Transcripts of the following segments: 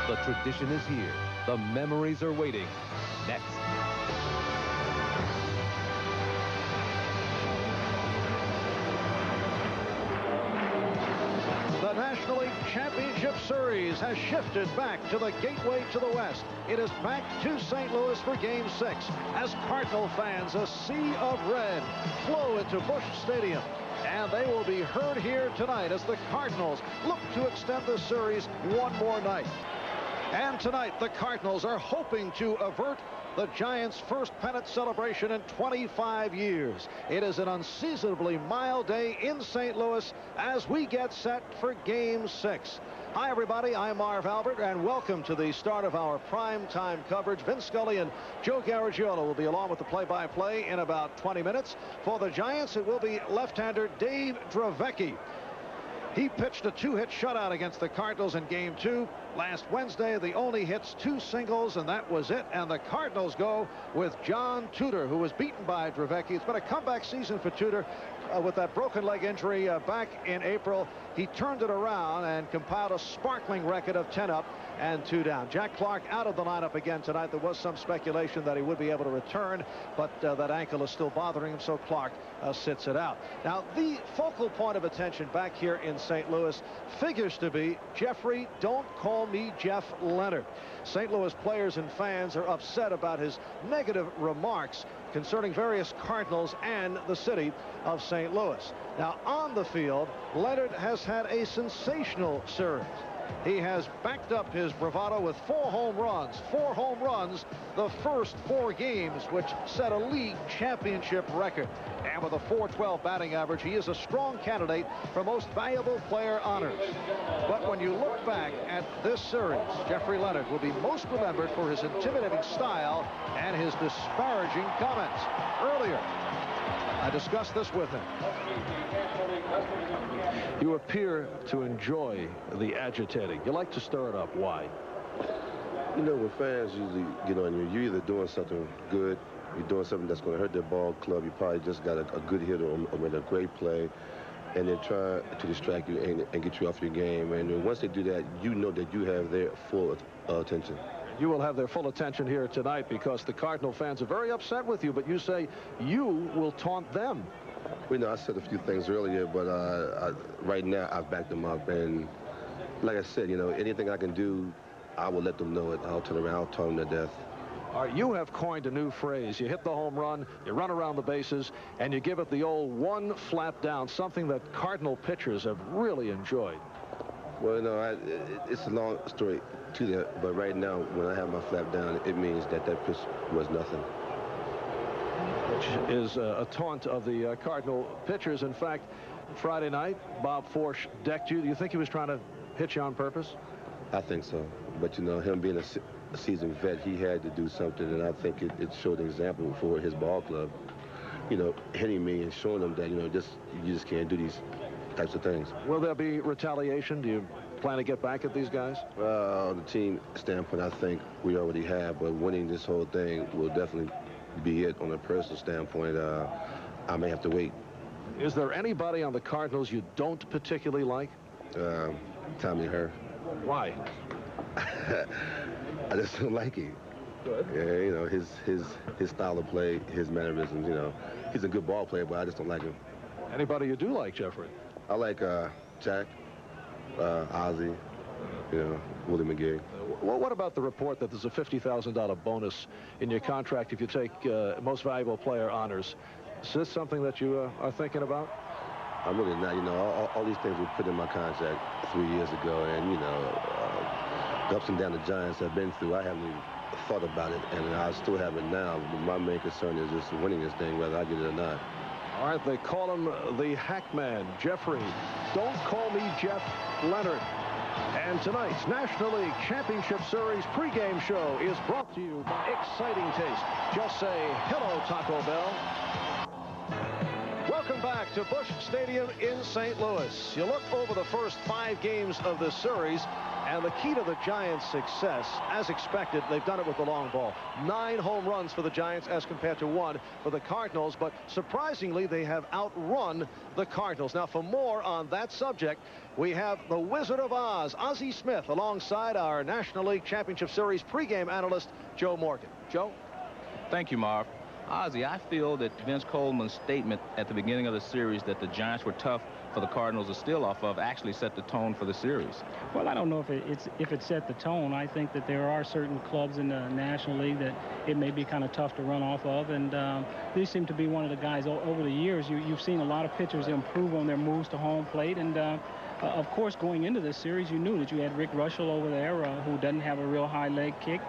The tradition is here. The memories are waiting. Next. The National League Championship Series has shifted back to the gateway to the West. It is back to St. Louis for Game 6 as Cardinal fans, a sea of red, flow into Busch Stadium. And they will be heard here tonight as the Cardinals look to extend the series one more night. And tonight, the Cardinals are hoping to avert the Giants' first pennant celebration in 25 years. It is an unseasonably mild day in St. Louis as we get set for Game 6. Hi, everybody. I'm Marv Albert, and welcome to the start of our prime-time coverage. Vince Scully and Joe Garagiola will be along with the play-by-play in about 20 minutes. For the Giants, it will be left-hander Dave Dravecky. He pitched a two-hit shutout against the Cardinals in Game 2. Last Wednesday, the only hits 2 singles, and that was it. And the Cardinals go with John Tudor, who was beaten by Dravecky. It's been a comeback season for Tudor with that broken leg injury back in April. He turned it around and compiled a sparkling record of 10 up and 2 down. Jack Clark out of the lineup again tonight. There was some speculation that he would be able to return, but that ankle is still bothering him, so Clark sits it out. Now, the focal point of attention back here in St. Louis figures to be Jeffrey, don't call me Jeff Leonard. St. Louis players and fans are upset about his negative remarks concerning various Cardinals and the city of St. Louis. Now, on the field, Leonard has had a sensational series. He has backed up his bravado with 4 home runs. 4 home runs the first 4 games, which set a league championship record. And with a .412 batting average, he is a strong candidate for most valuable player honors. But when you look back at this series, Jeffrey Leonard will be most remembered for his intimidating style and his disparaging comments. Earlier, I discussed this with him. You appear to enjoy the agitating. You like to stir it up. Why? You know, when fans usually get on you, you're either doing something good, you're doing something that's going to hurt their ball club. You probably just got a good hitter or made a great play, and they're trying to distract you and get you off your game. And once they do that, you know that you have their full attention. You will have their full attention here tonight because the Cardinal fans are very upset with you, but you say you will taunt them. Well, you know, I said a few things earlier, but right now I've backed them up. And like I said, you know, anything I can do, I will let them know it. I'll turn around, I'll taunt them to death. All right, you have coined a new phrase. You hit the home run, you run around the bases, and you give it the old one flap down, something that Cardinal pitchers have really enjoyed. Well, no, it's a long story to that, but right now, when I have my flap down, it means that pitch was nothing. Which is a taunt of the Cardinal pitchers. In fact, Friday night, Bob Forsch decked you. Do you think he was trying to hit you on purpose? I think so. But, you know, him being a seasoned vet, he had to do something, and I think it showed an example for his ball club, you know, hitting me and showing them that, you know, you just can't do these types of things. Will there be retaliation? Do you plan to get back at these guys? On the team standpoint, I think we already have, but winning this whole thing will definitely be it. On a personal standpoint, I may have to wait. Is there anybody on the Cardinals you don't particularly like? Tommy Herr. Why? I just don't like him. Good. Yeah, you know, his style of play, his mannerisms, you know. He's a good ball player, but I just don't like him. Anybody you do like, Jeffrey? I like Jack, Ozzie, you know, Willie McGee. Well, what about the report that there's a $50,000 bonus in your contract if you take most valuable player honors? Is this something that you are thinking about? I'm really not. You know, all these things were put in my contract 3 years ago, and, you know, the ups and downs the Giants have been through, I haven't even thought about it, and I still haven't now. But my main concern is just winning this thing, whether I get it or not. All right, they call him the Hackman. Jeffrey, don't call me Jeff Leonard. And tonight's National League Championship Series pregame show is brought to you by Exciting Taste. Just say hello, Taco Bell. Welcome back to Busch Stadium in St. Louis. You look over the first 5 games of this series, And the key to the Giants' success, as expected, they've done it with the long ball. 9 home runs for the Giants as compared to 1 for the Cardinals. But surprisingly, they have outrun the Cardinals. Now, for more on that subject, we have the Wizard of Oz, Ozzie Smith, alongside our National League Championship Series pregame analyst, Joe Morgan. Joe? Thank you, Marv. Ozzie, I feel that Vince Coleman's statement at the beginning of the series that the Giants were tough for the Cardinals to steal off of actually set the tone for the series. Well, I don't know if it set the tone. I think that there are certain clubs in the National League that it may be kind of tough to run off of, and these seem to be one of the guys over the years. You've seen a lot of pitchers improve on their moves to home plate, and of course, going into this series, you knew that you had Rick Russell over there, who doesn't have a real high leg kick.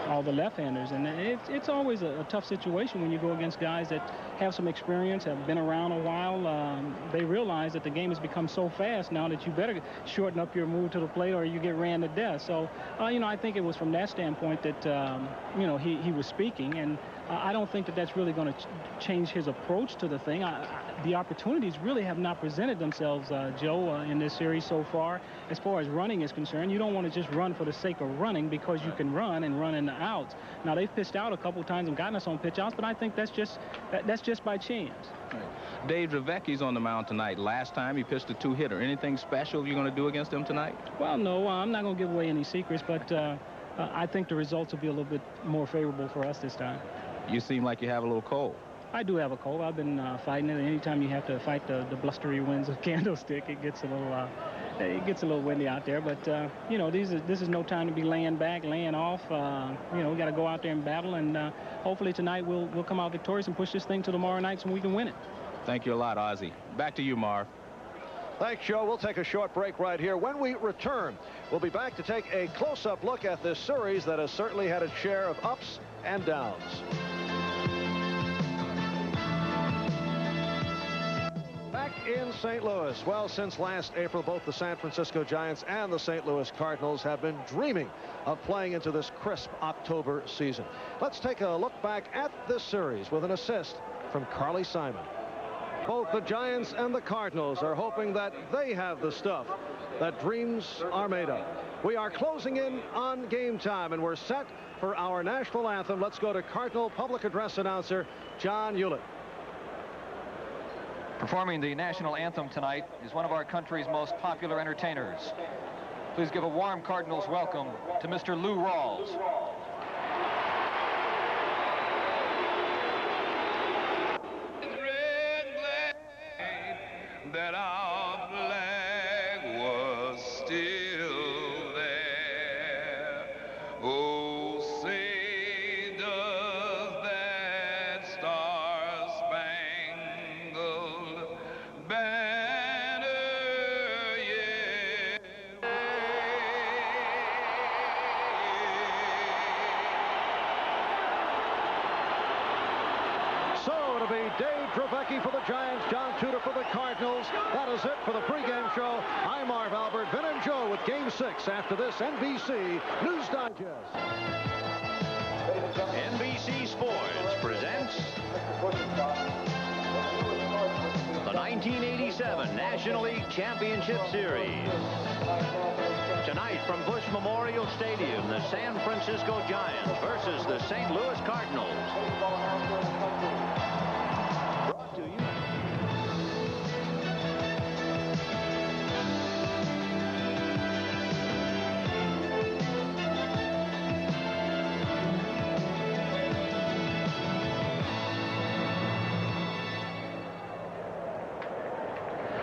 All the left-handers, and it's always a tough situation when you go against guys that have some experience, have been around a while. They realize that the game has become so fast now that you better shorten up your move to the plate or you get ran to death. So, I think it was from that standpoint that, he was speaking, and I don't think that that's really going to change his approach to the thing. The opportunities really have not presented themselves, Joe, in this series so far. As far as running is concerned, you don't want to just run for the sake of running because you can run in the outs. Now, they've pitched out a couple times and gotten us on pitch outs, but I think that's just by chance. Right. Dave Draveki's on the mound tonight. Last time he pitched a 2-hitter. Anything special you're going to do against him tonight? Well, no, I'm not going to give away any secrets, but I think the results will be a little bit more favorable for us this time. You seem like you have a little cold. I do have a cold. I've been fighting it. Anytime you have to fight the blustery winds of Candlestick, it gets a little windy out there. But this is no time to be laying back, laying off. We got to go out there and battle, and hopefully tonight we'll come out victorious and push this thing to tomorrow night so we can win it. Thank you a lot, Ozzie. Back to you, Marv. Thanks, Joe. We'll take a short break right here. When we return, we'll be back to take a close-up look at this series that has certainly had its share of ups and downs. Back in St. Louis. Well, since last April, both the San Francisco Giants and the St. Louis Cardinals have been dreaming of playing into this crisp October season. Let's take a look back at this series with an assist from Carly Simon. Both the Giants and the Cardinals are hoping that they have the stuff that dreams are made of. We are closing in on game time, and we're set for our national anthem. Let's go to Cardinal public address announcer John Hewlett. Performing the national anthem tonight is one of our country's most popular entertainers. Please give a warm Cardinals welcome to Mr. Lou Rawls. That our flag was still there. Oh, say does that star-spangled banner yet So it'll be Dave Dravecky for the Giants, John Tudor for the Cardinals. That is it for the pregame show. I'm Marv Albert, Vin and Joe with Game 6 after this NBC News Digest. NBC Sports presents the 1987 National League Championship Series. Tonight from Busch Memorial Stadium, the San Francisco Giants versus the St. Louis Cardinals. Brought to you.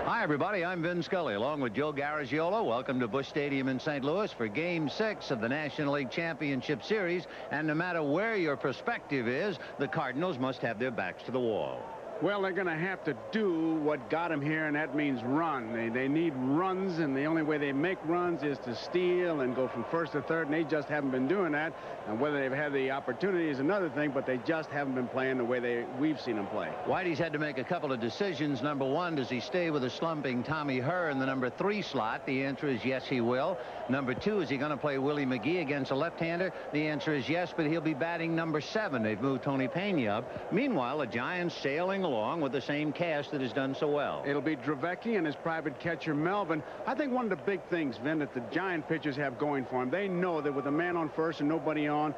Hi, everybody. I'm Vin Scully, along with Joe Garagiola. Welcome to Busch Stadium in St. Louis for Game 6 of the National League Championship Series. And no matter where your perspective is, the Cardinals must have their backs to the wall. Well, they're going to have to do what got them here, and that means run. They need runs, and the only way they make runs is to steal and go from first to third, and they just haven't been doing that. And whether they've had the opportunity is another thing, but they just haven't been playing the way we've seen them play. Whitey's had to make a couple of decisions. Number one, does he stay with a slumping Tommy Herr in the number 3 slot? The answer is yes, he will. Number 2, is he going to play Willie McGee against a left-hander? The answer is yes, but he'll be batting number 7. They've moved Tony Pena up. Meanwhile, the Giants sailing along with the same cast that has done so well. It'll be Dravecky and his private catcher, Melvin. I think one of the big things, Vin, that the Giant pitchers have going for them, they know that with a man on first and nobody on,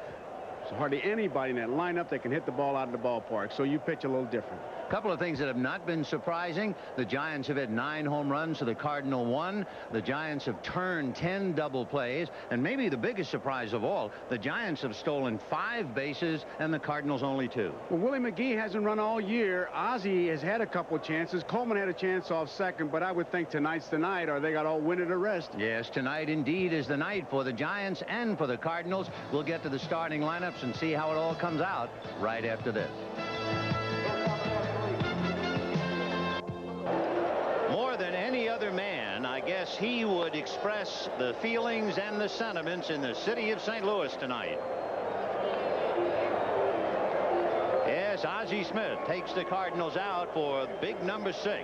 there's hardly anybody in that lineup that can hit the ball out of the ballpark. So you pitch a little different. A couple of things that have not been surprising. The Giants have hit 9 home runs to the Cardinal 1. The Giants have turned 10 double plays. And maybe the biggest surprise of all, the Giants have stolen 5 bases and the Cardinals only 2. Well, Willie McGee hasn't run all year. Ozzie has had a couple of chances. Coleman had a chance off second, but I would think tonight's the night, or they got all win or the rest. Yes, tonight indeed is the night for the Giants and for the Cardinals. We'll get to the starting lineups and see how it all comes out right after this. More than any other man, I guess he would express the feelings and the sentiments in the city of St. Louis tonight. Yes, Ozzie Smith takes the Cardinals out for big number 6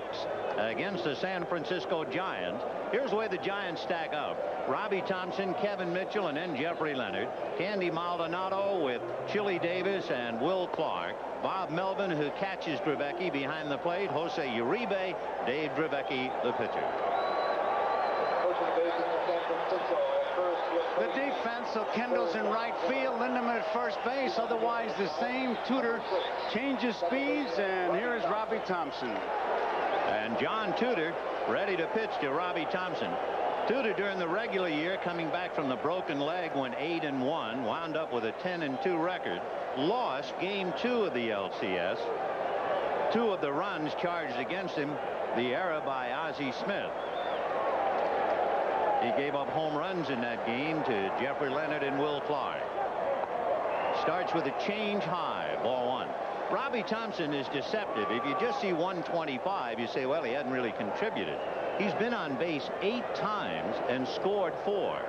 against the San Francisco Giants. Here's the way the Giants stack up. Robbie Thompson, Kevin Mitchell, and then Jeffrey Leonard. Candy Maldonado with Chili Davis and Will Clark. Bob Melvin, who catches Dravecky behind the plate. Jose Uribe, Dave Dravecky, the pitcher. The defense, so Kendall's in right field, Lindemann at first base. Otherwise, the same. Tudor changes speeds, and here is Robbie Thompson. And John Tudor ready to pitch to Robbie Thompson. Tudor during the regular year, coming back from the broken leg, went 8-1, wound up with a 10-2 record. Lost game 2 of the LCS. 2 of the runs charged against him, the error by Ozzie Smith. He gave up home runs in that game to Jeffrey Leonard and Will Clark. Starts with a change high, ball 1. Robbie Thompson is deceptive. If you just see 125, you say, well, he hadn't really contributed. He's been on base 8 times and scored 4.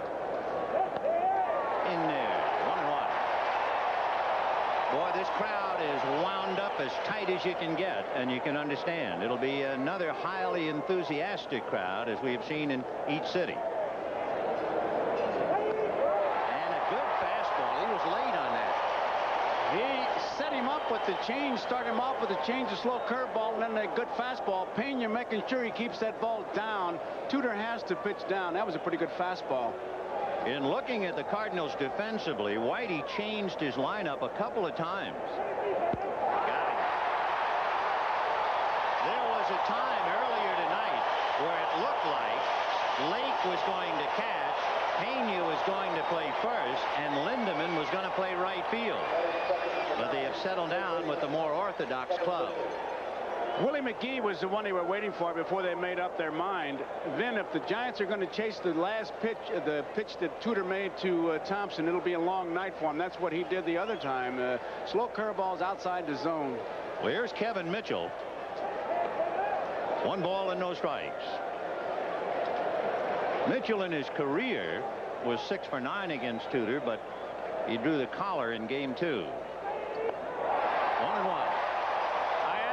In there, 1-1. Boy, this crowd is wound up as tight as you can get, and you can understand. It'll be another highly enthusiastic crowd, as we have seen in each city. And a good fastball. He was late on that. He set him up with the change, start him off with a change, a slow curveball, and then a good fastball. Pena making sure he keeps that ball down. Tudor has to pitch down. That was a pretty good fastball. In looking at the Cardinals defensively, Whitey changed his lineup a couple of times. Got him. There was a time earlier tonight where it looked like Lake was going to catch, Pena was going to play first, and Lindemann was going to play right field. But they have settled down with the more orthodox club. Willie McGee was the one they were waiting for before they made up their mind. Then if the Giants are going to chase the last pitch, the pitch that Tudor made to Thompson, it'll be a long night for him. That's what he did the other time. Slow curveballs outside the zone. Well, here's Kevin Mitchell. 1 ball and no strikes. Mitchell in his career was 6 for 9 against Tudor, but he drew the collar in game 2. 1-1.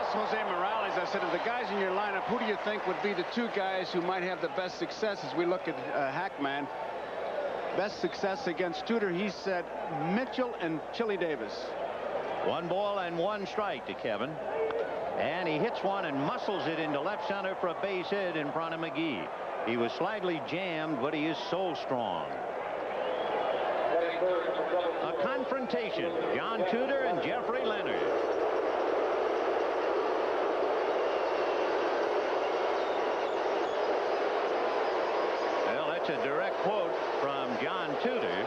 Jose Morales, I said, of the guys in your lineup, who do you think would be the 2 guys who might have the best success as we look at Hackman? Best success against Tudor, he said Mitchell and Chili Davis. 1 ball and 1 strike to Kevin. And he hits one and muscles it into left center for a base hit in front of McGee. He was slightly jammed, but he is so strong. A confrontation. John Tudor and Jeffrey Leonard. A direct quote from John Tudor.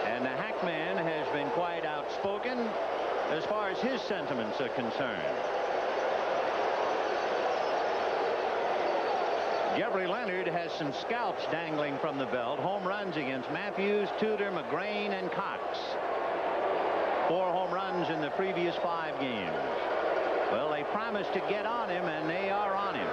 And the Hackman has been quite outspoken as far as his sentiments are concerned. Jeffrey Leonard has some scalps dangling from the belt. Home runs against Matthews, Tudor, McGrain, and Cox. 4 home runs in the previous 5 games. Well, they promised to get on him, and they are on him.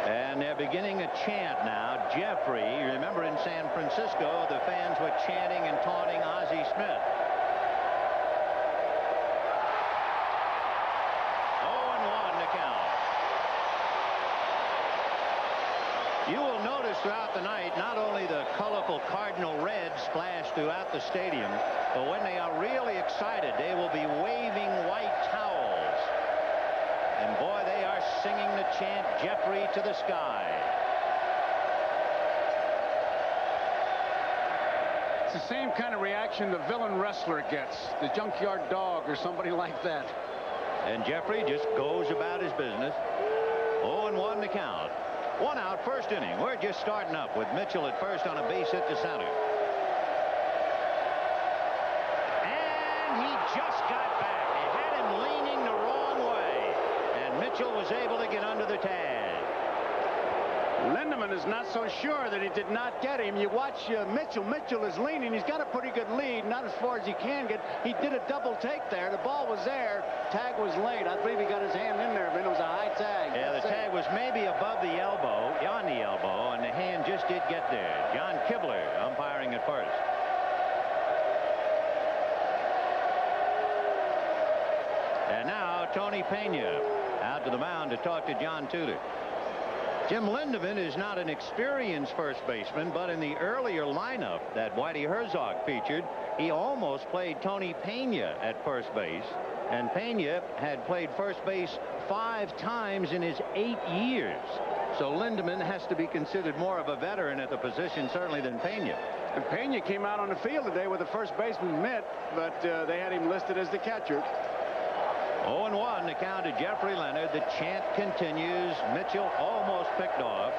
And they're beginning a chant now. Jeffrey, remember in San Francisco, the fans were chanting and taunting Ozzie Smith. 0-1 to count. You will notice course, throughout the night, not only the colorful Cardinal red splash throughout the stadium, but when they are really excited, they will be waving white towels. And boy, they are singing the chant, Jeffrey to the sky. It's the same kind of reaction the villain wrestler gets, the junkyard dog or somebody like that. And Jeffrey just goes about his business. 0-1 the count. 1 out, first inning. We're just starting up with Mitchell at first on a base hit to center. And he just got back. They had him leaning the wrong way. And Mitchell was able to get under the tag. Lindeman is not so sure that he did not get him. You watch Mitchell. Mitchell is leaning. He's got a pretty good lead. Not as far as he can get. He did a double take there. The ball was there. Tag was late. I believe he got his hand in there, but it was a high tag. Yeah, the tag was maybe above the elbow, on the elbow, and the hand just did get there. John Kibler umpiring at first. And now Tony Pena out to the mound to talk to John Tudor. Jim Lindeman is not an experienced first baseman, but in the earlier lineup that Whitey Herzog featured, he almost played Tony Pena at first base. And Pena had played first base 5 times in his 8 years. So Lindeman has to be considered more of a veteran at the position, certainly, than Pena. And Pena came out on the field today with the first baseman mitt, but they had him listed as the catcher. 0-1 the count to Jeffrey Leonard. The chant continues. Mitchell almost picked off.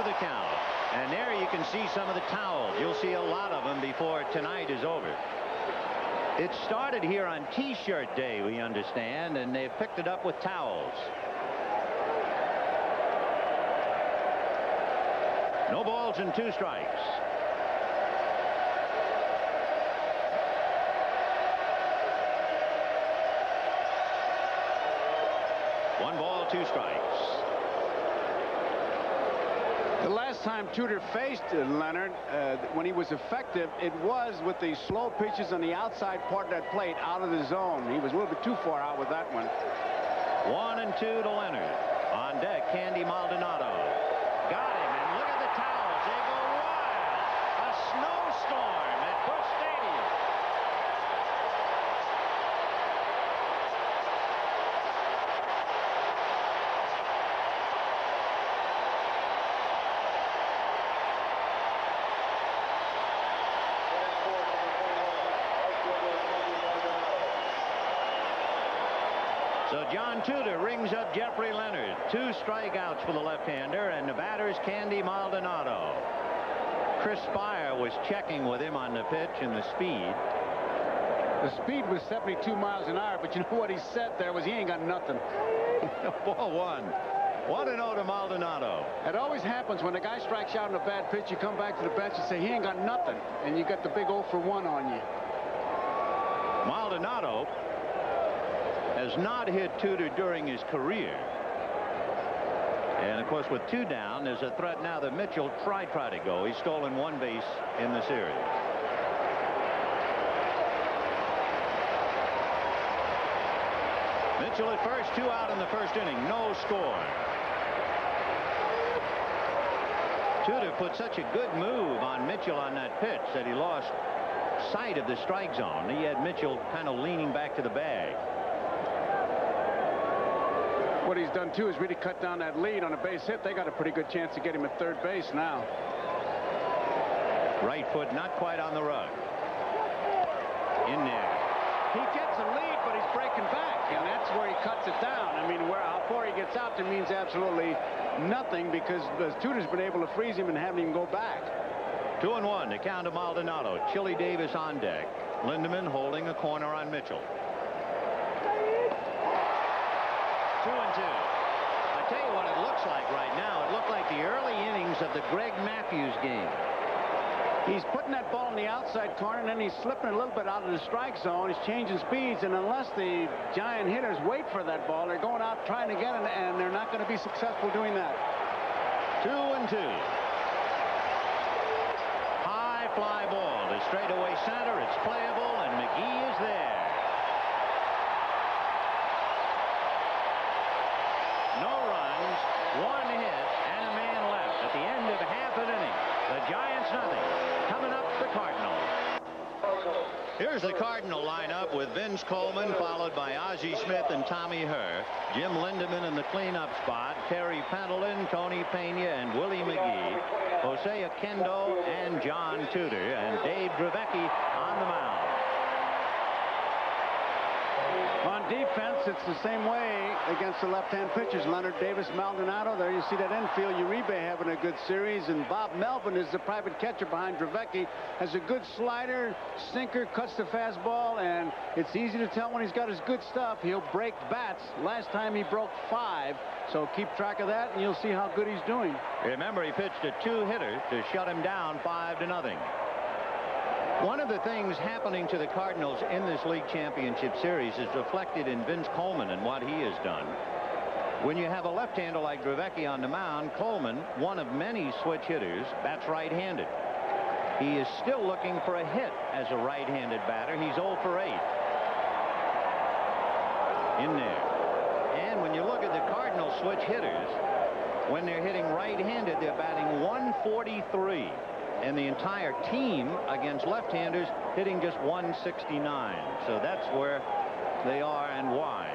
The count, and there you can see some of the towels. You'll see a lot of them before tonight is over. It started here on T-shirt day, we understand, and they've picked it up with towels. No balls and 2 strikes. One ball, 2 strikes. The last time Tudor faced Leonard, when he was effective, it was with the slow pitches on the outside part of that plate out of the zone. He was a little bit too far out with that one. 1-2 to Leonard. On deck, Candy Maldonado. Got him, and look at the towels. They go wild. A snowstorm at Busch Stadium. So John Tudor rings up Jeffrey Leonard. 2 strikeouts for the left-hander, and the batter's Candy Maldonado. Chris Spire was checking with him on the pitch and the speed. The speed was 72 miles an hour, but you know what he said there was he ain't got nothing. Ball 1. 1-0 to Maldonado. It always happens when a guy strikes out in a bad pitch, you come back to the bench and say he ain't got nothing, and you got the big 0 for 1 on you. Maldonado has not hit Tudor during his career. And of course, with 2 down, there's a threat now that Mitchell try to go. He's stolen 1 base in the series. Mitchell at first, 2 out in the first inning, no score. Tudor put such a good move on Mitchell on that pitch that he lost sight of the strike zone. He had Mitchell kind of leaning back to the bag. What he's done too is really cut down that lead on a base hit. They got a pretty good chance to get him at third base now. Right foot not quite on the rug. In there. He gets a lead, but he's breaking back, and that's where he cuts it down. I mean, how far he gets out there means absolutely nothing, because Tudor's been able to freeze him and have him go back. 2-1 to count to Maldonado. Chili Davis on deck. Lindeman holding a corner on Mitchell. 2-2. I tell you what it looks like right now. It looked like the early innings of the Greg Matthews game. He's putting that ball in the outside corner, and then he's slipping a little bit out of the strike zone. He's changing speeds, and unless the Giant hitters wait for that ball, they're going out trying to get it, and they're not going to be successful doing that. 2-2. fly ball to straightaway center. It's playable, and McGee is there. No runs, 1 hit, and a man left at the end of half an inning. The Giants nothing. Coming up, the Cardinals. Here's the Cardinal lineup with Vince Coleman, followed by Ozzie Smith and Tommy Herr. Jim Lindeman in the cleanup spot. Terry Pendleton, Tony Pena, and Willie McGee. Jose Oquendo and John Tudor, and Dave Dravecky on the mound. On defense, it's the same way against the left-hand pitchers. Leonard Davis, Maldonado. There you see that infield. Uribe having a good series. And Bob Melvin is the private catcher behind Dravecky. Has a good slider, sinker, cuts the fastball. And it's easy to tell when he's got his good stuff. He'll break bats. Last time he broke 5. So keep track of that, and you'll see how good he's doing. Remember, he pitched a 2-hitter to shut him down 5-0. One of the things happening to the Cardinals in this league championship series is reflected in Vince Coleman and what he has done. When you have a left-hander like Dravecky on the mound, Coleman, one of many switch hitters, bats right-handed. He is still looking for a hit as a right-handed batter. He's 0 for 8. In there. And when you look at the Cardinal switch hitters, when they're hitting right-handed, they're batting 143. And the entire team against left-handers hitting just 169. So that's where they are and why.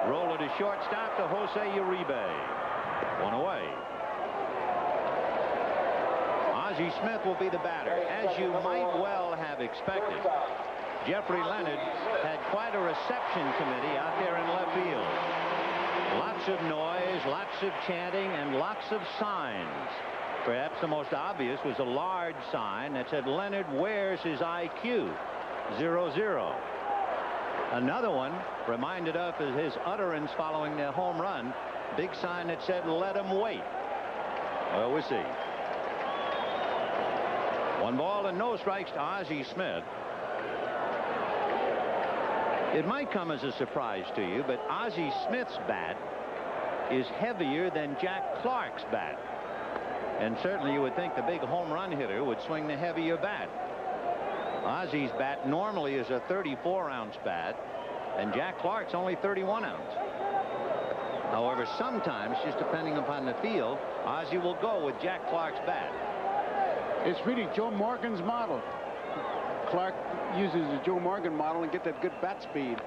Roller to shortstop to Jose Uribe. 1 away. Ozzie Smith will be the batter, as you might well have expected. Jeffrey Leonard had quite a reception committee out there in left field. Lots of noise, lots of chanting, and lots of signs. Perhaps the most obvious was a large sign that said, "Leonard wears his IQ, 0-0. Another one reminded of his utterance following their home run. Big sign that said, "Let him wait." Well, we'll see. 1 ball and no strikes to Ozzie Smith. It might come as a surprise to you, but Ozzie Smith's bat is heavier than Jack Clark's bat. And certainly you would think the big home run hitter would swing the heavier bat. Ozzie's bat normally is a 34-ounce bat, and Jack Clark's only 31-ounce. However, sometimes, just depending upon the field, Ozzie will go with Jack Clark's bat. It's really Joe Morgan's model. Clark uses the Joe Morgan model and get that good bat speed.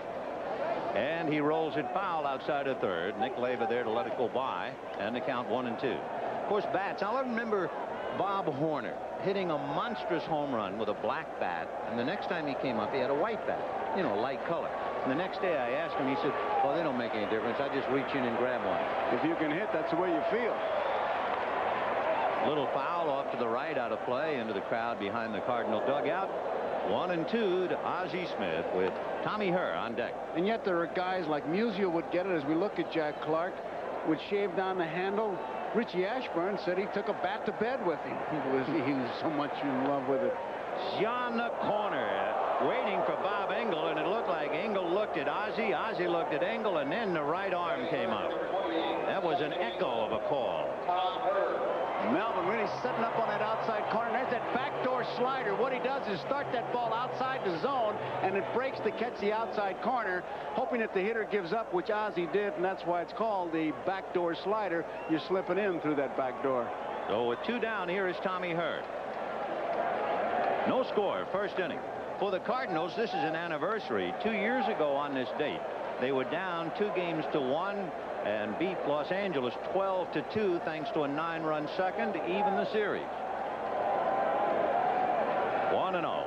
And he rolls it foul outside of third. Nick Leva there to let it go by, and the count 1-2. Of course, bats. I'll remember Bob Horner hitting a monstrous home run with a black bat, and the next time he came up, he had a white bat, you know, light color. And the next day I asked him, he said, "Oh, they don't make any difference. I just reach in and grab one." If you can hit, that's the way you feel. Little foul off to the right, out of play, into the crowd behind the Cardinal dugout. 1-2 to Ozzie Smith with Tommy Herr on deck. And yet there are guys like Musial would get it. As we look at Jack Clark, would shave down the handle. Richie Ashburn said he took a bat to bed with him. He was so much in love with it. John the corner, waiting for Bob Engel, and it looked like Engel looked at Ozzie. Ozzie looked at Engel, and then the right arm came up. That was an echo of a call. Melvin really setting up on that outside corner. There's that backdoor slider. What he does is start that ball outside the zone, and it breaks to catch the outside corner, hoping that the hitter gives up, which Ozzie did, and that's why it's called the backdoor slider. You're slipping in through that back door. So with 2 down, here is Tommy Herr. No score, first inning. For the Cardinals, this is an anniversary. 2 years ago on this date, they were down 2-1 and beat Los Angeles 12-2 thanks to a 9-run second to even the series. 1-0.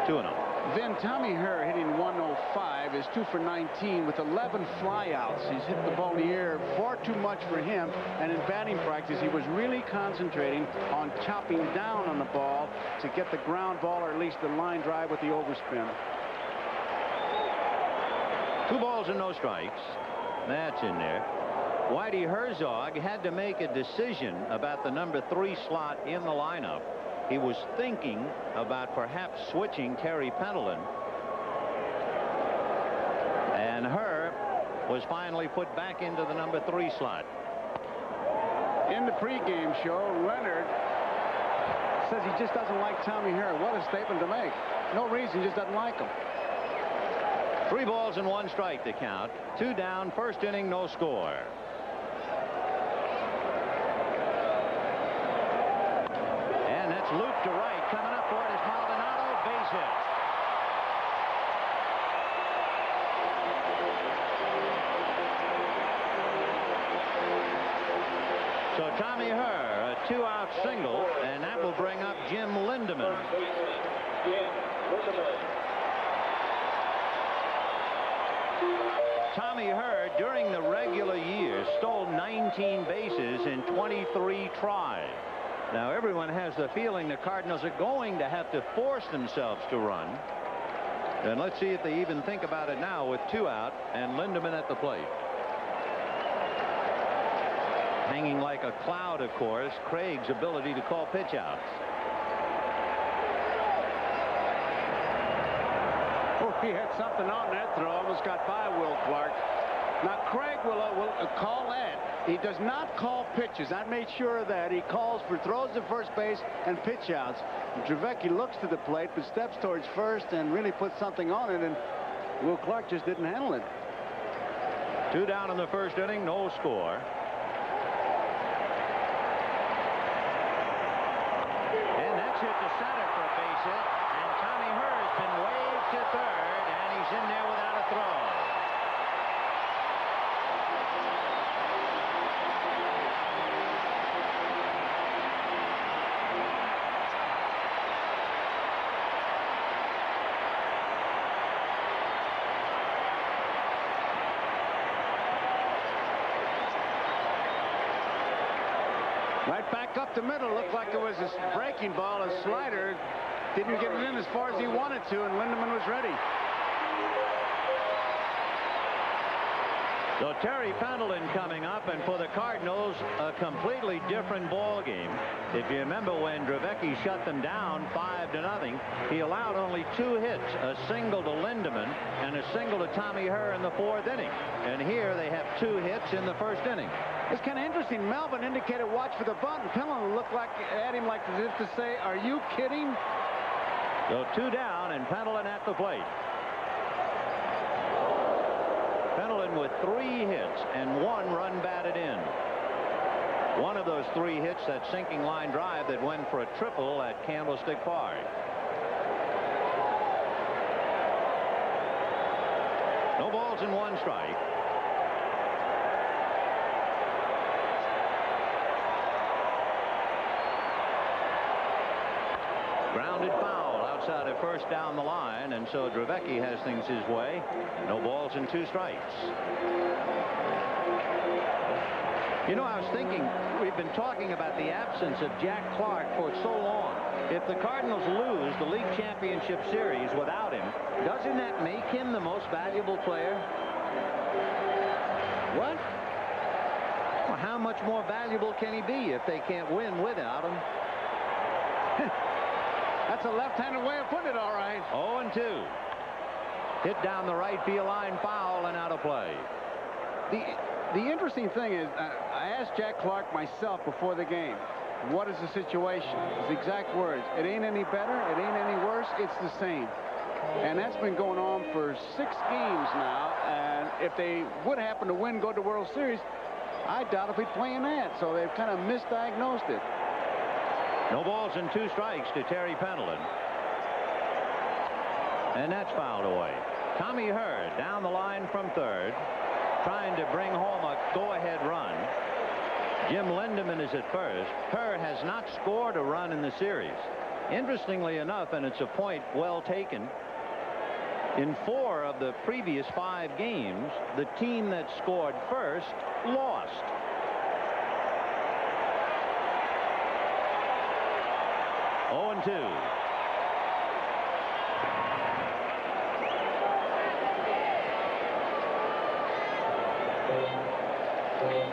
2-0. Then Tommy Herr hitting 105 is 2 for 19 with 11 flyouts. He's hit the ball in the air far too much for him, and in batting practice he was really concentrating on chopping down on the ball to get the ground ball, or at least the line drive with the overspin. 2 balls and no strikes. That's in there. Whitey Herzog had to make a decision about the number 3 slot in the lineup. He was thinking about perhaps switching Terry Pendleton. And Herr was finally put back into the number 3 slot. In the pregame show, Leonard says he just doesn't like Tommy Herr. What a statement to make. No reason, just doesn't like him. 3 balls and 1 strike to count. 2 down, first inning, no score. And that's loop to right. Coming up for it is Maldonado. Base hit. So Tommy Herr, a 2-out single, and that will bring up Jim Lindemann. Tommy Herr, during the regular year, stole 19 bases in 23 tries. Now, everyone has the feeling the Cardinals are going to have to force themselves to run. And let's see if they even think about it now with 2 out and Lindemann at the plate. Hanging like a cloud, of course, Craig's ability to call pitch outs. Oh, he had something on that throw. Almost got by Will Clark. Now, Craig will call that. He does not call pitches. I made sure of that. He calls for throws to first base and pitch outs. Dravecky looks to the plate, but steps towards first and really puts something on it, and Will Clark just didn't handle it. 2 down in the first inning, no score. Hit to center for a base hit, and Tommy Herr has been waved to third, and he's in there without a throw. Right back up the middle. Looked like it was a breaking ball. A slider didn't get it in as far as he wanted to, and Lindemann was ready. So Terry Pendleton coming up, and for the Cardinals, a completely different ball game. If you remember when Dravecky shut them down 5-0, he allowed only 2 hits, a single to Lindemann and a single to Tommy Herr in the 4th inning. And here they have 2 hits in the first inning. It's kind of interesting. Melvin indicated watch for the bunt, and Pendleton looked like at him like as if to say, "Are you kidding?" So 2 down, and Pendleton at the plate. Pendleton with 3 hits and 1 run batted in. One of those 3 hits, that sinking line drive that went for a triple at Candlestick Park. No balls and 1 strike. Grounded foul outside at first down the line, and so Dravecky has things his way. No balls and 2 strikes. You know, I was thinking, we've been talking about the absence of Jack Clark for so long. If the Cardinals lose the League Championship Series without him, doesn't that make him the most valuable player? What? Well, how much more valuable can he be if they can't win without him? That's a left-handed way of putting it, all right. 0-2. Hit down the right field line, foul, and out of play. The interesting thing is, I asked Jack Clark myself before the game, what is the situation? His exact words: it ain't any better, it ain't any worse, it's the same. And that's been going on for 6 games now, and if they would happen to win, go to World Series, I doubt if he'd play in that. So they've kind of misdiagnosed it. No balls and 2 strikes to Terry Pendleton. And that's fouled away. Tommy Herr down the line from third, trying to bring home a go-ahead run. Jim Lindemann is at first. Herr has not scored a run in the series. Interestingly enough, and it's a point well taken, in 4 of the previous 5 games, the team that scored first lost. Oh, and 2.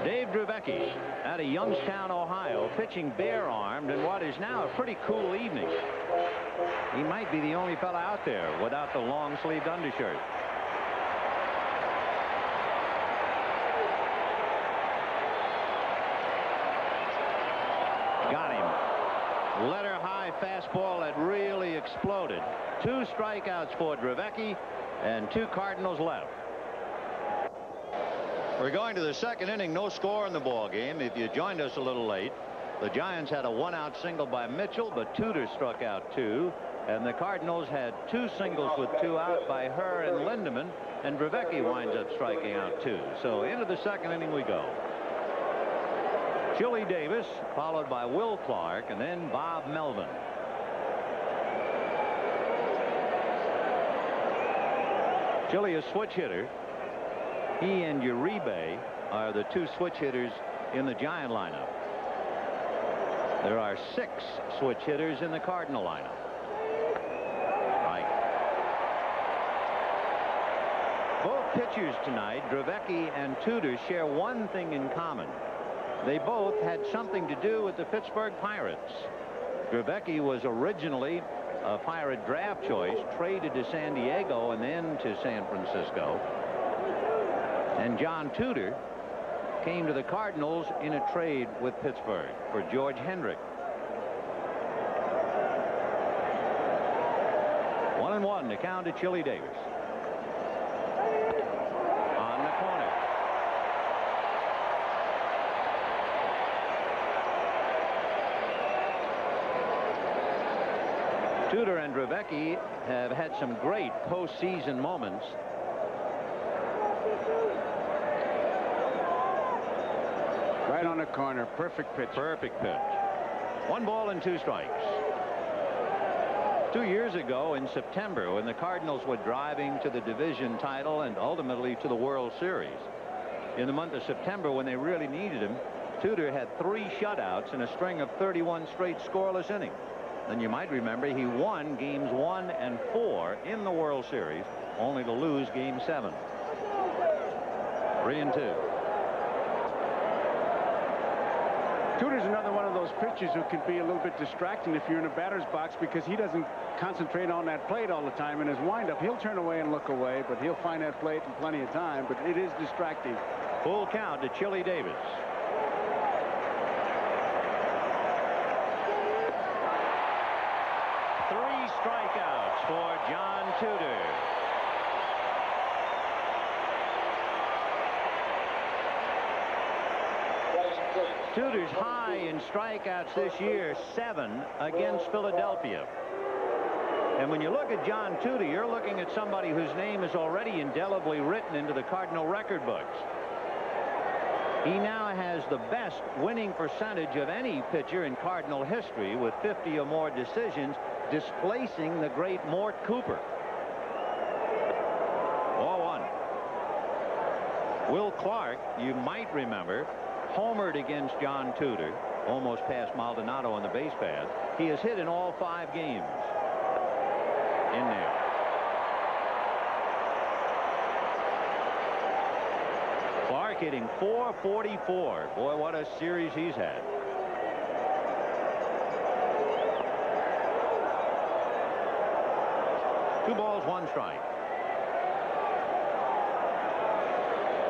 Dave Dravecky out of Youngstown, Ohio, pitching bare-armed in what is now a pretty cool evening. He might be the only fella out there without the long-sleeved undershirt. Letter high fastball that really exploded. 2 strikeouts for Dravecky and 2 Cardinals left. We're going to the second inning. No score in the ball game. If you joined us a little late, the Giants had a 1-out single by Mitchell, but Tudor struck out 2, and the Cardinals had 2 singles with 2 out by Herr and Lindemann, and Dravecky winds up striking out 2. So into the second inning we go. Chili Davis, followed by Will Clark, and then Bob Melvin. Chili, a switch hitter. He and Uribe are the 2 switch hitters in the Giant lineup. There are 6 switch hitters in the Cardinal lineup. Right. Both pitchers tonight, Dravecky and Tudor, share one thing in common. They both had something to do with the Pittsburgh Pirates. Dravecky was originally a Pirate draft choice, traded to San Diego and then to San Francisco. And John Tudor came to the Cardinals in a trade with Pittsburgh for George Hendrick. 1-1 to count to Chili Davis. On the corner. Tudor and Dravecky have had some great postseason moments. Right on the corner. Perfect pitch. Perfect pitch. 1 ball and 2 strikes. 2 years ago in September, when the Cardinals were driving to the division title and ultimately to the World Series, in the month of September when they really needed him, Tudor had 3 shutouts and a string of 31 straight scoreless innings. And you might remember he won games 1 and 4 in the World Series, only to lose game 7. 3-2. Tudor's another one of those pitchers who can be a little bit distracting if you're in a batter's box, because he doesn't concentrate on that plate all the time. In his windup, he'll turn away and look away, but he'll find that plate in plenty of time. But it is distracting. Full count to Chili Davis. Three strikeouts for John Tudor. Tudor's high in strikeouts this year, 7 against Philadelphia. And when you look at John Tudor, you're looking at somebody whose name is already indelibly written into the Cardinal record books. He now has the best winning percentage of any pitcher in Cardinal history, with 50 or more decisions, displacing the great Mort Cooper. 0-1. Will Clark, you might remember, homered against John Tudor, almost past Maldonado on the base path. He has hit in all 5 games. In there. Clark hitting .444. Boy, what a series he's had. Two balls, 1 strike.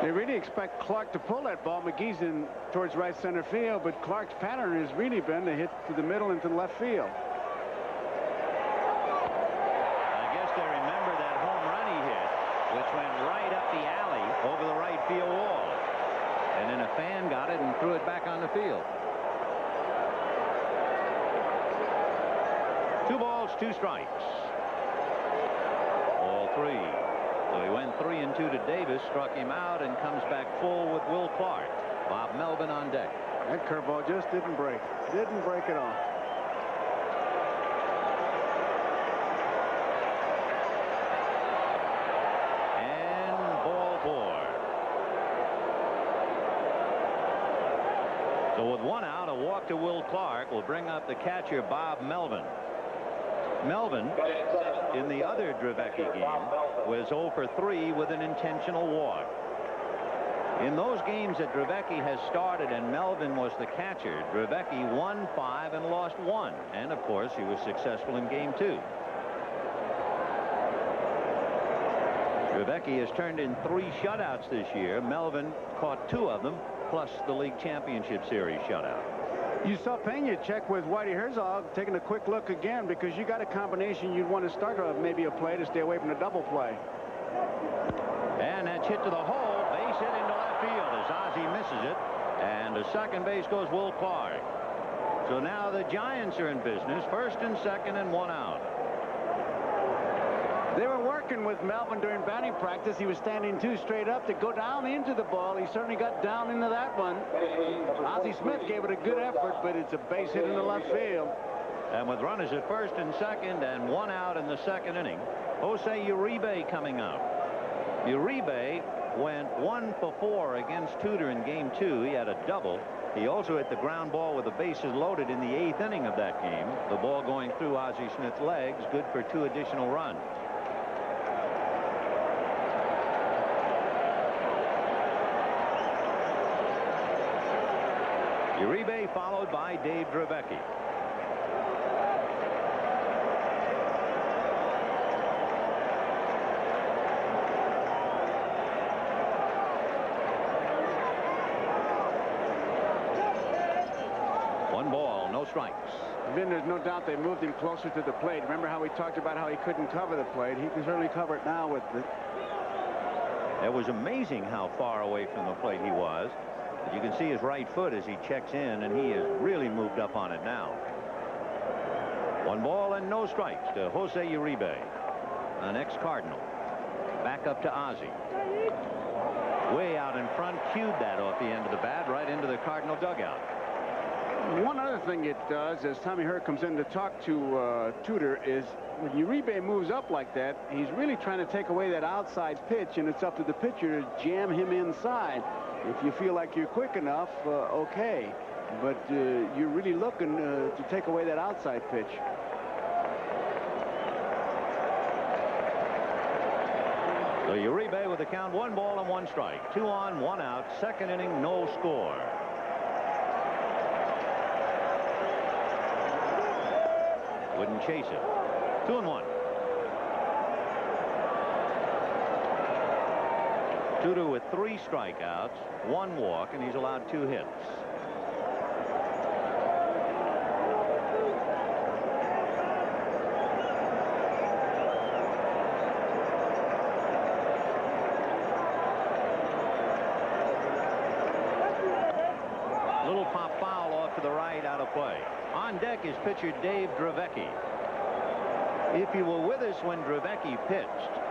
They really expect Clark to pull that ball. McGee's in towards right center field, but Clark's pattern has really been to hit to the middle and to the left field. I guess they remember that home run he hit, which went right up the alley over the right field wall. And then a fan got it and threw it back on the field. 2 balls, 2 strikes. Ball 3. So he went 3-2 to Davis, struck him out, and comes back full with Will Clark. Bob Melvin on deck. That curveball just didn't break. Didn't break at all. And ball 4. So with 1 out, a walk to Will Clark will bring up the catcher, Bob Melvin. Melvin, in the other Dravecky game, was 0 for 3 with an intentional walk. In those games that Dravecky has started and Melvin was the catcher, Dravecky won 5 and lost 1. And, of course, he was successful in game 2. Dravecky has turned in 3 shutouts this year. Melvin caught 2 of them, plus the league championship series shutout. You saw Pena check with Whitey Herzog, taking a quick look again, because you got a combination you'd want to start maybe a play to stay away from the double play. And that's hit to the hole. Base hit into left field as Ozzie misses it. And to second base goes Will Clark. So now the Giants are in business. First and second and one out. They were working with Melvin during batting practice. He was standing too straight up to go down into the ball. He certainly got down into that one. Ozzie Smith gave it a good effort, but it's a base hit into left field. And with runners at first and second and one out in the second inning, Jose Uribe coming up. Uribe went 1 for 4 against Tudor in game 2. He had a double. He also hit the ground ball with the bases loaded in the 8th inning of that game. The ball going through Ozzie Smith's legs, good for 2 additional runs. Uribe followed by Dave Dravecky. One ball, no strikes. Then there's no doubt they moved him closer to the plate. Remember how we talked about how he couldn't cover the plate? He can certainly cover it now with the... It was amazing how far away from the plate he was. But you can see his right foot as he checks in, and he has really moved up on it now. One ball and no strikes to Jose Uribe, an ex-Cardinal. Back up to Ozzie. Way out in front, cued that off the end of the bat right into the Cardinal dugout. One other thing it does, as Tommy Hurt comes in to talk to Tudor, is when Uribe moves up like that, he's really trying to take away that outside pitch, and it's up to the pitcher to jam him inside. If you feel like you're quick enough, okay. But you're really looking to take away that outside pitch. So Uribe with the count, 1 ball and 1 strike. 2 on, 1 out. Second inning, no score. Wouldn't chase it. 2-1. Tudor with 3 strikeouts, 1 walk, and he's allowed 2 hits. Little pop foul off to the right, out of play. On deck is pitcher Dave Dravecky. If you were with us when Dravecky pitched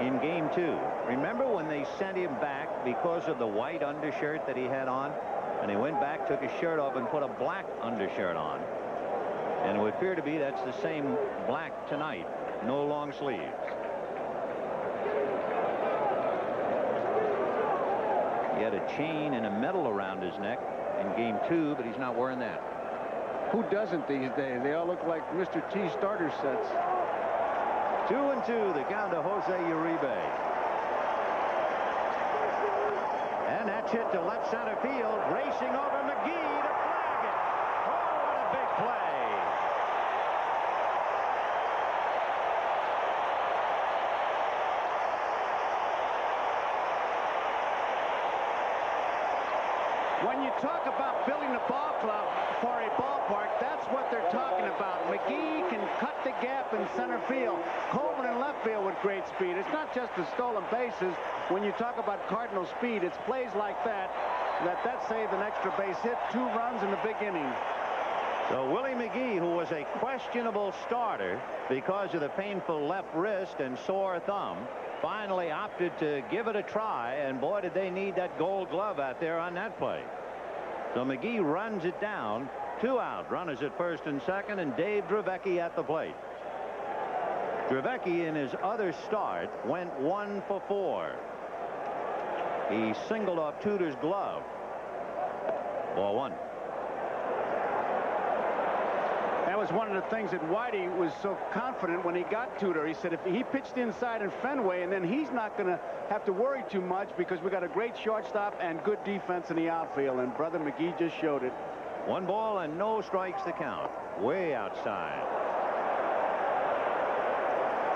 in game 2, remember when they sent him back because of the white undershirt that he had on? And he went back, took his shirt off, and put a black undershirt on. And it would appear to be that's the same black tonight. No long sleeves. He had a chain and a medal around his neck in game 2, but he's not wearing that. Who doesn't these days? They all look like Mr. T starter sets. 2-2, the count to Jose Uribe. And that's hit to left center field, racing over McGee to flag it. Oh, what a big play. When you talk about building a ball club for a ballpark, that's what they're talking about. McGee can cut the gap in center field. Coleman in left field with great speed. It's not just the stolen bases. When you talk about Cardinal speed, it's plays like that saved an extra base hit, 2 runs in the big inning. So Willie McGee, who was a questionable starter because of the painful left wrist and sore thumb, finally opted to give it a try, and boy, did they need that gold glove out there on that play. So McGee runs it down, 2 out, runners at first and second, and Dave Dravecky at the plate. Dravecky in his other start went 1 for 4. He singled off Tudor's glove. Ball 1. That was one of the things that Whitey was so confident when he got Tudor. He said if he pitched inside in Fenway, and then he's not going to have to worry too much because we got a great shortstop and good defense in the outfield, and brother McGee just showed it. 1 ball and no strikes to count. Way outside.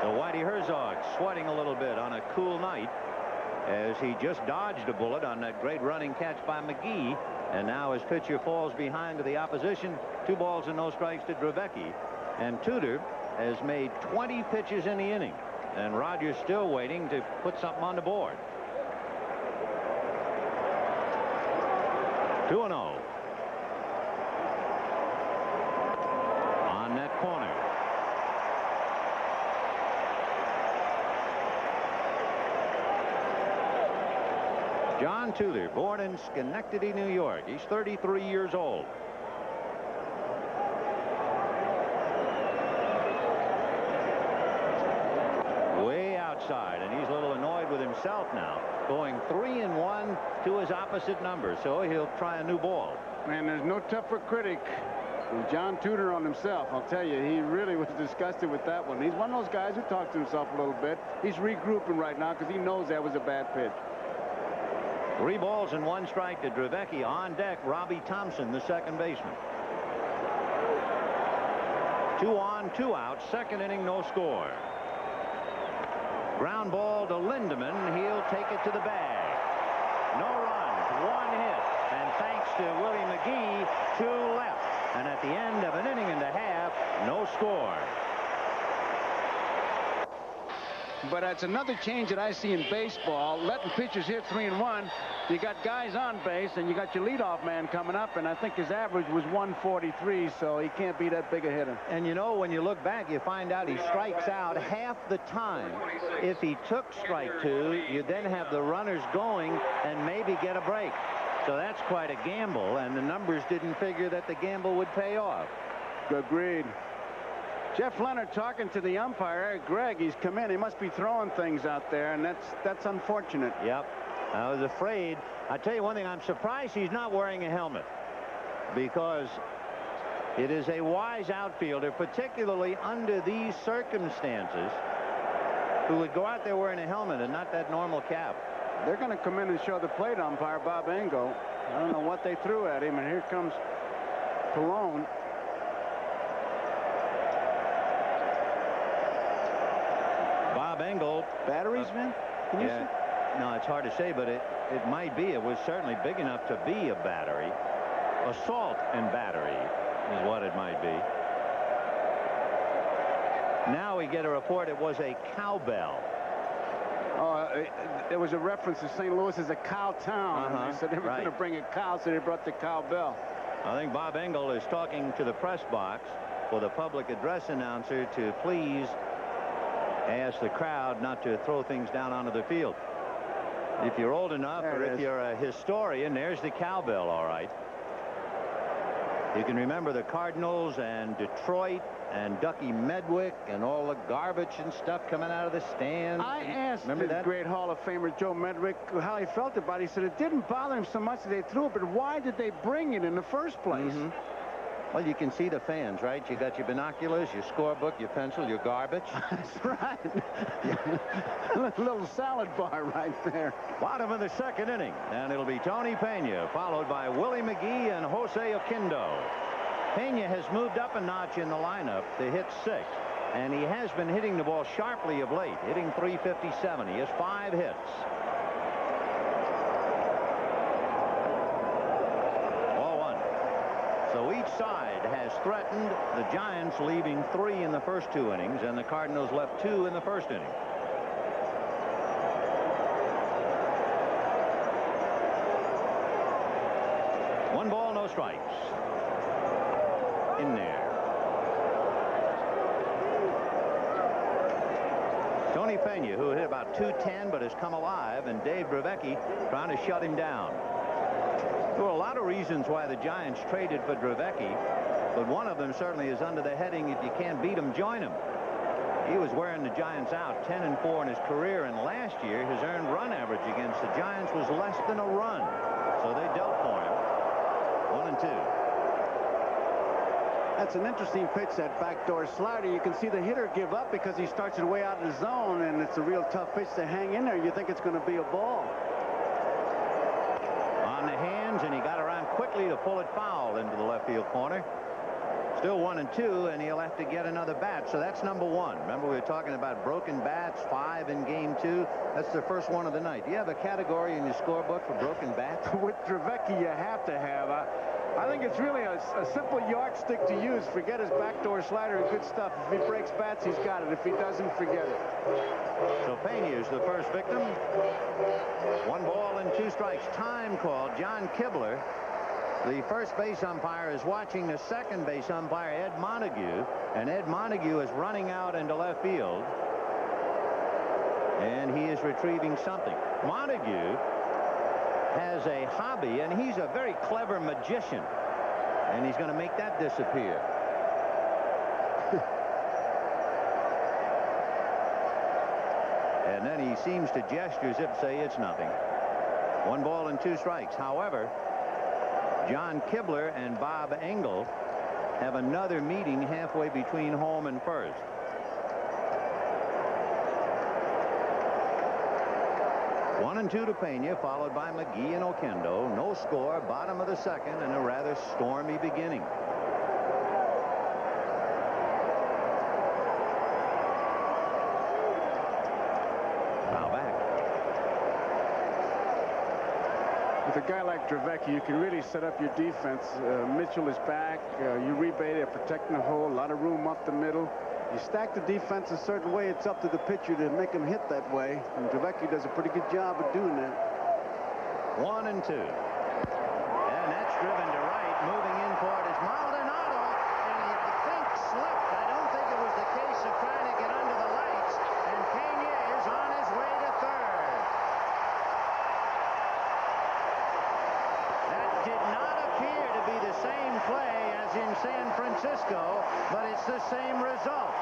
So Whitey Herzog sweating a little bit on a cool night as he just dodged a bullet on that great running catch by McGee And now his pitcher falls behind to the opposition. 2 balls and no strikes to Dravecky. And Tudor has made 20 pitches in the inning. And Rogers still waiting to put something on the board. 2-0. On that corner. John Tudor, born in Schenectady, New York. He's 33 years old. Way outside, and he's a little annoyed with himself now. Going 3-1 to his opposite number, so he'll try a new ball. Man, there's no tougher critic than John Tudor on himself. I'll tell you, he really was disgusted with that one. He's one of those guys who talks to himself a little bit. He's regrouping right now because he knows that was a bad pitch. 3 balls and 1 strike to Dravecky. On deck, Robbie Thompson, the second baseman. 2 on, 2 out. Second inning, no score. Ground ball to Lindemann. He'll take it to the bag. No runs, 1 hit. And thanks to Willie McGee, 2 left. And at the end of an inning and a half, no score. But that's another change that I see in baseball, letting pitchers hit 3-1. You got guys on base, and you got your leadoff man coming up, and I think his average was 143, so he can't be that big a hitter. And you know, when you look back, you find out he strikes out half the time. If he took strike 2, you then have the runners going and maybe get a break. So that's quite a gamble, and the numbers didn't figure that the gamble would pay off. Agreed. Jeff Leonard talking to the umpire, Greg. He's come in. He must be throwing things out there, and that's unfortunate. Yep. I was afraid. I tell you one thing, I'm surprised he's not wearing a helmet, because it is a wise outfielder, particularly under these circumstances, who would go out there wearing a helmet and not that normal cap. They're going to come in and show the plate umpire, Bob Engel. I don't know what they threw at him, and here comes Pallone. Bob Engel. Batteries, man? Can you see? No, it's hard to say, but it might be. It was certainly big enough to be a battery. Assault and battery is what it might be. Now we get a report it was a cowbell. There was a reference to St. Louis as a cow town. And they said they were going to bring a cow, so they brought the cowbell. I think Bob Engel is talking to the press box for the public address announcer to please ask the crowd not to throw things down onto the field. If you're old enough, or if you're a historian, there's the cowbell, all right. You can remember the Cardinals and Detroit and Ducky Medwick and all the garbage and stuff coming out of the stands. I asked the great Hall of Famer Joe Medwick how he felt about it. He said it didn't bother him so much that they threw it, but why did they bring it in the first place? Well, you can see the fans, right? You got your binoculars, your scorebook, your pencil, your garbage. That's right. A little salad bar right there. Bottom of the second inning, and it'll be Tony Pena, followed by Willie McGee and Jose Oquendo. Pena has moved up a notch in the lineup to hit 6, and he has been hitting the ball sharply of late, hitting .357. He has 5 hits. So each side has threatened the Giants, leaving 3 in the first 2 innings, and the Cardinals left 2 in the first inning. One ball, no strikes. In there. Tony Pena, who hit about .210 but has come alive, and Dave Dravecky trying to shut him down. There were a lot of reasons why the Giants traded for Dravecky, but one of them certainly is under the heading, if you can't beat him, join him. He was wearing the Giants out, 10-4 in his career, and last year his earned run average against the Giants was less than a run. So they dealt for him. 1-2. That's an interesting pitch, that backdoor slider. You can see the hitter give up because he starts it way out of the zone, and it's a real tough pitch to hang in there. You think it's going to be a ball. On the hands, and he got around quickly to pull it foul into the left field corner. Still 1-2, and he'll have to get another bat. So that's number one. Remember, we were talking about broken bats, 5 in game 2. That's the first one of the night. Do you have a category in your scorebook for broken bats? With Trevecki, you have to have. I think it's really a simple yardstick to use. Forget his backdoor slider and good stuff. If he breaks bats, he's got it. If he doesn't, forget it. So Pena is the first victim. 1 ball and 2 strikes. Time called. John Kibler, the first base umpire, is watching the second base umpire, Ed Montague, and Ed Montague is running out into left field, and he is retrieving something. Montague has a hobby, and he's a very clever magician, and he's going to make that disappear. And then he seems to gesture as if to say it's nothing. 1 ball and 2 strikes. However, John Kibler and Bob Engel have another meeting halfway between home and first. One and 2 to Pena, followed by McGee and Oquendo. No score, bottom of the second, and a rather stormy beginning. Now back. With a guy like Trevecki, you can really set up your defense. Mitchell is back. Uribe, they're protecting the hole. A lot of room up the middle. You stack the defense a certain way, it's up to the pitcher to make him hit that way. And Trevecki does a pretty good job of doing that. 1 and 2. And that's driven to right. Moving in toward is Maldonado. And he, I think, slipped. I don't think it was the case of trying to get under the lights. And Pena is on his way to third. That did not appear to be the same play as in San Francisco, but it's the same result.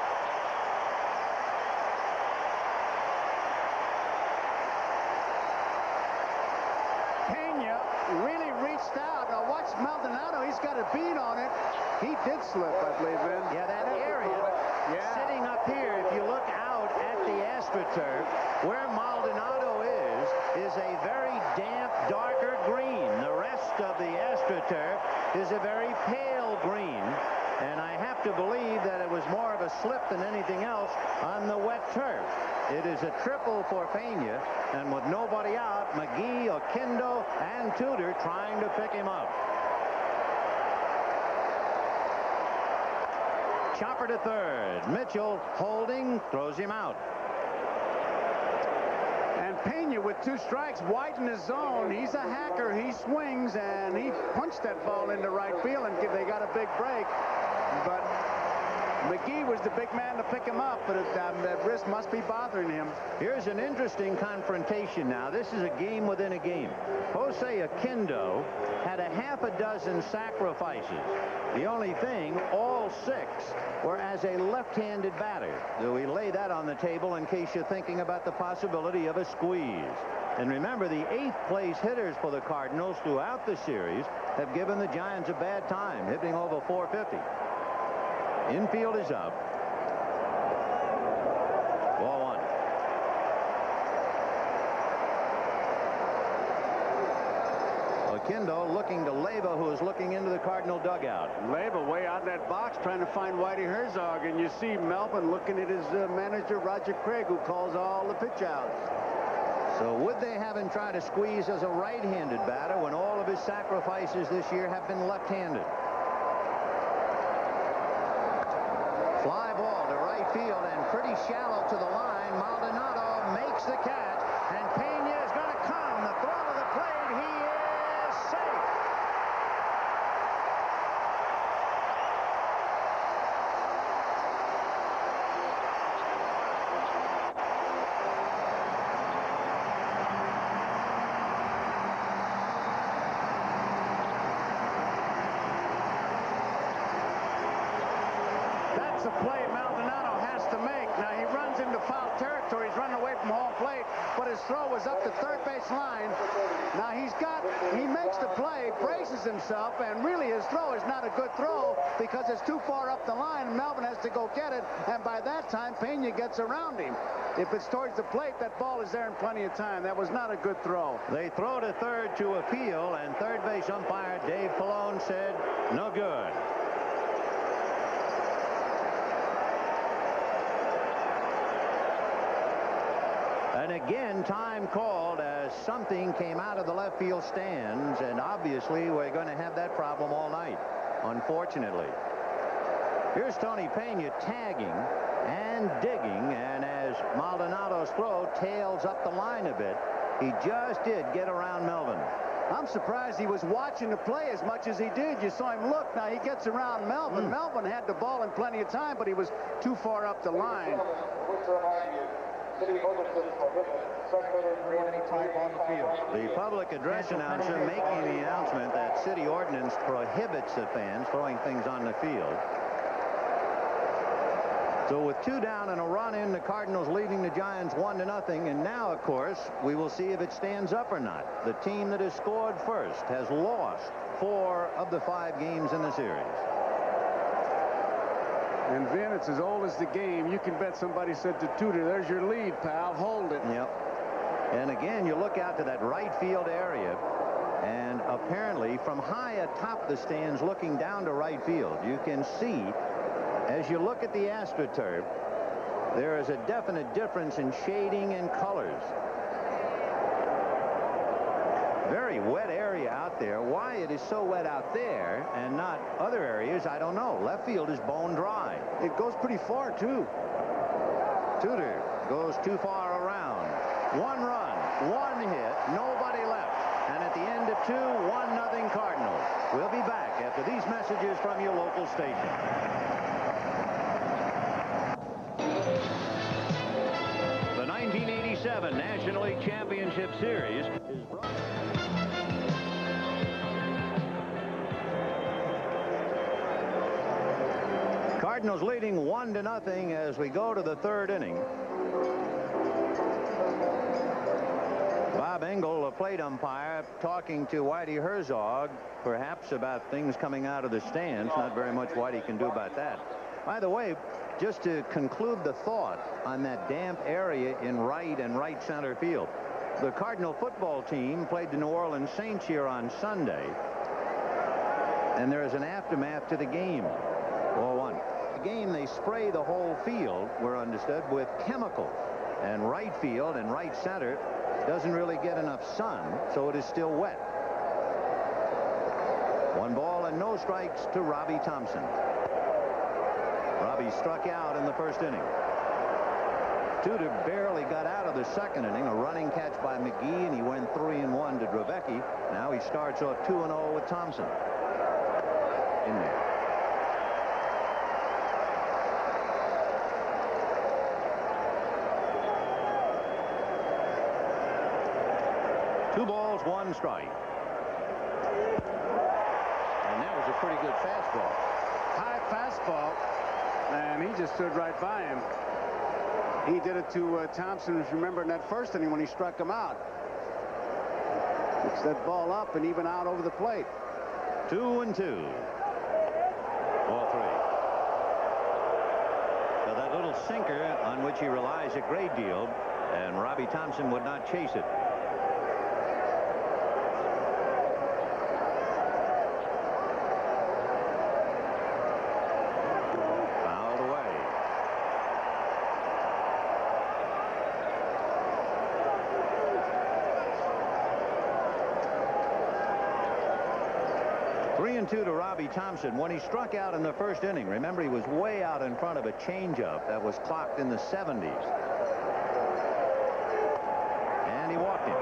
Pena really reached out. Now watch Maldonado. He's got a bead on it. He did slip, I believe, Vin. Yeah, that area sitting up here, if you look out at the AstroTurf, where Maldonado is a very damp, darker green. The rest of the AstroTurf is a very pale green. And I have to believe that it was more of a slip than anything else on the wet turf. It is a triple for Pena, and with nobody out, McGee, Oquendo, and Tudor trying to pick him up. Chopper to third. Mitchell holding, throws him out. And Pena with 2 strikes, widen his zone. He's a hacker. He swings, and he punched that ball into right field, and they got a big break. But McGee was the big man to pick him up, but that wrist must be bothering him. Here's an interesting confrontation now. This is a game within a game. Jose Oquendo had a half a dozen sacrifices. The only thing, all 6 were as a left-handed batter. So we lay that on the table in case you're thinking about the possibility of a squeeze. And remember, the 8th place hitters for the Cardinals throughout the series have given the Giants a bad time, hitting over 450. Infield is up. Ball 1. Oquendo looking to Leyva, who is looking into the Cardinal dugout. Leyva way out in that box trying to find Whitey Herzog, and you see Melvin looking at his manager, Roger Craig, who calls all the pitch outs. So would they have him try to squeeze as a right-handed batter when all of his sacrifices this year have been left-handed? Fly ball to right field and pretty shallow to the line. Maldonado makes the catch, and Pena is going to come. The throw to the plate. He is safe. That's a play Maldonado has to make. Now he runs into foul territory. He's running away from home plate, but his throw was up the third base line. Now he makes the play, braces himself, and really his throw is not a good throw because it's too far up the line. Melvin has to go get it, and by that time Pena gets around him. If it's towards the plate, that ball is there in plenty of time. That was not a good throw. They throw to third to appeal, and third base umpire Dave Pallone said no good. And again, time called as something came out of the left field stands, and obviously we're going to have that problem all night, unfortunately. Here's Tony Pena tagging and digging, and as Maldonado's throw tails up the line a bit, he just did get around Melvin. I'm surprised he was watching the play as much as he did. You saw him look. Now he gets around Melvin. Melvin had the ball in plenty of time, but he was too far up the line. The public address announcer making the announcement that city ordinance prohibits the fans throwing things on the field. So with 2 down and a run in, the Cardinals leading the Giants 1-0. And now, of course, we will see if it stands up or not. The team that has scored first has lost 4 of the 5 games in the series. And Vin, it's as old as the game. You can bet somebody said to Tudor, there's your lead, pal. Hold it. Yep. And again, you look out to that right field area, and apparently from high atop the stands looking down to right field, you can see, as you look at the AstroTurf, there is a definite difference in shading and colors. Very wet area out there. Why it is so wet out there and not other areas, I don't know. Left field is bone dry. It goes pretty far, too. Tudor goes too far around. 1 run, 1 hit, nobody left. And at the end of 2, 1-0 Cardinals. We'll be back after these messages from your local station. The 1987 National League Championship Series is brought. Cardinals leading 1-0 as we go to the 3rd inning. Bob Engel, a plate umpire, talking to Whitey Herzog, perhaps about things coming out of the stands. Not very much Whitey can do about that. By the way, just to conclude the thought on that damp area in right and right center field, the Cardinal football team played the New Orleans Saints here on Sunday, and there is an aftermath to the game. 4-1. The game, they spray the whole field, we're understood, with chemicals, and right field and right center doesn't really get enough sun, so it is still wet. 1 ball and no strikes to Robbie Thompson. Robbie struck out in the 1st inning. Tudor barely got out of the 2nd inning. A running catch by McGee, and he went 3-1 to Drevecki. Now he starts off 2-0 with Thompson in there. Two balls, 1 strike. And that was a pretty good fastball. High fastball, and he just stood right by him. He did it to Thompson, if you remember, in that 1st inning when he struck him out. Picks that ball up and even out over the plate. 2-2. Ball 3. So that little sinker on which he relies a great deal, and Robbie Thompson would not chase it. Fouled away. Three and 2 to Robbie Thompson. When he struck out in the 1st inning, remember, he was way out in front of a changeup that was clocked in the 70s. And he walked him.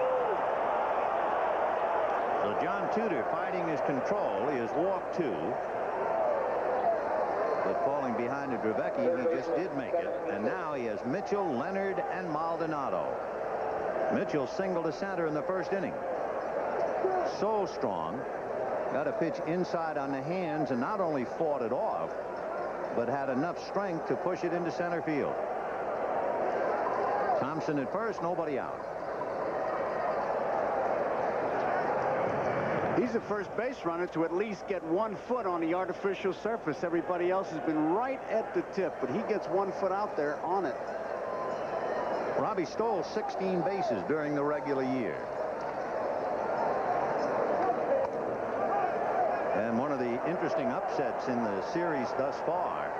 So John Tudor fighting his control. He has walked 2. But falling behind to Drevecki, he just did make it. And now he has Mitchell, Leonard, and Maldonado. Mitchell singled to center in the 1st inning. So strong. Got a pitch inside on the hands and not only fought it off, but had enough strength to push it into center field. Thompson at first, nobody out. He's the first base runner to at least get 1 foot on the artificial surface. Everybody else has been right at the tip, but he gets 1 foot out there on it. Robbie stole 16 bases during the regular year. And one of the interesting upsets in the series thus far,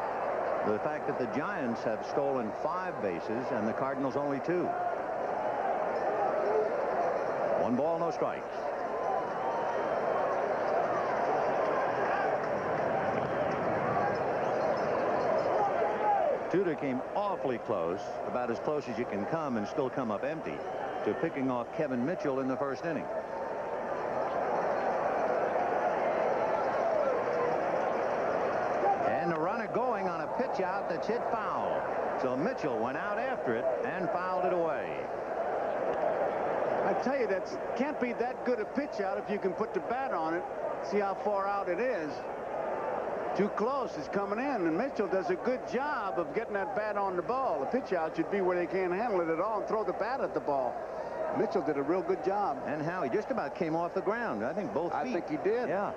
the fact that the Giants have stolen 5 bases and the Cardinals only 2. 1 ball, no strikes. Tudor came awfully close, about as close as you can come and still come up empty, to picking off Kevin Mitchell in the first inning. And the runner going on a pitch out that's hit foul. So Mitchell went out after it and fouled it away. I tell you, that can't be that good a pitch out if you can put the bat on it. See how far out it is. Too close. It's coming in, and Mitchell does a good job of getting that bat on the ball. The pitch out should be where they can't handle it at all and throw the bat at the ball. Mitchell did a real good job. And how he just about came off the ground. I think both feet. I think he did. Yeah.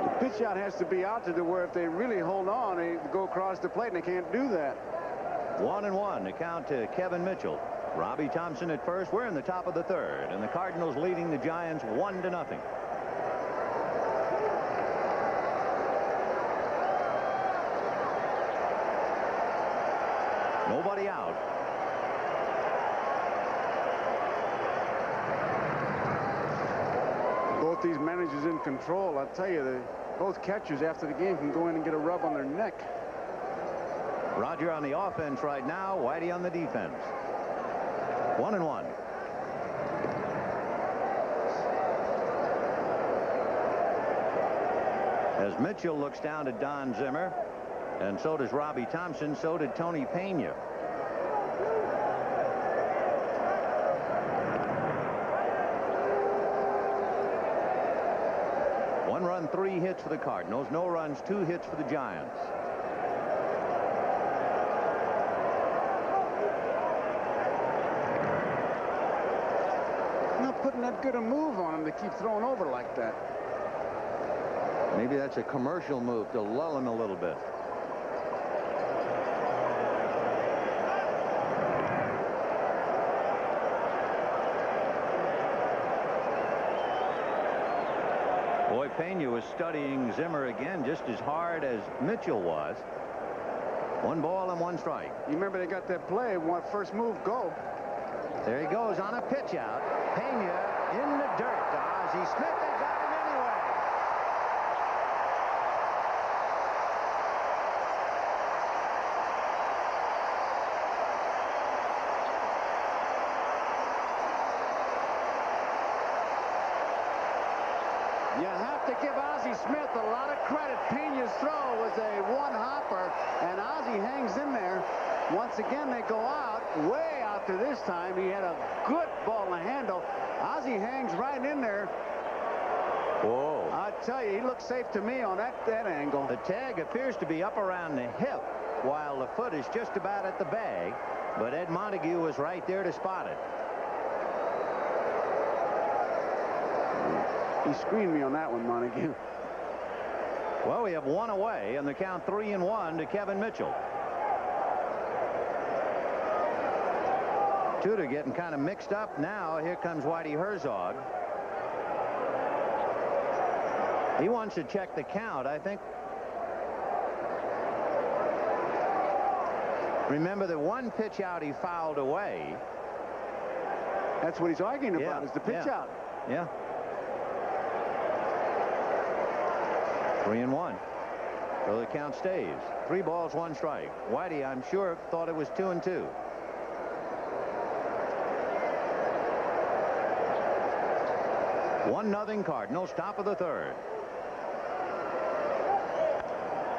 The pitch out has to be out to where if they really hold on, they go across the plate, and they can't do that. 1-1 to count to Kevin Mitchell. Robbie Thompson at first. We're in the top of the third, and the Cardinals leading the Giants 1-0. Nobody out. Both these managers in control. I'll tell you, both catchers after the game can go in and get a rub on their neck. Roger on the offense right now. Whitey on the defense. 1-1. As Mitchell looks down at Don Zimmer, and so does Robbie Thompson, so did Tony Pena. One run, 3 hits for the Cardinals. No runs, 2 hits for the Giants. Not putting that good a move on him to keep throwing over like that. Maybe that's a commercial move to lull him a little bit. Boy, Pena was studying Zimmer again just as hard as Mitchell was. 1 ball and 1 strike. You remember they got that play, first move, go. There he goes on a pitch out. Pena in the dirt to Ozzie Smith. They got him anyway. You have to give Ozzie Smith a lot of credit. Pena's throw was a one-hopper, and Ozzie hangs in there. Once again, they go out, way out to this time. He had a good ball to handle. Ozzie hangs right in there. Whoa. I tell you, he looks safe to me on that angle. The tag appears to be up around the hip, while the foot is just about at the bag, but Ed Montague was right there to spot it. He screened me on that one, Montague. Well, we have 1 away, and the count 3-1 to Kevin Mitchell. Tudor getting kind of mixed up now. Here comes Whitey Herzog. He wants to check the count, I think. Remember the 1 pitch out he fouled away. That's what he's arguing about, is the pitch out. Yeah. 3-1. So the count stays. 3 balls, 1 strike. Whitey, I'm sure, thought it was 2-2. One nothing Cardinals, top of the third.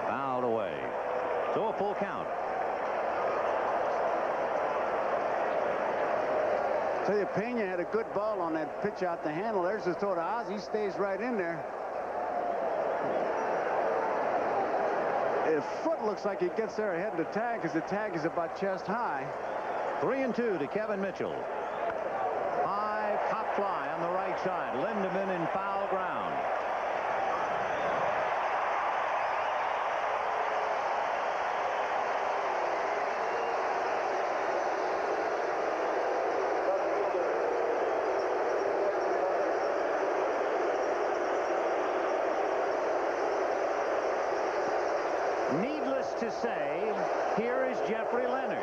Fouled away. So a full count. Tell you, Pena had a good ball on that pitch out the handle. There's the throw to Oz. He stays right in there. His foot looks like he gets there ahead of the tag because the tag is about chest high. 3-2 to Kevin Mitchell. High pop fly on the right side. Lindemann in foul ground. Needless to say, here is Jeffrey Leonard.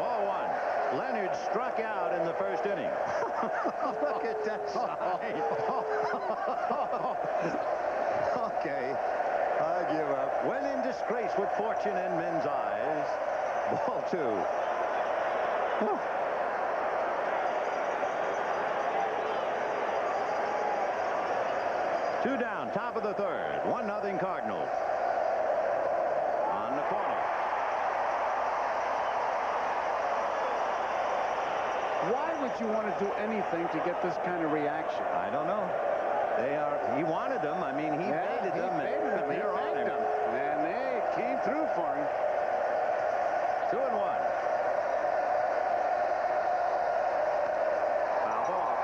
Ball one. Leonard struck out in the first inning. Look at that side. Okay, I give up. When in disgrace with fortune in men's eyes. Ball two. Whew. Two down, top of the third. 1-0 Cardinals. On the corner. Why would you want to do anything to get this kind of reaction? I don't know. He wanted them. I mean, he baited them. They're on him. And they came through for him. 2-1. Foul ball.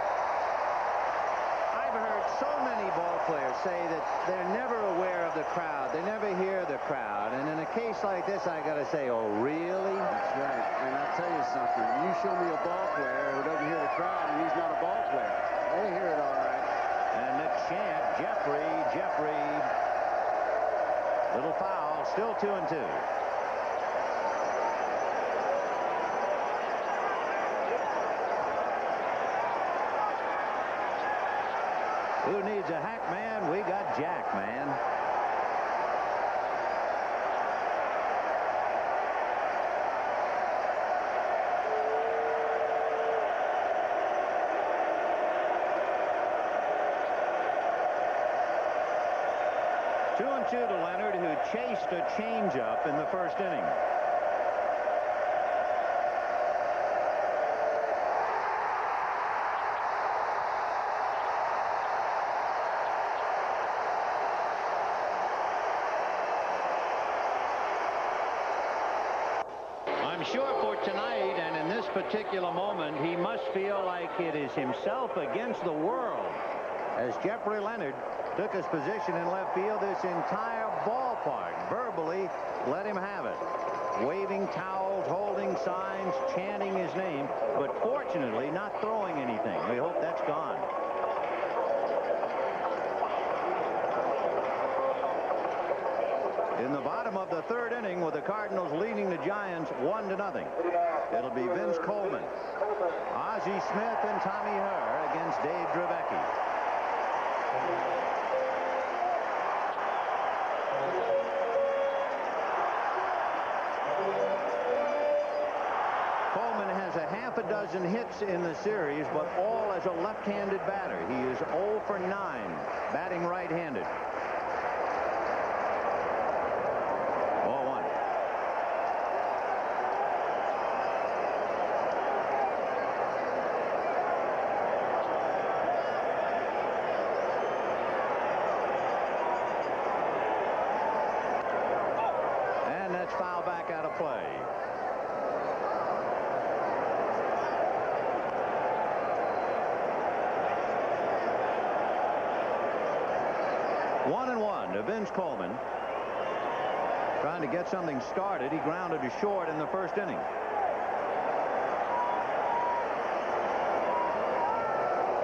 I've heard so many ball players say that they're never aware of the crowd. They never hear the crowd. And in a case like this, I got to say, oh, really? That's right. And I'll tell you something. You show me a ball player who doesn't hear the crowd, and he's not a ball player. They hear it all right. And the champ, Jeffrey. Little foul, still 2-2. Who needs a hack man? We got Jack, man. Two and two to Leonard, who chased a changeup in the first inning. I'm sure for tonight and in this particular moment, he must feel like it is himself against the world. As Jeffrey Leonard took his position in left field, this entire ballpark verbally let him have it. Waving towels, holding signs, chanting his name, but fortunately not throwing anything. We hope that's gone. In the bottom of the third inning, with the Cardinals leading the Giants 1-0. It'll be Vince Coleman, Ozzie Smith, and Tommy Herr against Dave Dravecky. Coleman has a half a dozen hits in the series, but all as a left-handed batter. He is 0 for 9, batting right-handed. 0-1. And that's foul back out of play. One and one to Vince Coleman. Trying to get something started. He grounded to short in the first inning.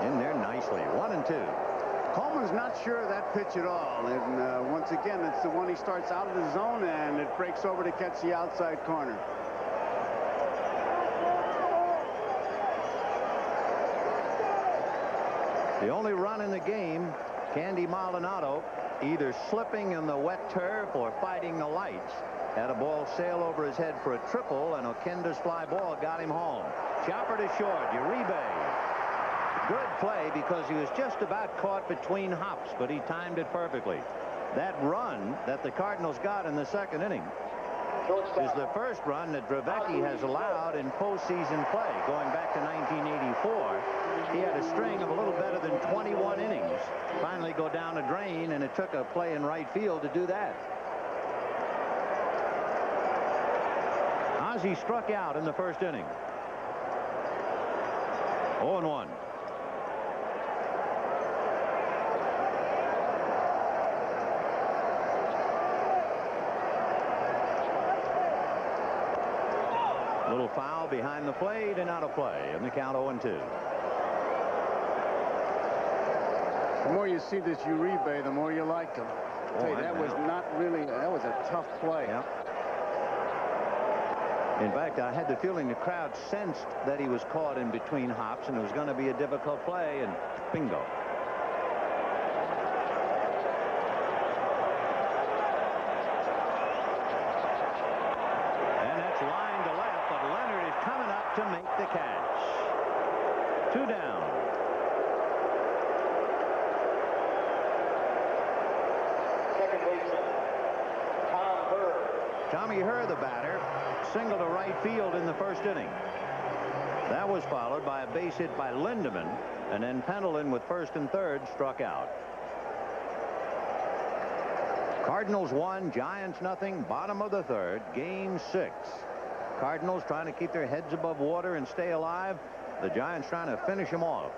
In there nicely. 1-2. Coleman's not sure of that pitch at all. And once again, it's the one he starts out of the zone and it breaks over to catch the outside corner. The only run in the game, Candy Maldonado, either slipping in the wet turf or fighting the lights. Had a ball sail over his head for a triple, and Oquenda's fly ball got him home. Chopper to short, Uribe. Good play because he was just about caught between hops, but he timed it perfectly. That run that the Cardinals got in the second inning is the first run that Dravecky has allowed in postseason play. Going back to 1984, he had a string of a little better than 21 innings. Finally go down a drain, and it took a play in right field to do that. Ozzie struck out in the first inning. 0-1. Little foul behind the plate and out of play, and the count 0-2. The more you see this Uribe, the more you like him. That was not really, that was a tough play. Yep. In fact, I had the feeling the crowd sensed that he was caught in between hops and it was going to be a difficult play, and bingo. And that's line to left, but Leonard is coming up to make the catch. 2 down. Tommy Herr, the batter, single to right field in the first inning. That was followed by a base hit by Lindeman, and then Pendleton with first and third struck out. Cardinals 1, Giants nothing, bottom of the third, game 6. Cardinals trying to keep their heads above water and stay alive. The Giants trying to finish them off.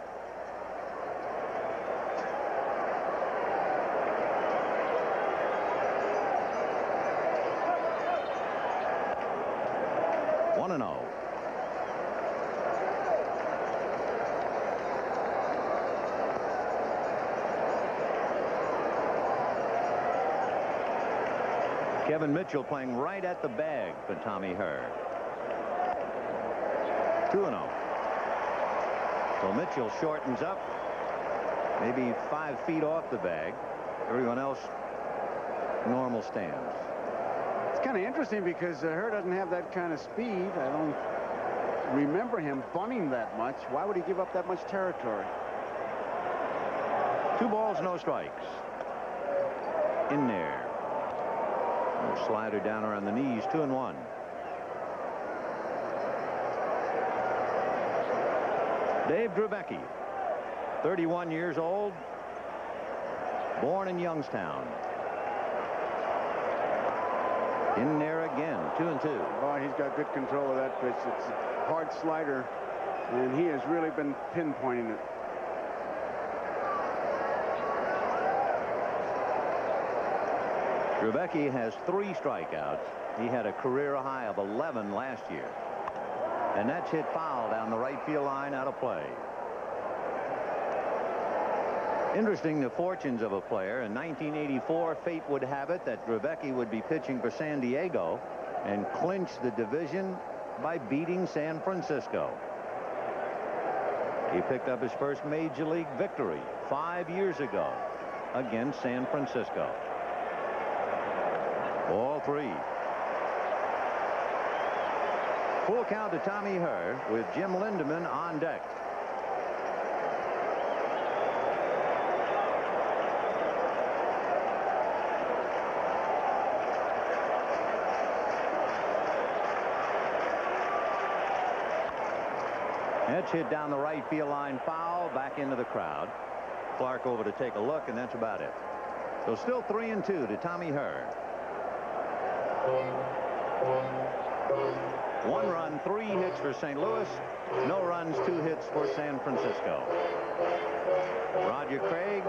Kevin Mitchell playing right at the bag for Tommy Herr. 2-0. So Mitchell shortens up, maybe 5 feet off the bag. Everyone else normal stands. It's kind of interesting because Herr doesn't have that kind of speed. I don't remember him bunting that much. Why would he give up that much territory? 2 balls, no strikes. In there. Slider down around the knees, 2-1. Dave Drubecki, 31 years old, born in Youngstown. In there again, 2-2. Oh, he's got good control of that pitch. It's a hard slider, and he has really been pinpointing it. Drubecki has 3 strikeouts. He had a career high of 11 last year. And that's hit foul down the right field line, out of play. Interesting, the fortunes of a player. In 1984, fate would have it that Drubecki would be pitching for San Diego and clinch the division by beating San Francisco. He picked up his first major league victory 5 years ago against San Francisco. Ball 3. Full count to Tommy Herr with Jim Lindeman on deck. That's hit down the right field line, foul, back into the crowd. Clark over to take a look, and that's about it. So still 3-2 to Tommy Herr. 1 run, 3 hits for St. Louis. No runs, 2 hits for San Francisco. Roger Craig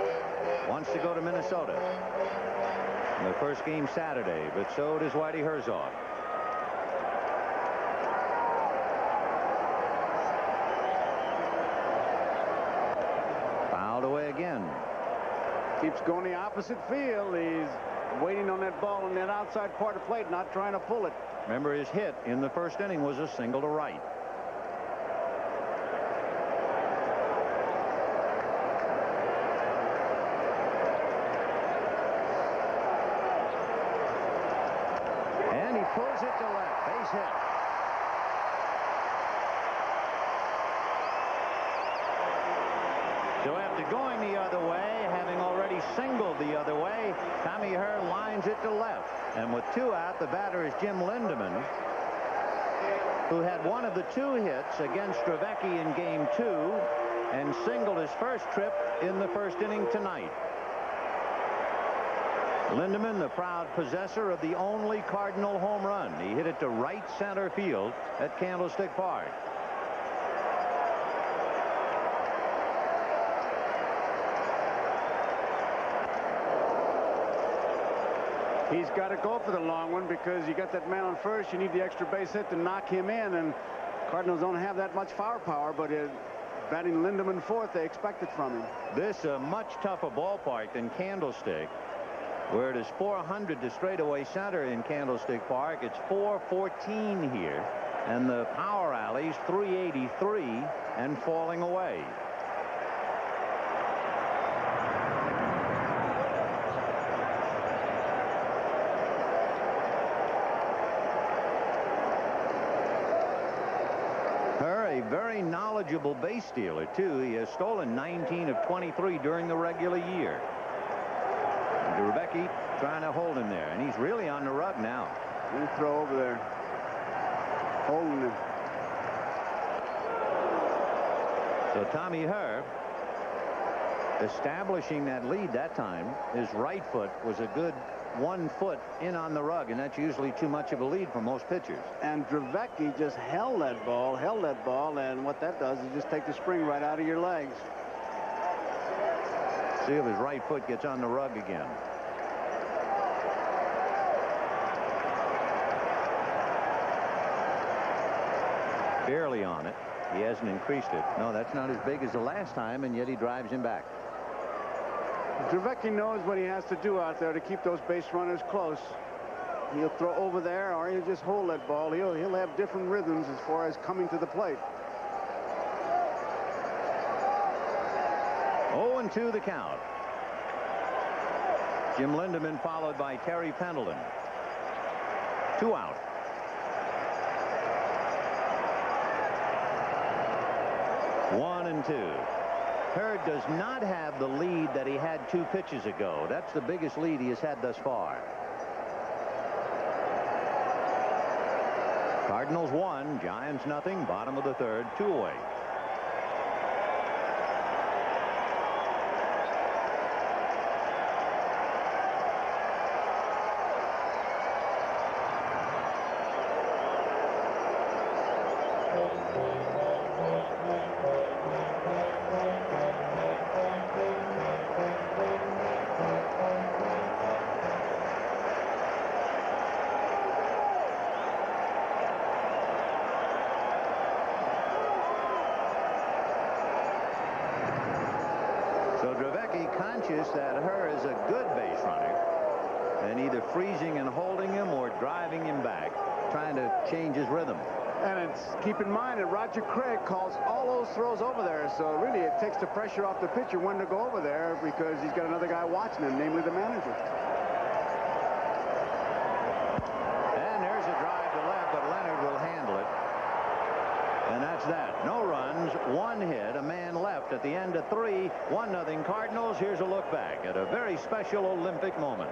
wants to go to Minnesota. In the first game Saturday, but so does Whitey Herzog. Fouled away again. Keeps going the opposite field. He's waiting on that ball on that outside part of plate, not trying to pull it. Remember, his hit in the first inning was a single to right. And he pulls it to left. Base hit. So after going the other way, having already singled the other way, Tommy Herr lines it to left. And with 2 out, the batter is Jim Lindeman, who had one of the 2 hits against Drubecki in game 2 and singled his first trip in the first inning tonight. Lindeman, the proud possessor of the only Cardinal home run. He hit it to right center field at Candlestick Park. He's got to go for the long one because you got that man on first. You need the extra base hit to knock him in, and Cardinals don't have that much firepower, but batting Lindeman fourth, they expect it from him. This a much tougher ballpark than Candlestick. where it is 400 to straightaway center in Candlestick Park. It's 414 here, and the power alley's 383 and falling away. A very knowledgeable base stealer, too. He has stolen 19 of 23 during the regular year. Rebecki trying to hold him there, and he's really on the rug now. Good throw over there. Holding him. So Tommy Herr establishing that lead that time. His right foot was a good 1 foot in on the rug, and that's usually too much of a lead for most pitchers. And Rebecki just held that ball, and what that does is just take the spring right out of your legs. See if his right foot gets on the rug again. Barely on it. He hasn't increased it. No, that's not as big as the last time, and yet he drives him back. Rebecki knows what he has to do out there to keep those base runners close. He'll throw over there, or he'll just hold that ball. He'll have different rhythms as far as coming to the plate. 0-2 the count. Jim Lindeman followed by Terry Pendleton. 2 out. One and 2. Hurd does not have the lead that he had 2 pitches ago. That's the biggest lead he has had thus far. Cardinals 1, Giants nothing. Bottom of the 3rd, 2 away. That Herr is a good base runner, and either freezing and holding him or driving him back, trying to change his rhythm. And keep in mind that Roger Craig calls all those throws over there, so really it takes the pressure off the pitcher when to go over there, because he's got another guy watching him, namely the manager. And there's a drive to left, but Leonard will handle it. And that's that. No runs, 1 hit, a man left at the end of 3. 1-0 Cardinals. Here's a look back at a very special Olympic moment.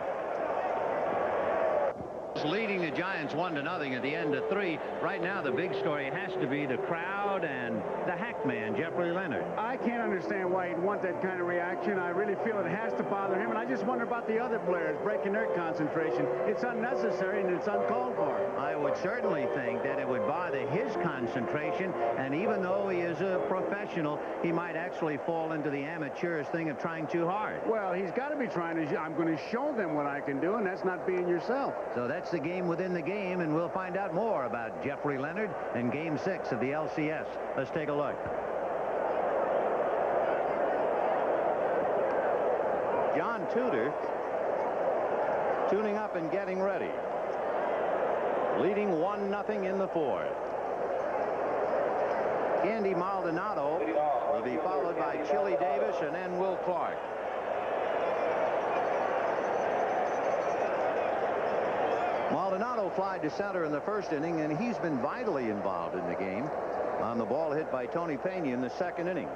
Leading the Giants 1-0 at the end of 3. Right now the big story has to be the crowd and the hack man, Jeffrey Leonard. I can't understand why he'd want that kind of reaction. I really feel it has to bother him, and I just wonder about the other players breaking their concentration. It's unnecessary and it's uncalled for. I would certainly think that it would bother his concentration, and even though he is a professional, he might actually fall into the amateurish thing of trying too hard. Well, he's got to be trying to. I'm going to show them what I can do, and that's not being yourself. So that's the game within the game, and we'll find out more about Jeffrey Leonard in Game 6 of the LCS. Let's take a look. John Tudor tuning up and getting ready. Leading 1-0 in the 4th. Andy Maldonado will be followed by Chili Davis and then Will Clark. Maldonado flied to center in the 1st inning, and he's been vitally involved in the game on the ball hit by Tony Pena in the 2nd inning,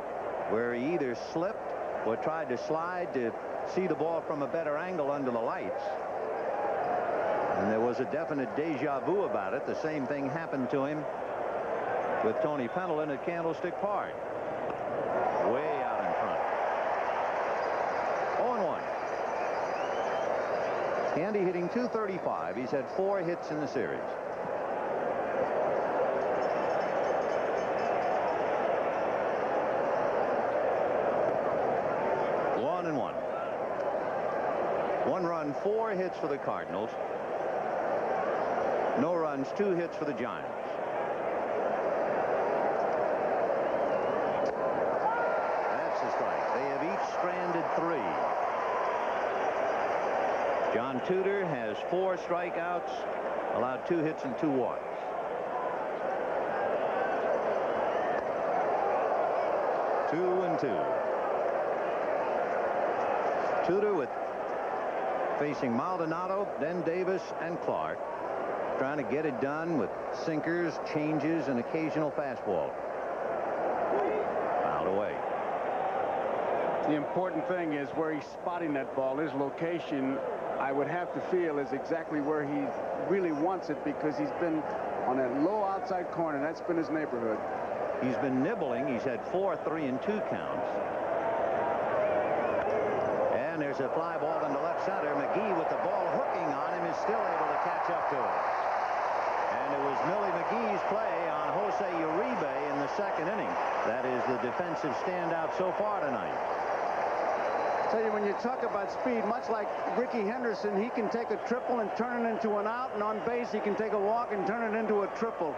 where he either slipped or tried to slide to see the ball from a better angle under the lights. And there was a definite deja vu about it. The same thing happened to him with Tony Pendleton at Candlestick Park. Way out in front. 0-1. Andy hitting .235. He's had 4 hits in the series. One, 1 run, 4 hits for the Cardinals. No runs, 2 hits for the Giants. That's the strike. They have each stranded 3. John Tudor has 4 strikeouts, allowed 2 hits and 2 walks. Two and 2. Tudor with facing Maldonado, then Davis and Clark, trying to get it done with sinkers, changes, and occasional fastball. Fouled away. The important thing is where he's spotting that ball. His location, I would have to feel, is exactly where he really wants it, because he's been on that low outside corner. That's been his neighborhood. He's been nibbling. He's had 4 3-2 counts. And there's a fly ball into left center. McGee, with the ball hooking on him, is still able to catch up to it. And it was Millie McGee's play on Jose Uribe in the 2nd inning. That is the defensive standout so far tonight. Tell you, when you talk about speed, much like Ricky Henderson, he can take a triple and turn it into an out, and on base he can take a walk and turn it into a triple.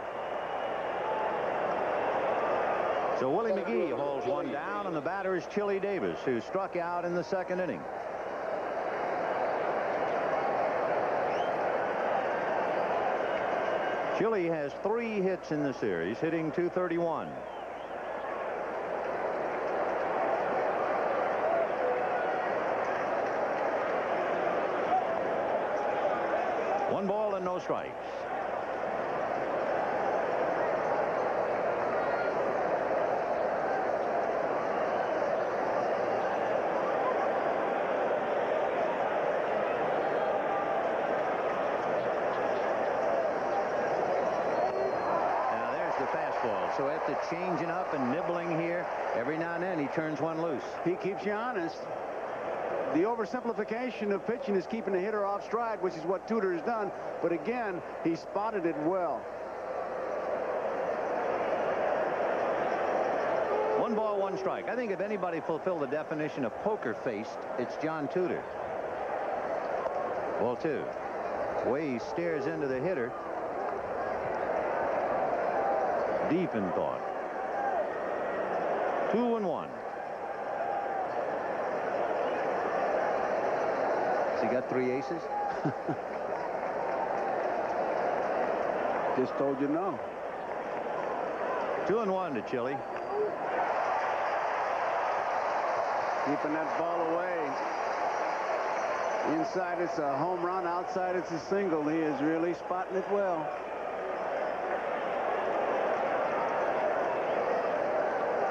So Willie McGee holds one down, and the batter is Chili Davis, who struck out in the 2nd inning. Chili has 3 hits in the series, hitting .231. One ball and no strikes. So after changing up and nibbling here, every now and then he turns one loose. He keeps you honest. The oversimplification of pitching is keeping the hitter off stride, which is what Tudor has done. But again, he spotted it well. 1 ball, 1 strike. I think if anybody fulfilled the definition of poker faced, it's John Tudor. Ball 2. The way he stares into the hitter. Deep in thought. 2-1. Has he got 3 aces? Just told you no. 2-1 to Chili. Keeping that ball away. Inside it's a home run, outside it's a single. He is really spotting it well.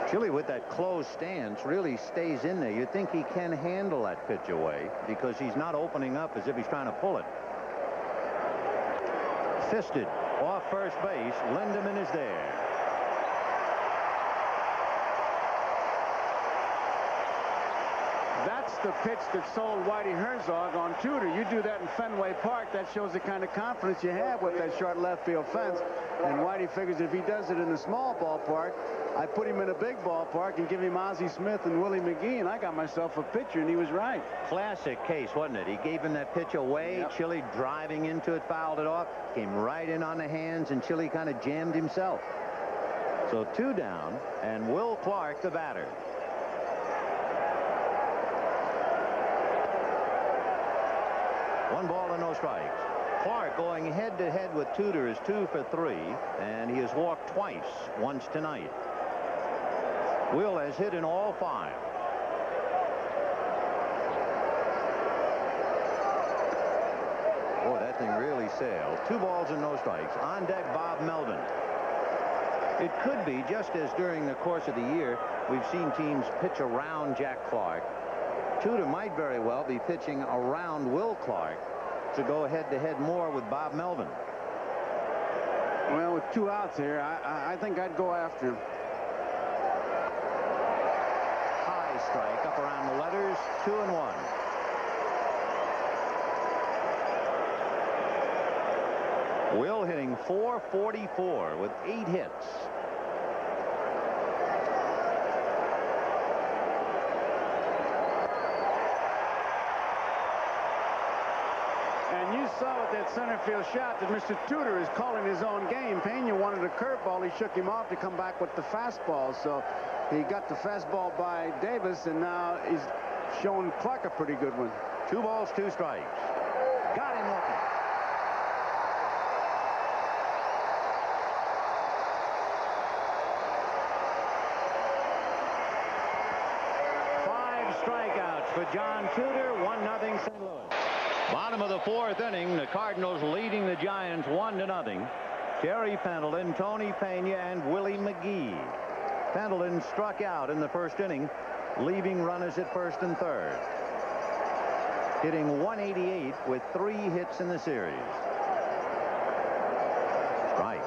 Chili, with that closed stance, really stays in there. You'd think he can handle that pitch away because he's not opening up as if he's trying to pull it. Fisted off first base. Lindemann is there. That's the pitch that sold Whitey Herzog on Tudor. You do that in Fenway Park, that shows the kind of confidence you have with that short left field fence. And Whitey figures if he does it in a small ballpark, I put him in a big ballpark and give him Ozzie Smith and Willie McGee, and I got myself a pitcher, and he was right. Classic case, wasn't it? He gave him that pitch away. Yep. Chili driving into it, fouled it off, came right in on the hands, and Chili kind of jammed himself. So 2 down, and Will Clark the batter. One ball and no strikes. Clark going head-to-head with Tudor is 2 for 3, and he has walked twice, once tonight. Will has hit in all 5. Boy, that thing really sailed. 2 balls and no strikes. On deck, Bob Melvin. It could be, just as during the course of the year, we've seen teams pitch around Jack Clark. Tudor might very well be pitching around Will Clark to go head-to-head more with Bob Melvin. Well, with 2 outs here, I think I'd go after him. High strike up around the letters. 2-1. Will hitting .444 with 8 hits. And you saw with that center field shot that Mr. Tudor is calling his own game. Pena wanted a curveball. He shook him off to come back with the fastball. So he got the fastball by Davis, and now he's showing Clark a pretty good one. 2 balls, 2 strikes. Got him looking. Strikeouts for John Tudor. 1-0 St. Louis. Bottom of the 4th inning. The Cardinals leading the Giants 1-0. Jerry Pendleton, Tony Pena, and Willie McGee. Pendleton struck out in the 1st inning, leaving runners at 1st and 3rd. Hitting 188 with 3 hits in the series. Strike.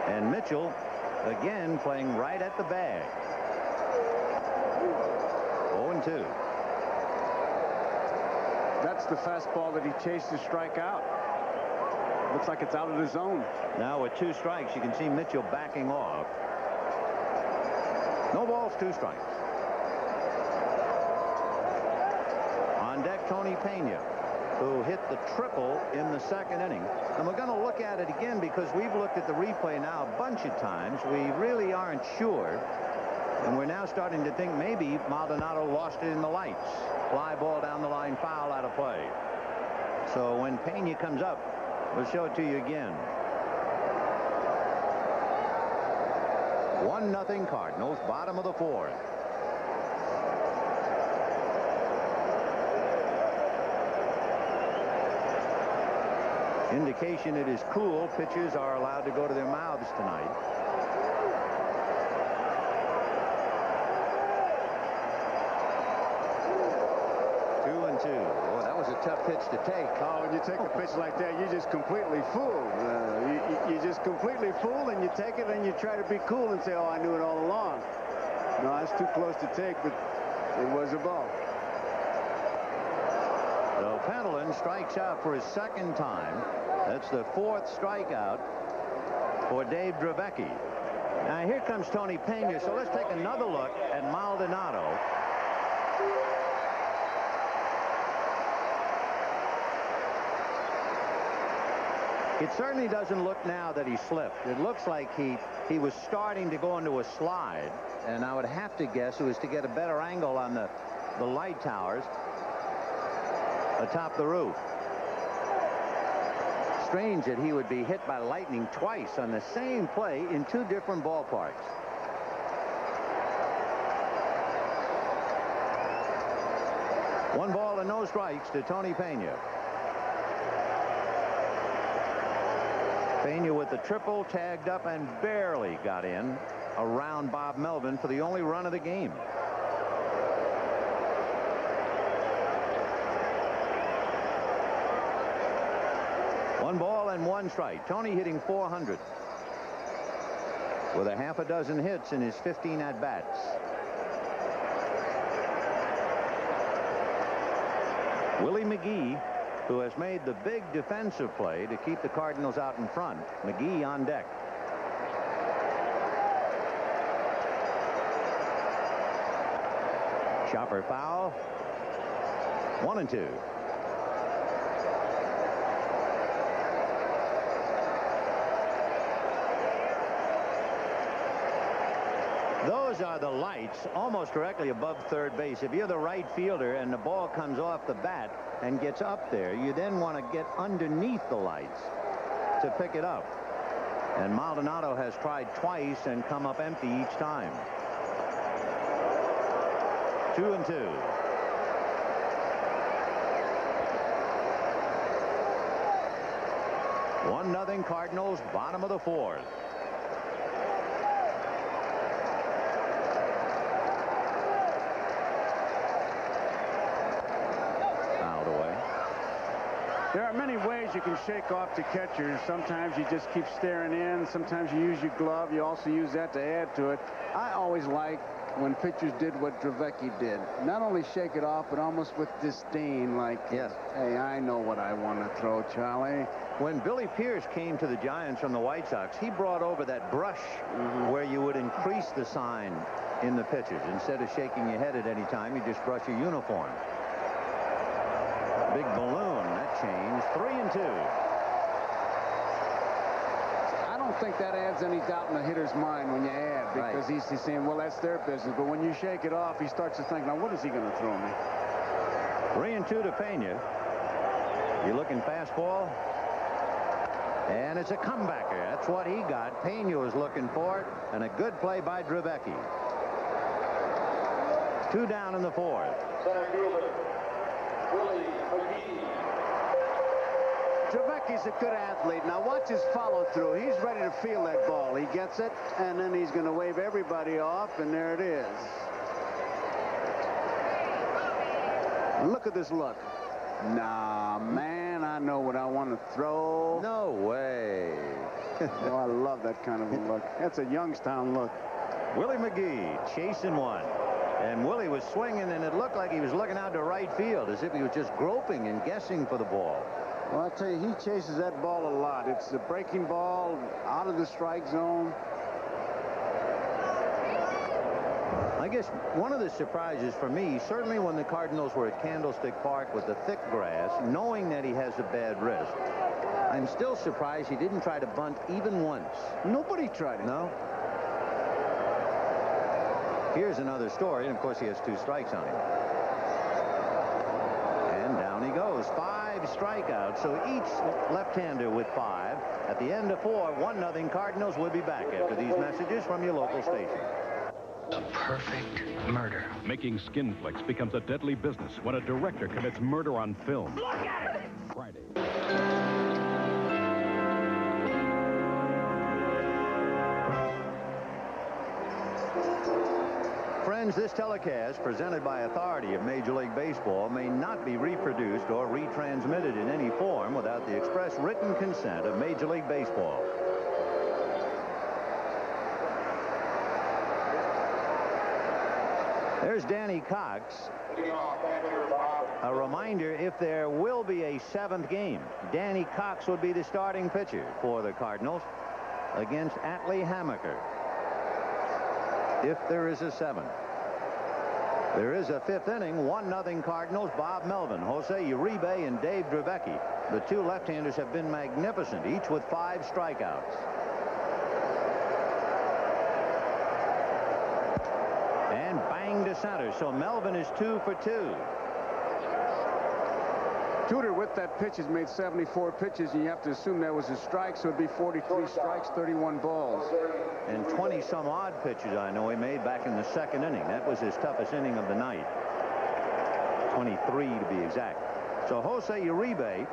And Mitchell again playing right at the bag. 0-2. That's the fastball that he chased to strike out. Looks like it's out of the zone. Now with 2 strikes, you can see Mitchell backing off. No balls, 2 strikes. On deck, Tony Pena, who hit the triple in the 2nd inning. And we're going to look at it again because we've looked at the replay now a bunch of times. We really aren't sure. And we're now starting to think maybe Maldonado lost it in the lights. Fly ball down the line, foul out of play. So when Pena comes up, we'll show it to you again. 1-0 Cardinals, bottom of the 4th. Indication it is cool. Pitchers are allowed to go to their mouths tonight. 2-2. Boy, that was a tough pitch to take. Oh, when you take a pitch like that, you're just completely fooled. You're just completely fooled, and you take it and you try to be cool and say, oh, I knew it all along. No, that's too close to take, but it was a ball. So Pendleton strikes out for his 2nd time. That's the 4th strikeout for Dave Dravecky. Now here comes Tony Pena. So let's take another look at Maldonado. It certainly doesn't look now that he slipped. It looks like he was starting to go into a slide, and I would have to guess it was to get a better angle on the light towers atop the roof. Strange that he would be hit by lightning twice on the same play in 2 different ballparks. One ball and no strikes to Tony Pena. Pena with the triple, tagged up and barely got in around Bob Melvin for the only run of the game. One ball and 1 strike. Tony hitting .400 with a half a dozen hits in his 15 at-bats. Willie McGee, who has made the big defensive play to keep the Cardinals out in front. McGee on deck. Chopper foul. 1-2. Those are the lights almost directly above 3rd base. If you're the right fielder and the ball comes off the bat and gets up there, you then want to get underneath the lights to pick it up. And Maldonado has tried twice and come up empty each time. 2-2. One nothing Cardinals, bottom of the 4th. There are many ways you can shake off the catchers. Sometimes you just keep staring in. Sometimes you use your glove. You also use that to add to it. I always like when pitchers did what Dravecky did. Not only shake it off, but almost with disdain, like, yes, hey, I know what I want to throw, Charlie. When Billy Pierce came to the Giants from the White Sox, he brought over that brush where you would increase the sign in the pitches. Instead of shaking your head at any time, you just brush your uniform. Big balloon, that changed. 3-2. I don't think that adds any doubt in the hitter's mind when you add because he's saying, well, that's their business. But when you shake it off, he starts to think, now, what is he going to throw me? 3-2 to Pena. You're looking fastball. And it's a comebacker. That's what he got. Pena was looking for it. And a good play by Drevecki. 2 down in the 4th. Drevecki's a good athlete. Now watch his follow through. He's ready to field that ball. He gets it, and then he's going to wave everybody off, and there it is. Look at this look. Nah, man, I know what I want to throw. No way. Oh, I love that kind of a look. That's a Youngstown look. Willie McGee chasing one. And Willie was swinging, and it looked like he was looking out to right field as if he was just groping and guessing for the ball. Well, I tell you, he chases that ball a lot. It's a breaking ball out of the strike zone. I guess one of the surprises for me, certainly when the Cardinals were at Candlestick Park with the thick grass, knowing that he has a bad wrist, I'm still surprised he didn't try to bunt even once. Nobody tried it. No? Here's another story, and of course he has 2 strikes on him. And down he goes. 5 strikeouts, so each left-hander with 5. At the end of 4, 1-0 Cardinals. Will be back after these messages from your local station. A perfect murder. Making skin flicks becomes a deadly business when a director commits murder on film. Look at it! Friday. Friends, this telecast, presented by authority of Major League Baseball, may not be reproduced or retransmitted in any form without the express written consent of Major League Baseball. There's Danny Cox. A reminder, if there will be a 7th game, Danny Cox would be the starting pitcher for the Cardinals against Atlee Hammaker. If there is a 7th. There is a 5th inning, 1-0 Cardinals. Bob Melvin, Jose Uribe, and Dave Drevecki. The 2 left-handers have been magnificent, each with 5 strikeouts. And bang to center, so Melvin is 2 for 2. Tudor, with that pitch, has made 74 pitches, and you have to assume that was a strike, so it'd be 43 strikes, 31 balls. And 20-some-odd pitches I know he made back in the 2nd inning. That was his toughest inning of the night. 23 to be exact. So Jose Uribe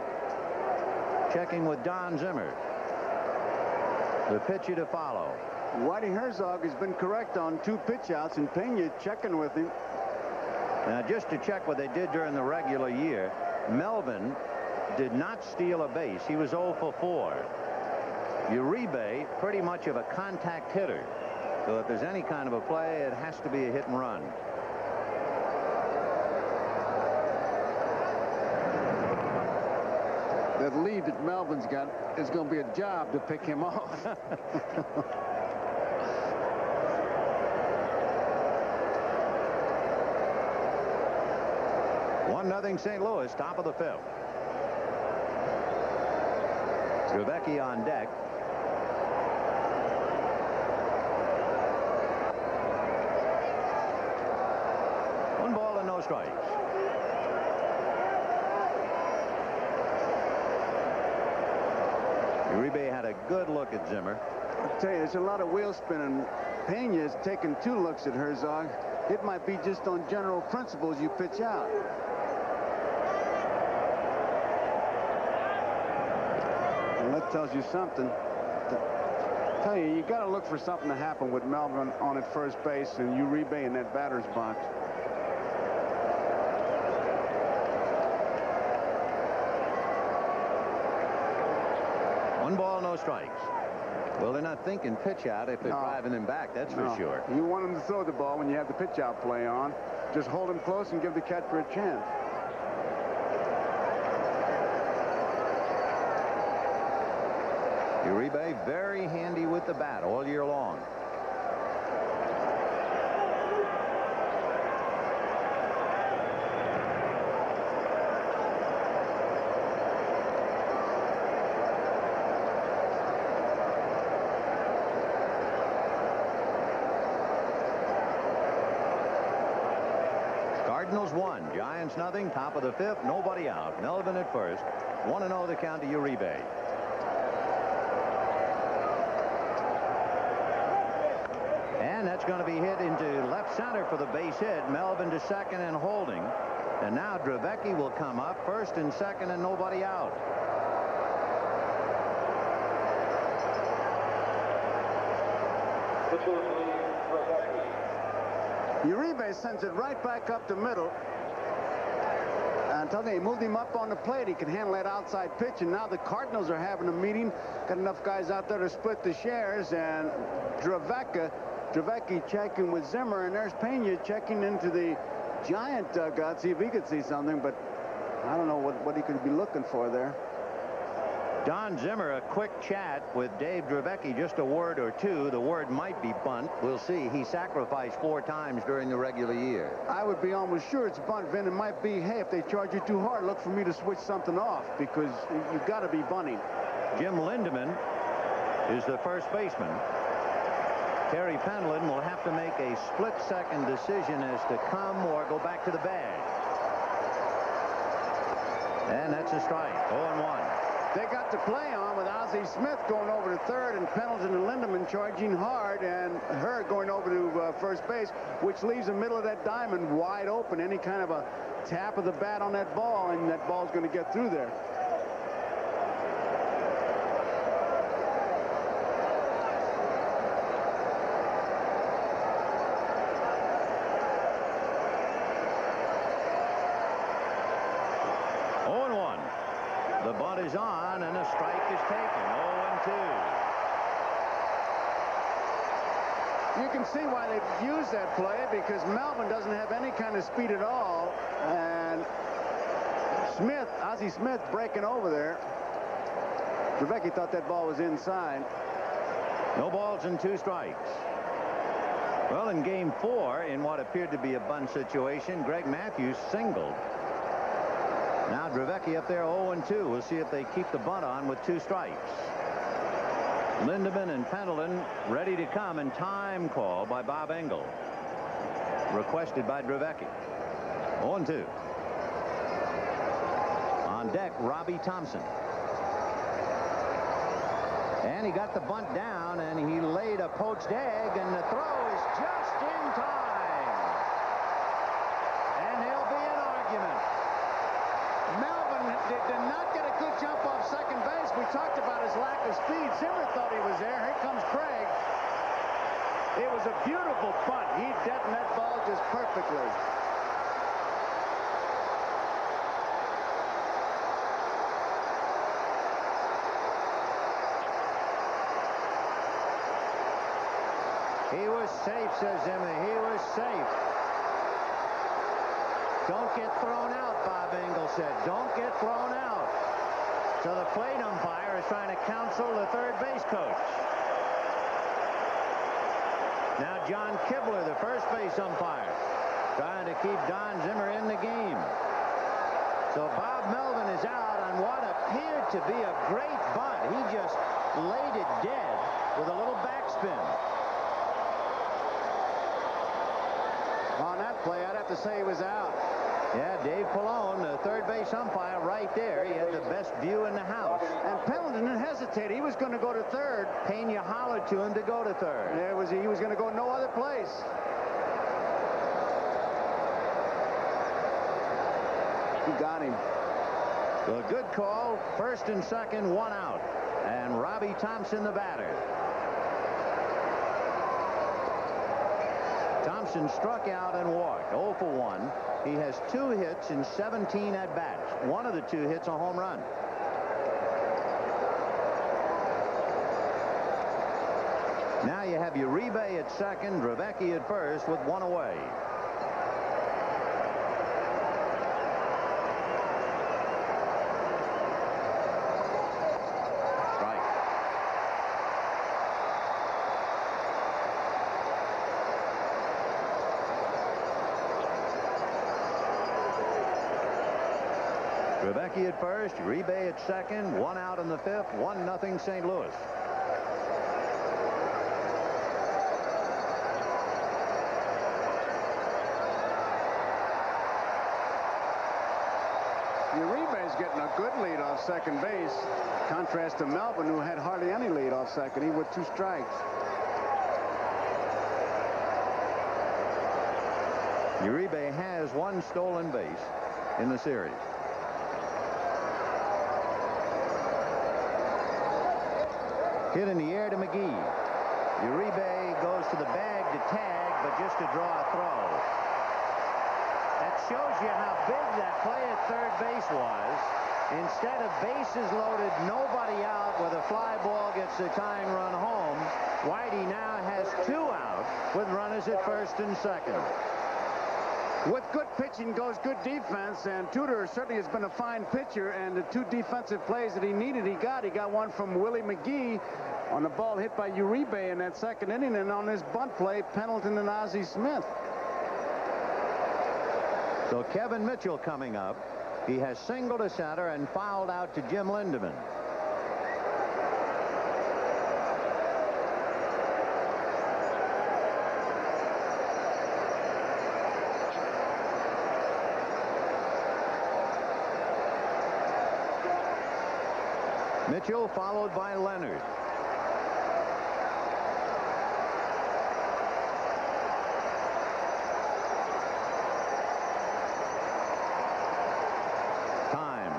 checking with Don Zimmer. The pitcher to follow. Whitey Herzog has been correct on 2 pitch outs, and Pena checking with him. Now, just to check what they did during the regular year, Melvin did not steal a base. He was 0 for 4. Uribe, pretty much of a contact hitter. So if there's any kind of a play, it has to be a hit and run. That lead that Melvin's got is going to be a job to pick him off. 1-0 St. Louis, top of the 5th. Drevecki on deck. One ball and no strikes. Uribe had a good look at Zimmer. I'll tell you, there's a lot of wheel spinning. Pena's taken 2 looks at Herzog. It might be just on general principles you pitch out. And that tells you something. I tell you, you got to look for something to happen with Melvin on at first base and Uribe in that batter's box. One ball, no strikes. Well, they're not thinking pitch out if they're driving him back, that's for sure. You want him to throw the ball when you have the pitch out play on. Just hold him close and give the catcher a chance. Uribe very handy with the bat all year long. Cardinals 1, Giants nothing. Top of the 5th, nobody out. Melvin at first. 1-0 the count to Uribe. And that's going to be hit into left center for the base hit. Melvin to second and holding. And now Dravecky will come up first and second and nobody out. Uribe sends it right back up the middle. Until they moved him up on the plate, he can handle that outside pitch. And now the Cardinals are having a meeting. Got enough guys out there to split the shares. And Dravecky checking with Zimmer. And there's Pena checking into the Giant dugout. See if he could see something. But I don't know what he could be looking for there. Don Zimmer, a quick chat with Dave Dravecky, just a word or two. The word might be bunt. We'll see. He sacrificed 4 times during the regular year. I would be almost sure it's bunt, Vin. It might be, hey, if they charge you too hard, look for me to switch something off, because you've got to be bunting. Jim Lindemann is the first baseman. Terry Pendleton will have to make a split-second decision as to come or go back to the bag. And that's a strike. 0-1. They got to play on with Ozzie Smith going over to third and Pendleton and Lindemann charging hard, and Hurd going over to first base, which leaves the middle of that diamond wide open. Any kind of a tap of the bat on that ball, and that ball's going to get through there. The bunt is on, and a strike is taken. 0-2. You can see why they've used that play, because Melvin doesn't have any kind of speed at all, and Ozzie Smith breaking over there. Dravecky thought that ball was inside. No balls and 2 strikes. Well, in game 4, in what appeared to be a bunt situation, Greg Matthews singled. Now Dravecky up there 0-2. We'll see if they keep the bunt on with 2 strikes. Lindemann and Pendleton ready to come, and time call by Bob Engel. Requested by Dravecky. 0-2. On deck, Robbie Thompson. And he got the bunt down, and he laid a poached egg, and the throw is just in time. And there'll be an argument. Melvin did not get a good jump off second base. We talked about his lack of speed. Zimmer thought he was there. Here comes Craig. It was a beautiful bunt. He deadened that ball just perfectly. He was safe, says Zimmer. He was safe. Don't get thrown out, Bob Engel said. Don't get thrown out. So the plate umpire is trying to counsel the third base coach. Now John Kibler, the first base umpire, trying to keep Don Zimmer in the game. So Bob Melvin is out on what appeared to be a great bunt. He just laid it dead with a little backspin. On that play, I'd have to say he was out. Yeah, Dave Pallone, the third base umpire, right there. He had the best view in the house. And Pendleton hesitated. He was going to go to third. Pena hollered to him to go to third. He was going to go no other place. He got him. So a good call. First and second, 1 out. And Robbie Thompson, the batter. Thompson struck out and walked. 0 for 1. He has 2 hits in 17 at-bats. One of the 2 hits a home run. Now you have Uribe at second, Dravecky at first with 1 away. Dravecky at first, Uribe at second, 1 out in the 5th, 1-0 St. Louis. Uribe's getting a good lead off second base. Contrast to Melvin, who had hardly any lead off second. He with 2 strikes. Uribe has 1 stolen base in the series. Hit in the air to McGee. Uribe goes to the bag to tag, but just to draw a throw. That shows you how big that play at third base was. Instead of bases loaded, nobody out with a fly ball gets the tying run home, Whitey now has 2 out with runners at first and second. With good pitching goes good defense, and Tudor certainly has been a fine pitcher, and the 2 defensive plays that he needed, he got. He got one from Willie McGee on the ball hit by Uribe in that second inning, and on his bunt play, Pendleton and Ozzie Smith. So Kevin Mitchell coming up. He has singled to center and fouled out to Jim Lindemann. Mitchell followed by Leonard. Time.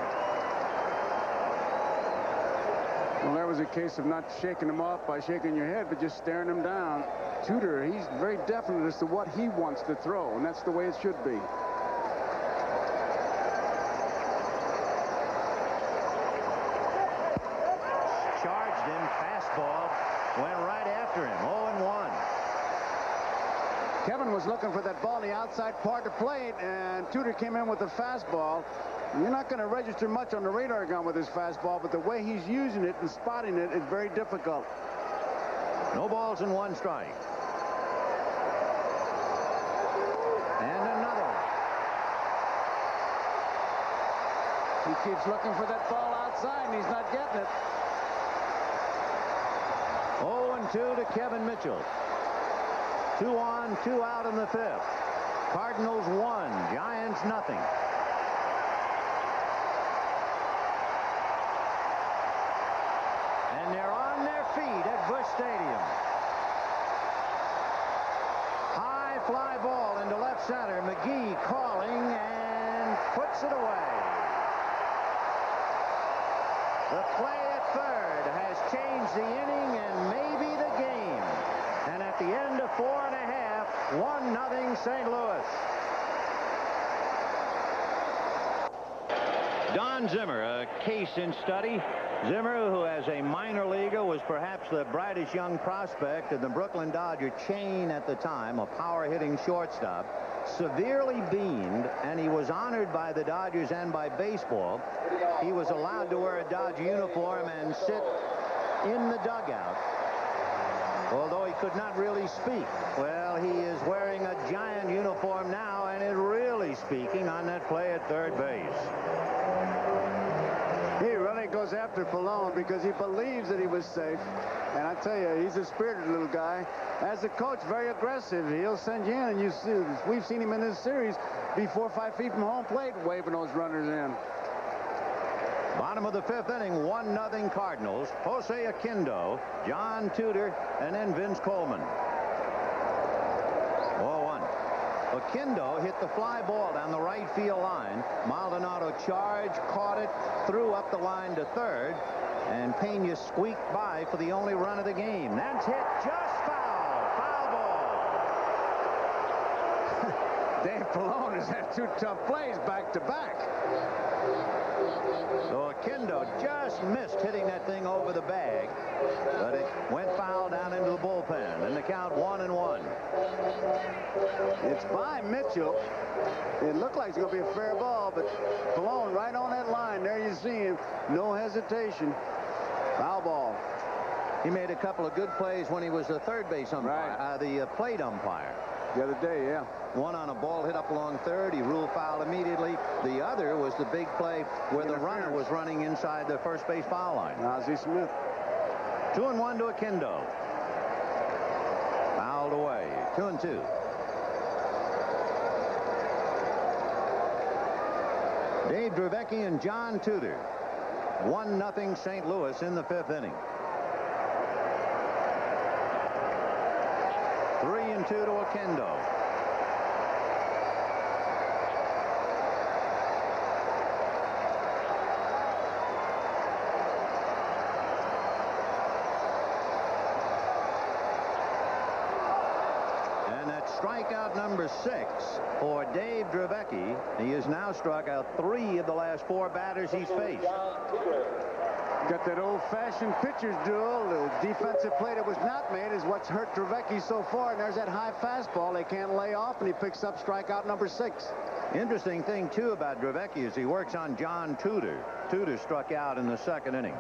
Well, that was a case of not shaking him off by shaking your head, but just staring him down. Tudor, he's very definite as to what he wants to throw, and that's the way it should be. Went right after him. 0-1. Kevin was looking for that ball on the outside part of the plate, and Tudor came in with a fastball. You're not going to register much on the radar gun with his fastball, but the way he's using it and spotting it is very difficult. No balls and 1 strike. And another. He keeps looking for that ball outside, and he's not getting it. 0-2 to Kevin Mitchell. 2 on, 2 out in the 5th. Cardinals 1, Giants nothing. And they're on their feet at Busch Stadium. High fly ball into left center. McGee calling and puts it away. The play at third has changed the inning and maybe the game. And at the end of 4½, 1-0 St. Louis. Don Zimmer, a case in study. Zimmer, who as a minor leaguer was perhaps the brightest young prospect in the Brooklyn Dodger chain at the time, a power-hitting shortstop, severely beamed, and he was honored by the Dodgers and by baseball. He was allowed to wear a Dodger uniform and sit in the dugout, although he could not really speak. Well, he is wearing a Giant uniform now and is really speaking on that play at third base. He really goes after Pallone because he believes that he was safe. And I tell you, he's a spirited little guy. As a coach, very aggressive. He'll send you in, and you see, we've seen him in this series be 4 or 5 feet from home plate waving those runners in. Bottom of the 5th inning, 1-0 Cardinals. Jose Aquindo, John Tudor, and then Vince Coleman. 0-1. Aquindo hit the fly ball down the right field line. Maldonado charged, caught it, threw up the line to third, and Pena squeaked by for the only run of the game. That's hit just foul. Foul ball. Dave Pallone has had 2 tough plays back-to-back. So Aquindo just missed hitting that thing over the bag, but it went foul down into the bullpen, and the count 1-1. It's by Mitchell. It looked like it's going to be a fair ball, but Pallone right on that line. There you see him. No hesitation. Foul ball. He made a couple of good plays when he was the third base umpire, right. The plate umpire. The other day, yeah. One on a ball hit up along third. He ruled foul immediately. The other was the big play where the runner was running inside the first base foul line. Ozzie Smith. 2-1 to Aquindo. Fouled away. 2-2. Dave Dravecky and John Tudor. 1-0 St. Louis in the 5th inning. 3-2 to Oquendo. Strikeout number 6 for Dave Dravecky. He has now struck out 3 of the last 4 batters he's faced. Got that old-fashioned pitcher's duel. The defensive play that was not made is what's hurt Dravecky so far. And there's that high fastball they can't lay off, and he picks up strikeout number 6. Interesting thing, too, about Dravecky is he works on John Tudor. Tudor struck out in the 2nd inning.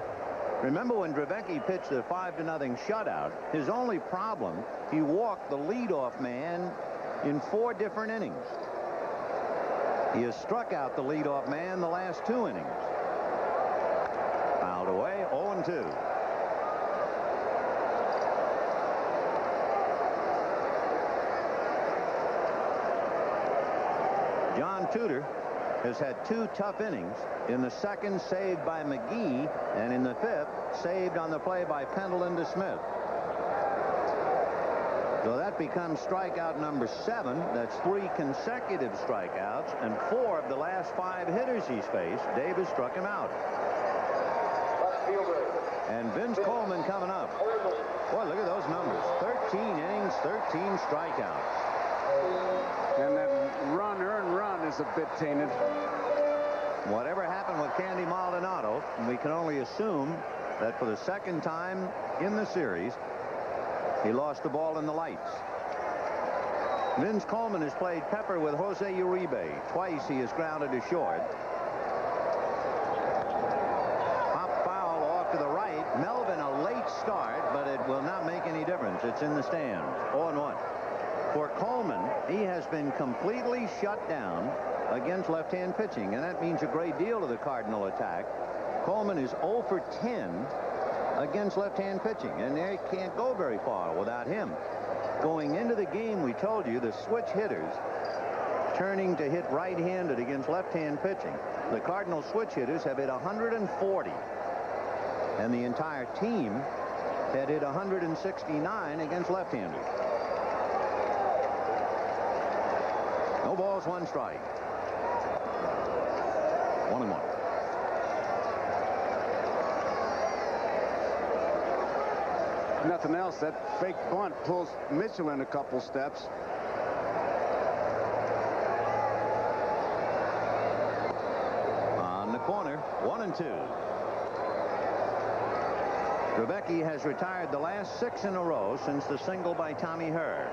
Remember when Dravecky pitched the 5-0 shutout, his only problem, he walked the leadoff man in 4 different innings. He has struck out the leadoff man the last 2 innings. Fouled away, 0-2. John Tudor has had 2 tough innings. In the 2nd, saved by McGee, and in the 5th, saved on the play by Pendleton to Smith. So that becomes strikeout number 7. That's 3 consecutive strikeouts, and 4 of the last 5 hitters he's faced, Davis struck him out. And Vince Coleman coming up. Boy, look at those numbers. 13 innings, 13 strikeouts. And that earned run is a bit tainted. Whatever happened with Candy Maldonado, we can only assume that for the 2nd time in the series, he lost the ball in the lights. Vince Coleman has played pepper with Jose Uribe. Twice he has grounded to short. Pop foul off to the right. Melvin, a late start, but it will not make any difference. It's in the stands. 0-1. For Coleman, he has been completely shut down against left-hand pitching, and that means a great deal to the Cardinal attack. Coleman is 0 for 10 against left-hand pitching, and they can't go very far without him. Going into the game, we told you, the switch hitters turning to hit right-handed against left-hand pitching. The Cardinal switch hitters have hit 140, and the entire team had hit 169 against left-handers. No balls, 1 strike. 1-1. Nothing else. That fake bunt pulls Mitchell in a couple steps. On the corner, 1-2. Dravecky has retired the last 6 in a row since the single by Tommy Herr.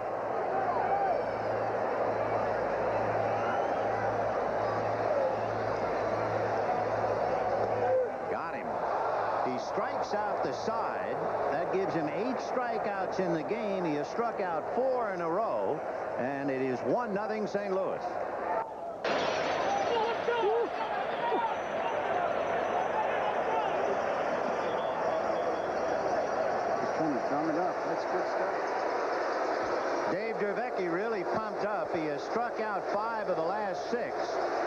Strikes out the side. That gives him 8 strikeouts in the game. He has struck out 4 in a row, and it is 1-0 St. Louis. He's trying to drum it up. That's good stuff. Dave Dravecky really pumped up. He has struck out 5 of the last 6,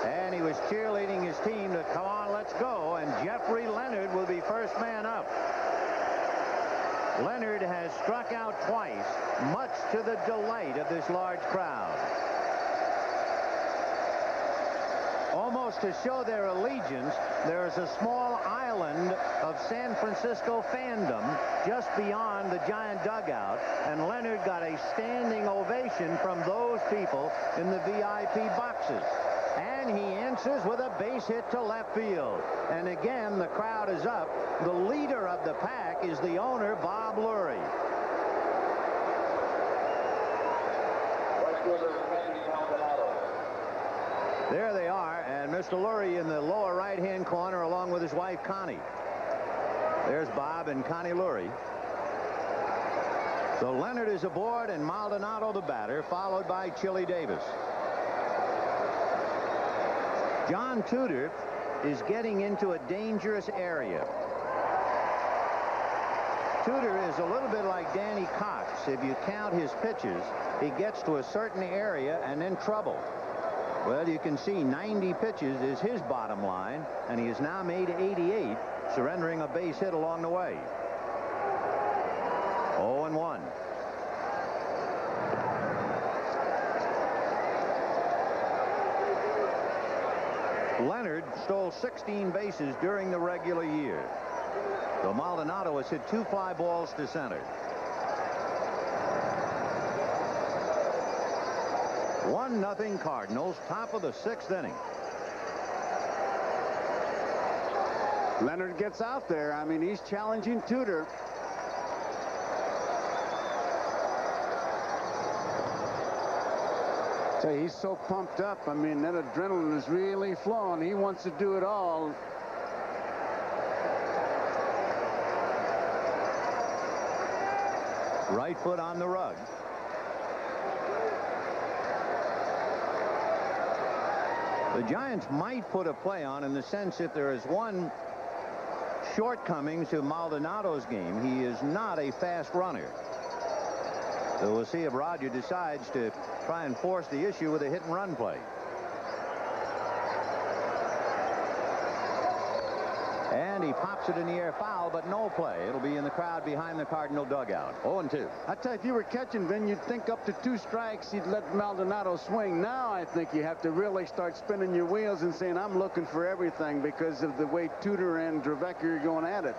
and he was cheerleading his team to come on, let's go. And Jeffrey Leonard will be first man up. Leonard has struck out twice, much to the delight of this large crowd. Almost to show their allegiance, there is a small island of San Francisco fandom just beyond the giant dugout, and Leonard got a standing ovation from those people in the VIP boxes. And he answers with a base hit to left field. And again, the crowd is up. The leader of the pack is the owner, Bob Lurie. There they are, and Mr. Lurie in the lower right-hand corner along with his wife, Connie. There's Bob and Connie Lurie. So Leonard is aboard, and Maldonado the batter, followed by Chili Davis. John Tudor is getting into a dangerous area. Tudor is a little bit like Danny Cox. If you count his pitches, he gets to a certain area and then trouble. Well, you can see 90 pitches is his bottom line, and he has now made 88, surrendering a base hit along the way. 0-1. Leonard stole 16 bases during the regular year. So Maldonado has hit 2 fly balls to center. 1-0 Cardinals, top of the 6th inning. Leonard gets out there. I mean, he's challenging Tudor. So he's so pumped up. I mean, that adrenaline is really flowing. He wants to do it all. Right foot on the rug. The Giants might put a play on in the sense if there is one shortcoming to Maldonado's game, he is not a fast runner. So we'll see if Roger decides to try and force the issue with a hit-and-run play. And he pops it in the air, foul, but no play. It'll be in the crowd behind the Cardinal dugout. 0-2. I tell you, if you were catching, Vin, you'd think up to 2 strikes, you'd let Maldonado swing. Now I think you have to really start spinning your wheels and saying, I'm looking for everything because of the way Tudor and Dravecky are going at it.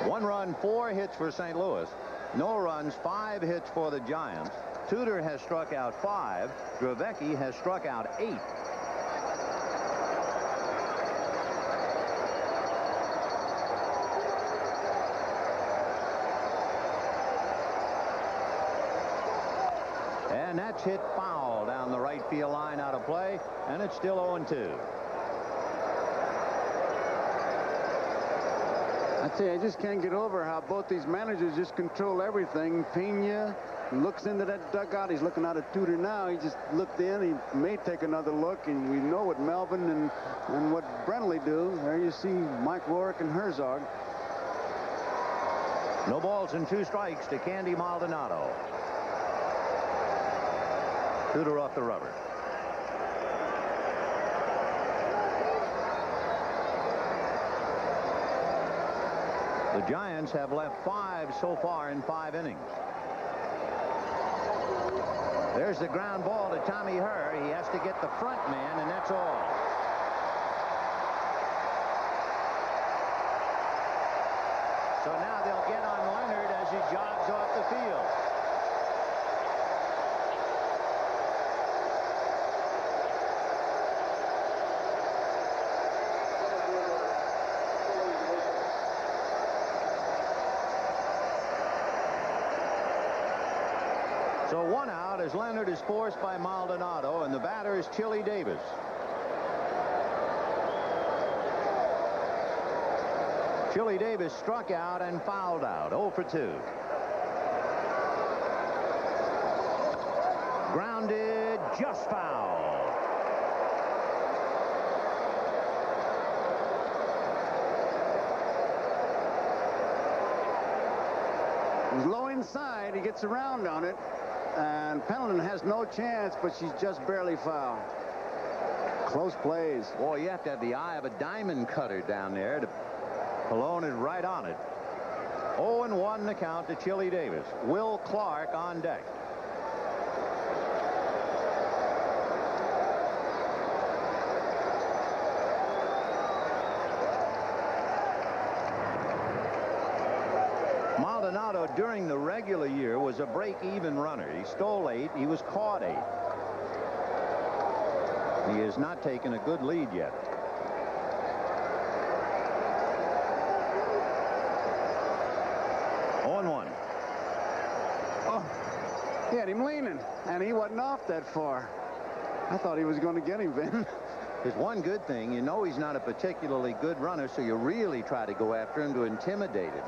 1 run, 4 hits for St. Louis. No runs, 5 hits for the Giants. Tudor has struck out 5. Dravecky has struck out 8. And that's hit foul down the right field line, out of play, and it's still 0-2. I tell you, I just can't get over how both these managers just control everything. Pena looks into that dugout. He's looking out at Tudor now. He just looked in. He may take another look, and we know what Melvin and what Brentley do. There you see Mike Rourke and Herzog. No balls and 2 strikes to Candy Maldonado. Tudor off the rubber. The Giants have left 5 so far in 5 innings. There's the ground ball to Tommy Herr. He has to get the front man, and that's all. So now they'll get on Leonard as he jogs off the field. So 1 out as Leonard is forced by Maldonado, and the batter is Chili Davis. Chili Davis struck out and fouled out. 0 for 2. Grounded, just foul. He's low inside. He gets around on it. And Pendleton has no chance, but she's just barely foul. Close plays. Boy, you have to have the eye of a diamond cutter down there to Pallone is right on it. 0-1 the count to Chili Davis. Will Clark on deck. Maldonado during the regular year was a break-even runner. He stole 8. He was caught 8. He has not taken a good lead yet. He had him leaning, and he wasn't off that far. I thought he was going to get him, Vin. There's one good thing. You know he's not a particularly good runner, so you really try to go after him to intimidate him.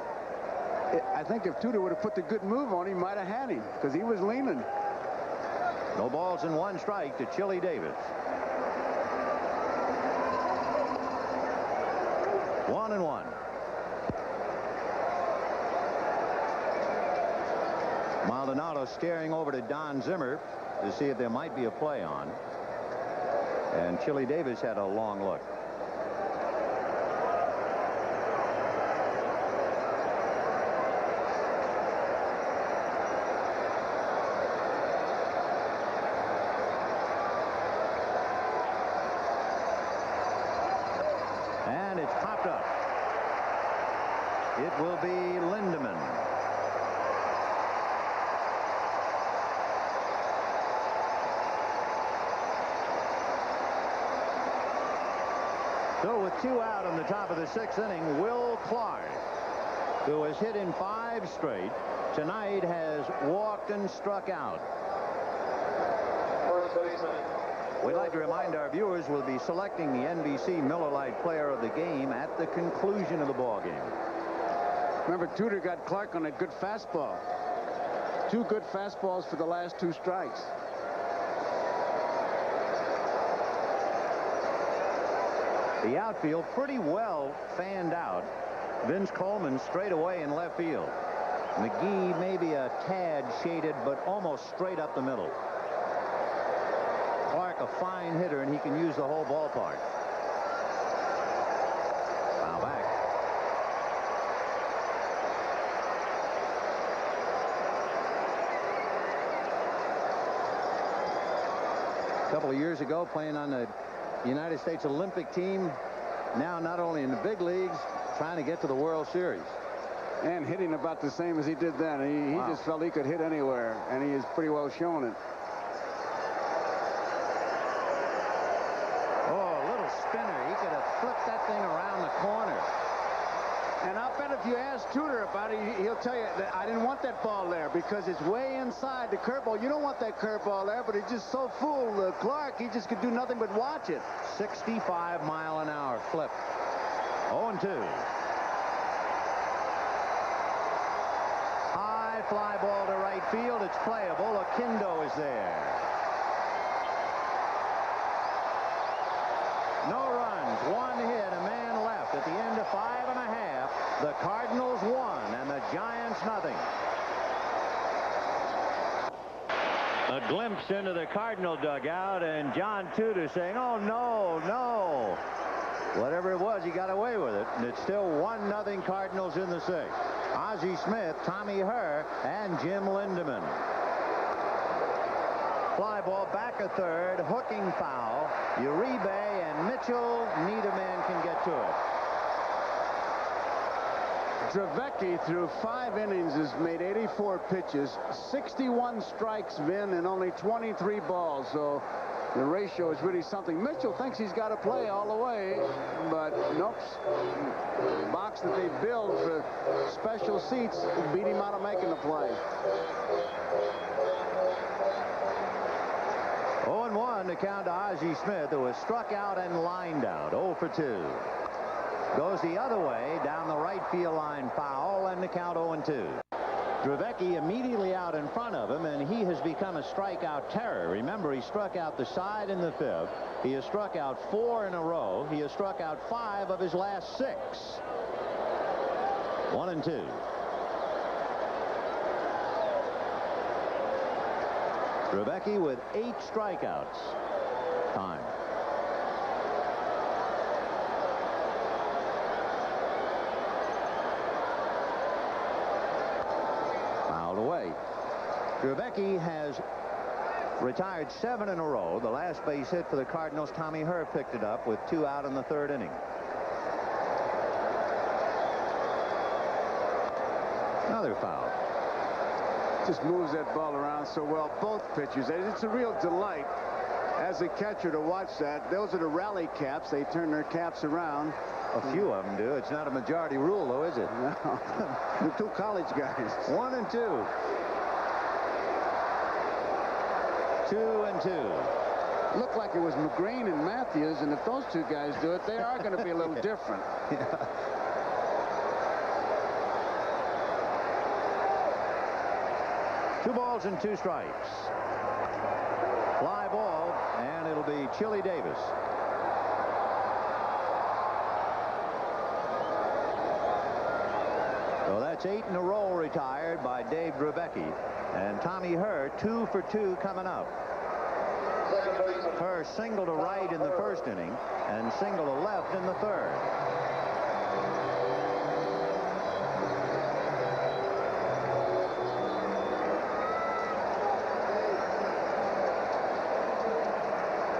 I think if Tudor would have put the good move on, he might have had him, because he was leaning. No balls and 1 strike to Chili Davis. 1-1. Maldonado staring over to Don Zimmer. to see if there might be a play on. And Chili Davis had a long look. And it's popped up. It will be Lindemann. So with 2 out in the top of the 6th inning, Will Clark, who has hit in 5 straight, tonight has walked and struck out. We'd like to remind our viewers we'll be selecting the NBC Miller Lite Player of the Game at the conclusion of the ball game. Remember, Tudor got Clark on a good fastball. 2 good fastballs for the last 2 strikes. The outfield pretty well fanned out. Vince Coleman straight away in left field. McGee maybe a tad shaded, but almost straight up the middle. Clark a fine hitter, and he can use the whole ballpark. Foul back. A couple of years ago, playing on the United States Olympic team, now not only in the big leagues, trying to get to the World Series. And hitting about the same as he did then. He just felt he could hit anywhere, and he has pretty well shown it. Oh, a little spinner. He could have flipped that thing around the corner. And I'll bet if you ask Tudor about it, he'll tell you that I didn't want that ball there because it's way inside the curveball. You don't want that curveball there, but he just so fooled Clark, he just could do nothing but watch it. 65-mile-an-hour flip. 0-2. High fly ball to right field. It's playable. Akindo is there. No runs, 1 hit, a man left at the end of 5.5. The Cardinals won, and the Giants nothing. A glimpse into the Cardinal dugout, and John Tudor saying, "Oh no, no." Whatever it was, he got away with it, and it's still 1-0 Cardinals in the 6th. Ozzie Smith, Tommy Herr, and Jim Lindemann. Fly ball back a third, hooking foul. Uribe and Mitchell, neither man can get to it. Dravecky, through 5 innings, has made 84 pitches, 61 strikes, Vin, and only 23 balls. So the ratio is really something. Mitchell thinks he's got to play all the way, but nope. The box that they build for special seats beat him out of making the play. 0-1 to count to Ozzie Smith, who was struck out and lined out. 0 for 2. Goes the other way down the right field line, foul, and the count 0-2. Dravecky immediately out in front of him, and he has become a strikeout terror. Remember, he struck out the side in the 5th. He has struck out 4 in a row. He has struck out 5 of his last 6. 1-2. Dravecky with 8 strikeouts. Time. Away. Dravecky has retired 7 in a row. The last base hit for the Cardinals, Tommy Herr, picked it up with 2 out in the 3rd inning. Another foul. Just moves that ball around so well, both pitchers. It's a real delight as a catcher to watch that. Those are the rally caps. They turn their caps around. A few of them do. It's not a majority rule, though, is it? No. The 2 college guys. 1-2. 2-2. Looked like it was McGreen and Matthews, and if those 2 guys do it, they are going to be a little different. Yeah. Two balls and 2 strikes. Fly ball, and it'll be Chili Davis. So that's 8 in a row retired by Dave Dravecky. And Tommy Herr 2 for 2 coming up. Herr single to right in the first inning and single to left in the third.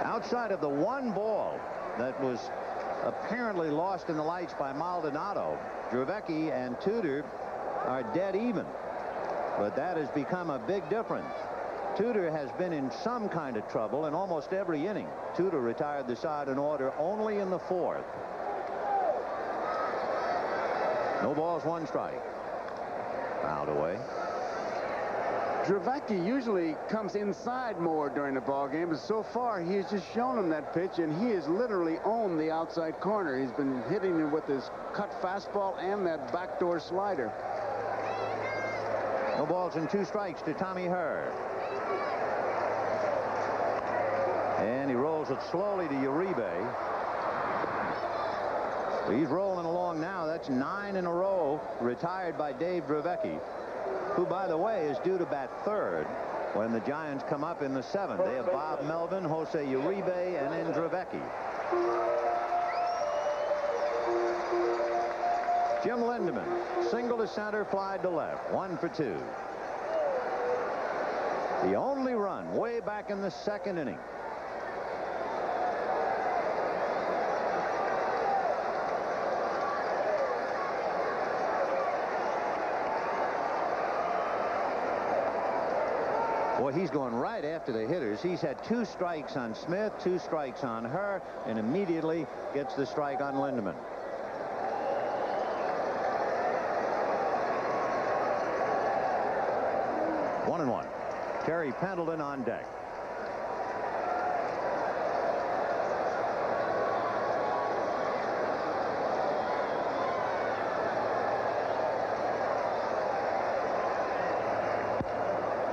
Outside of the one ball that was apparently lost in the lights by Maldonado, Dravecky and Tudor are dead even. But that has become a big difference. Tudor has been in some kind of trouble in almost every inning. Tudor retired the side in order only in the fourth. No balls, 1 strike. Fouled away. Dravecky usually comes inside more during the ball game, but so far he has just shown him that pitch, and he has literally owned the outside corner. He's been hitting it with his cut fastball and that backdoor slider. No balls and 2 strikes to Tommy Herr. And he rolls it slowly to Uribe. He's rolling along now. That's 9 in a row retired by Dave Dravecky, who, by the way, is due to bat third when the Giants come up in the 7th. They have Bob Melvin, Jose Uribe, and then Dravecky. Jim Lindemann, single to center, fly to left, 1 for 2. The only run way back in the 2nd inning. Boy, he's going right after the hitters. He's had 2 strikes on Smith, 2 strikes on Herr, and immediately gets the strike on Lindemann. One and one. Terry Pendleton on deck.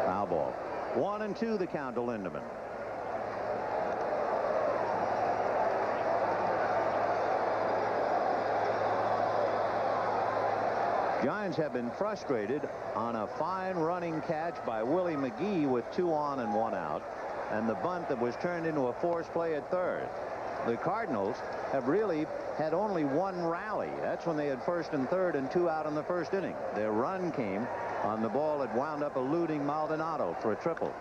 Foul ball. 1-2 the count to Lindemann. Giants have been frustrated on a fine running catch by Willie McGee with 2 on and 1 out, and the bunt that was turned into a forced play at third. The Cardinals have really had only 1 rally. That's when they had first and third and 2 out in the first inning. Their run came on the ball that wound up eluding Maldonado for a triple.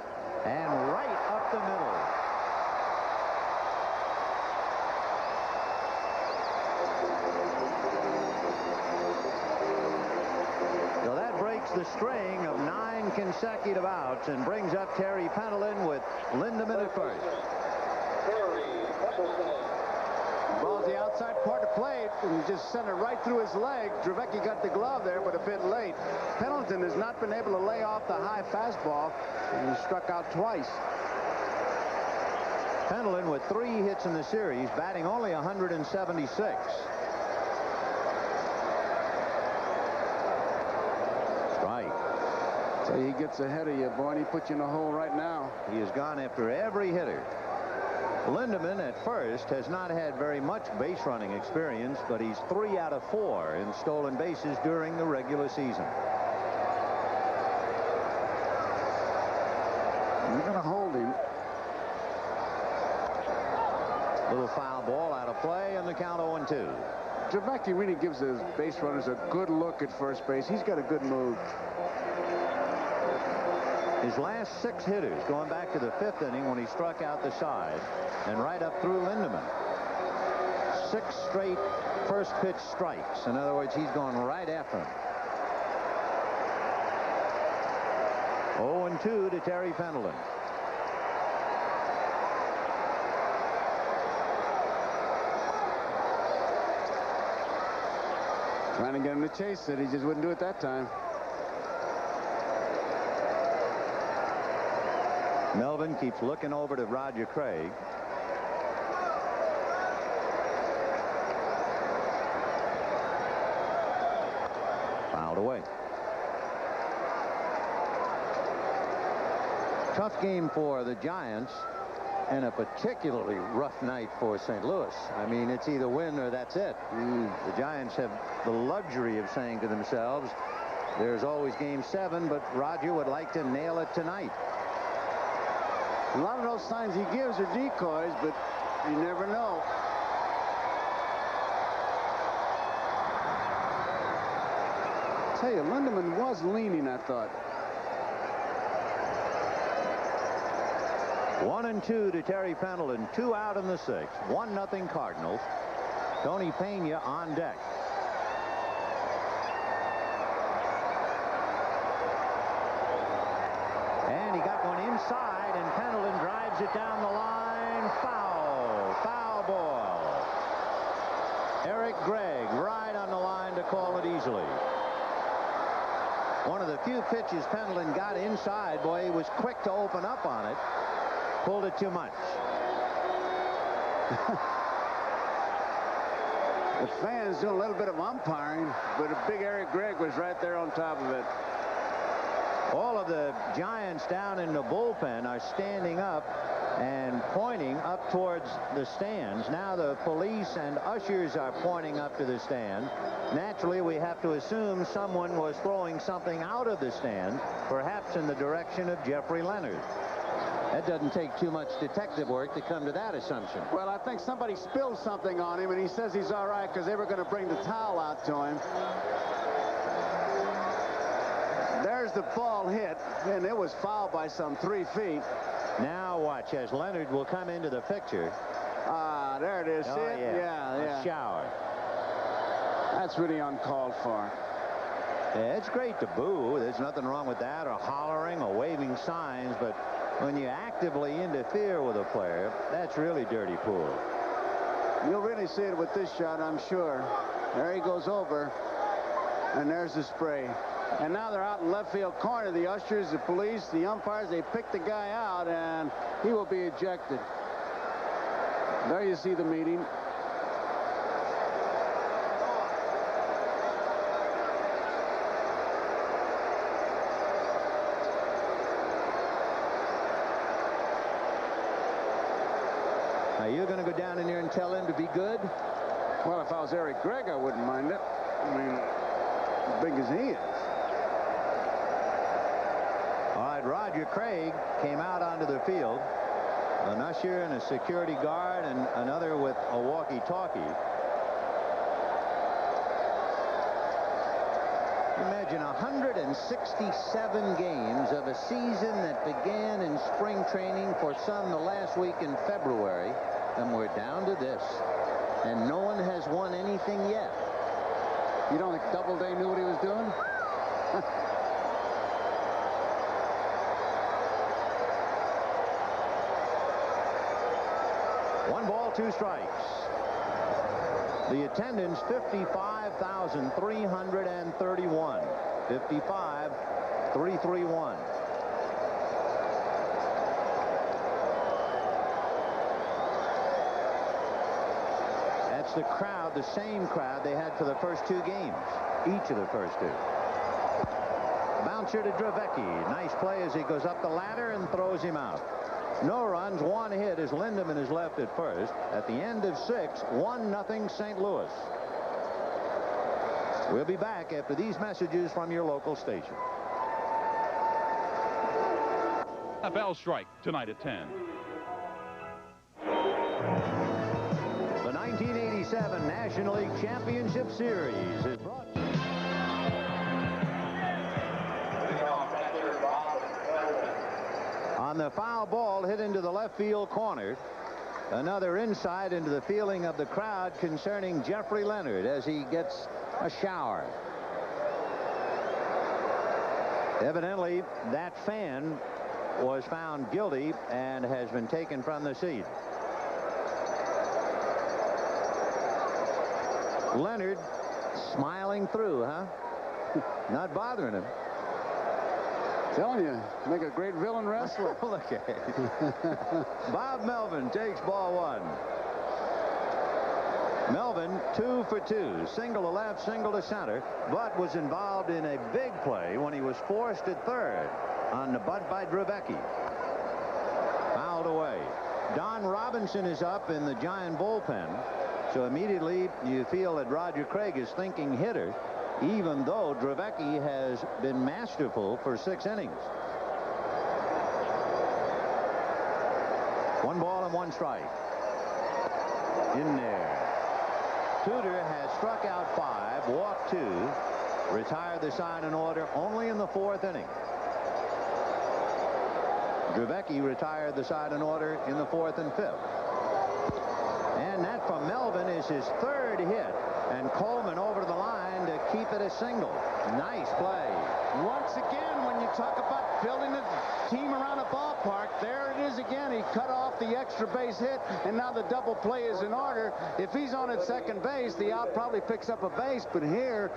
And right up the middle. So that breaks the string of 9 consecutive outs and brings up Terry Pendleton with Lindemann at first. Ball's the outside part of plate and just sent it right through his leg. Dravecky got the glove there, but a bit late. Pendleton has not been able to lay off the high fastball, and he struck out twice. Pendleton with 3 hits in the series, batting only 176. Strike. So he gets ahead of you, boy, and he puts you in a hole right now. He has gone after every hitter. Lindemann at first has not had very much base running experience, but he's 3 out of 4 in stolen bases during the regular season. You're going to hold him. Little foul ball out of play, and the count 0-2. Dravecky really gives his base runners a good look at first base. He's got a good move. His last 6 hitters, going back to the 5th inning when he struck out the side and right up through Lindemann. 6 straight first pitch strikes. In other words, he's going right after him. 0-2 to Terry Pendleton. Trying to get him to chase it. He just wouldn't do it that time. Melvin keeps looking over to Roger Craig. Fouled away. Tough game for the Giants and a particularly rough night for St. Louis. I mean, it's either win or that's it. The Giants have the luxury of saying to themselves, There's always Game 7, but Roger would like to nail it tonight. A lot of those signs he gives are decoys, but you never know. I tell you, Lindemann was leaning, I thought. 1-2 to Terry Pendleton. 2 out in the 6th. 1-0 Cardinals. Tony Pena on deck. And he got one inside, and Pendleton drives it down the line. Foul. Foul ball. Eric Gregg right on the line to call it easily. One of the few pitches Pendleton got inside. Boy, he was quick to open up on it. Pulled it too much. The fans doing a little bit of umpiring, but a big Eric Gregg was right there on top of it. All of the Giants down in the bullpen are standing up and pointing up towards the stands. Now the police and ushers are pointing up to the stand. Naturally, we have to assume someone was throwing something out of the stand, perhaps in the direction of Jeffrey Leonard. That doesn't take too much detective work to come to that assumption. Well, I think somebody spilled something on him, and he says he's all right because they were going to bring the towel out to him. There's the ball hit, and it was fouled by some 3 feet. Now watch as Leonard will come into the picture. Ah, there it is. Oh, see it? yeah. Yeah. A shower. That's really uncalled for. Yeah, it's great to boo. There's nothing wrong with that, or hollering or waving signs, but when you actively interfere with a player, that's really dirty pool. You'll really see it with this shot, I'm sure. There he goes over, and there's the spray. And now they're out in left field corner. The ushers, the police, the umpires, they pick the guy out, and he will be ejected. There you see the meeting. Are you going to go down in there and tell him to be good? Well, if I was Eric Gregg, I wouldn't mind it. I mean, as big as he is. All right, Roger Craig came out onto the field. An usher and a security guard and another with a walkie-talkie. Imagine 167 games of a season that began in spring training for some the last week in February, and we're down to this. And no one has won anything yet. You don't think Doubleday knew what he was doing? 1 ball, 2 strikes. The attendance, 55,331. 55,331. That's the crowd, the same crowd they had for the first 2 games. Each of the first 2. Bouncer to Dravecki. Nice play as he goes up the ladder and throws him out. No runs, 1 hit as Lindemann is left at first. At the end of 6, 1-0 St. Louis. We'll be back after these messages from your local station. NFL strike tonight at 10. The 1987 National League Championship Series is brought to you. On the foul ball hit into the left field corner. Another insight into the feeling of the crowd concerning Jeffrey Leonard as he gets a shower. Evidently, that fan was found guilty and has been taken from the seat. Leonard smiling through, huh? Not bothering him. Telling you, make a great villain wrestler. Look at it. Bob Melvin takes ball 1. Melvin 2 for 2. Single to left, single to center, but was involved in a big play when he was forced at third on the bunt by Dravecki. Fouled away. Don Robinson is up in the Giant bullpen. So immediately you feel that Roger Craig is thinking hitter. even though Dravecky has been masterful for 6 innings. 1 ball and 1 strike. In there. Tudor has struck out 5, walked 2, retired the side in order only in the 4th inning. Dravecky retired the side in order in the 4th and 5th. And that from Melvin is his 3rd hit. And Coleman over to the line to keep it a single. Nice play. Once again, when you talk about building a team around a ballpark, there it is again. He cut off the extra base hit, and now the double play is in order. If he's on at second base, the out probably picks up a base, but here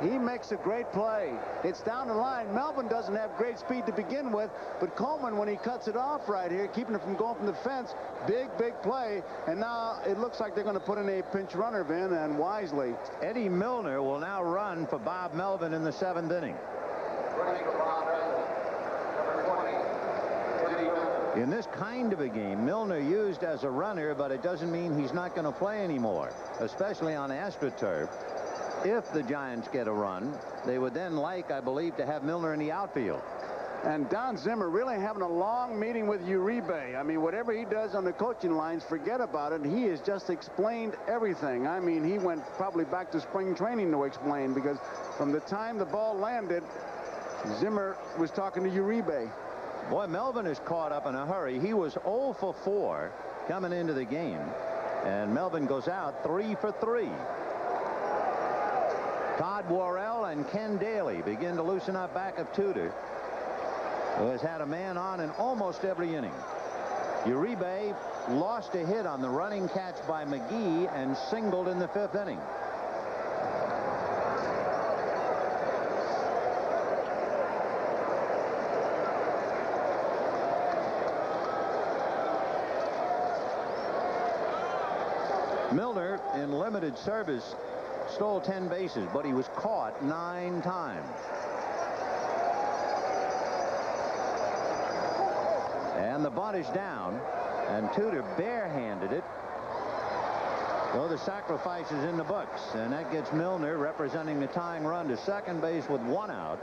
he makes a great play. It's down the line. Melvin doesn't have great speed to begin with, but Coleman, when he cuts it off right here, keeping it from going from the fence, big play. And now it looks like they're going to put in a pinch runner, Vin, and wisely. Eddie Milner will now run for Bob Melvin in the 7th inning. In this kind of a game, Milner used as a runner, but it doesn't mean he's not going to play anymore, especially on AstroTurf. If the Giants get a run, they would then like, I believe, to have Milner in the outfield. And Don Zimmer really having a long meeting with Uribe. I mean, whatever he does on the coaching lines, forget about it. He has just explained everything. I mean, he went probably back to spring training to explain, because from the time the ball landed, Zimmer was talking to Uribe. Boy, Melvin is caught up in a hurry. He was 0 for 4 coming into the game, and Melvin goes out 3 for 3. Todd Worrell and Ken Daly begin to loosen up back of Tudor, who has had a man on in almost every inning. Uribe lost a hit on the running catch by McGee and singled in the 5th inning. Milner, in limited service, stole 10 bases, but he was caught 9 times. And the bunt is down, and Tudor barehanded it. So the sacrifice is in the books, and that gets Milner, representing the tying run, to second base with 1 out.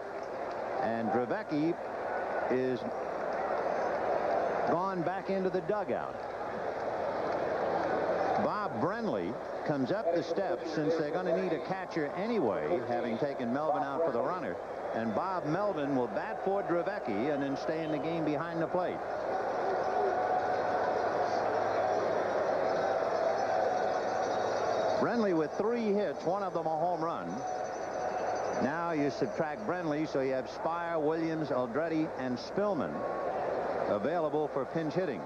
And Dravecky is gone back into the dugout. Bob Brenly comes up the steps, since they're going to need a catcher anyway, having taken Melvin out for the runner. And Bob Melvin will bat for Dravecky and then stay in the game behind the plate. Brenly with 3 hits, 1 of them a home run. Now you subtract Brenly, so you have Spire, Williams, Aldretti, and Spillman available for pinch hitting.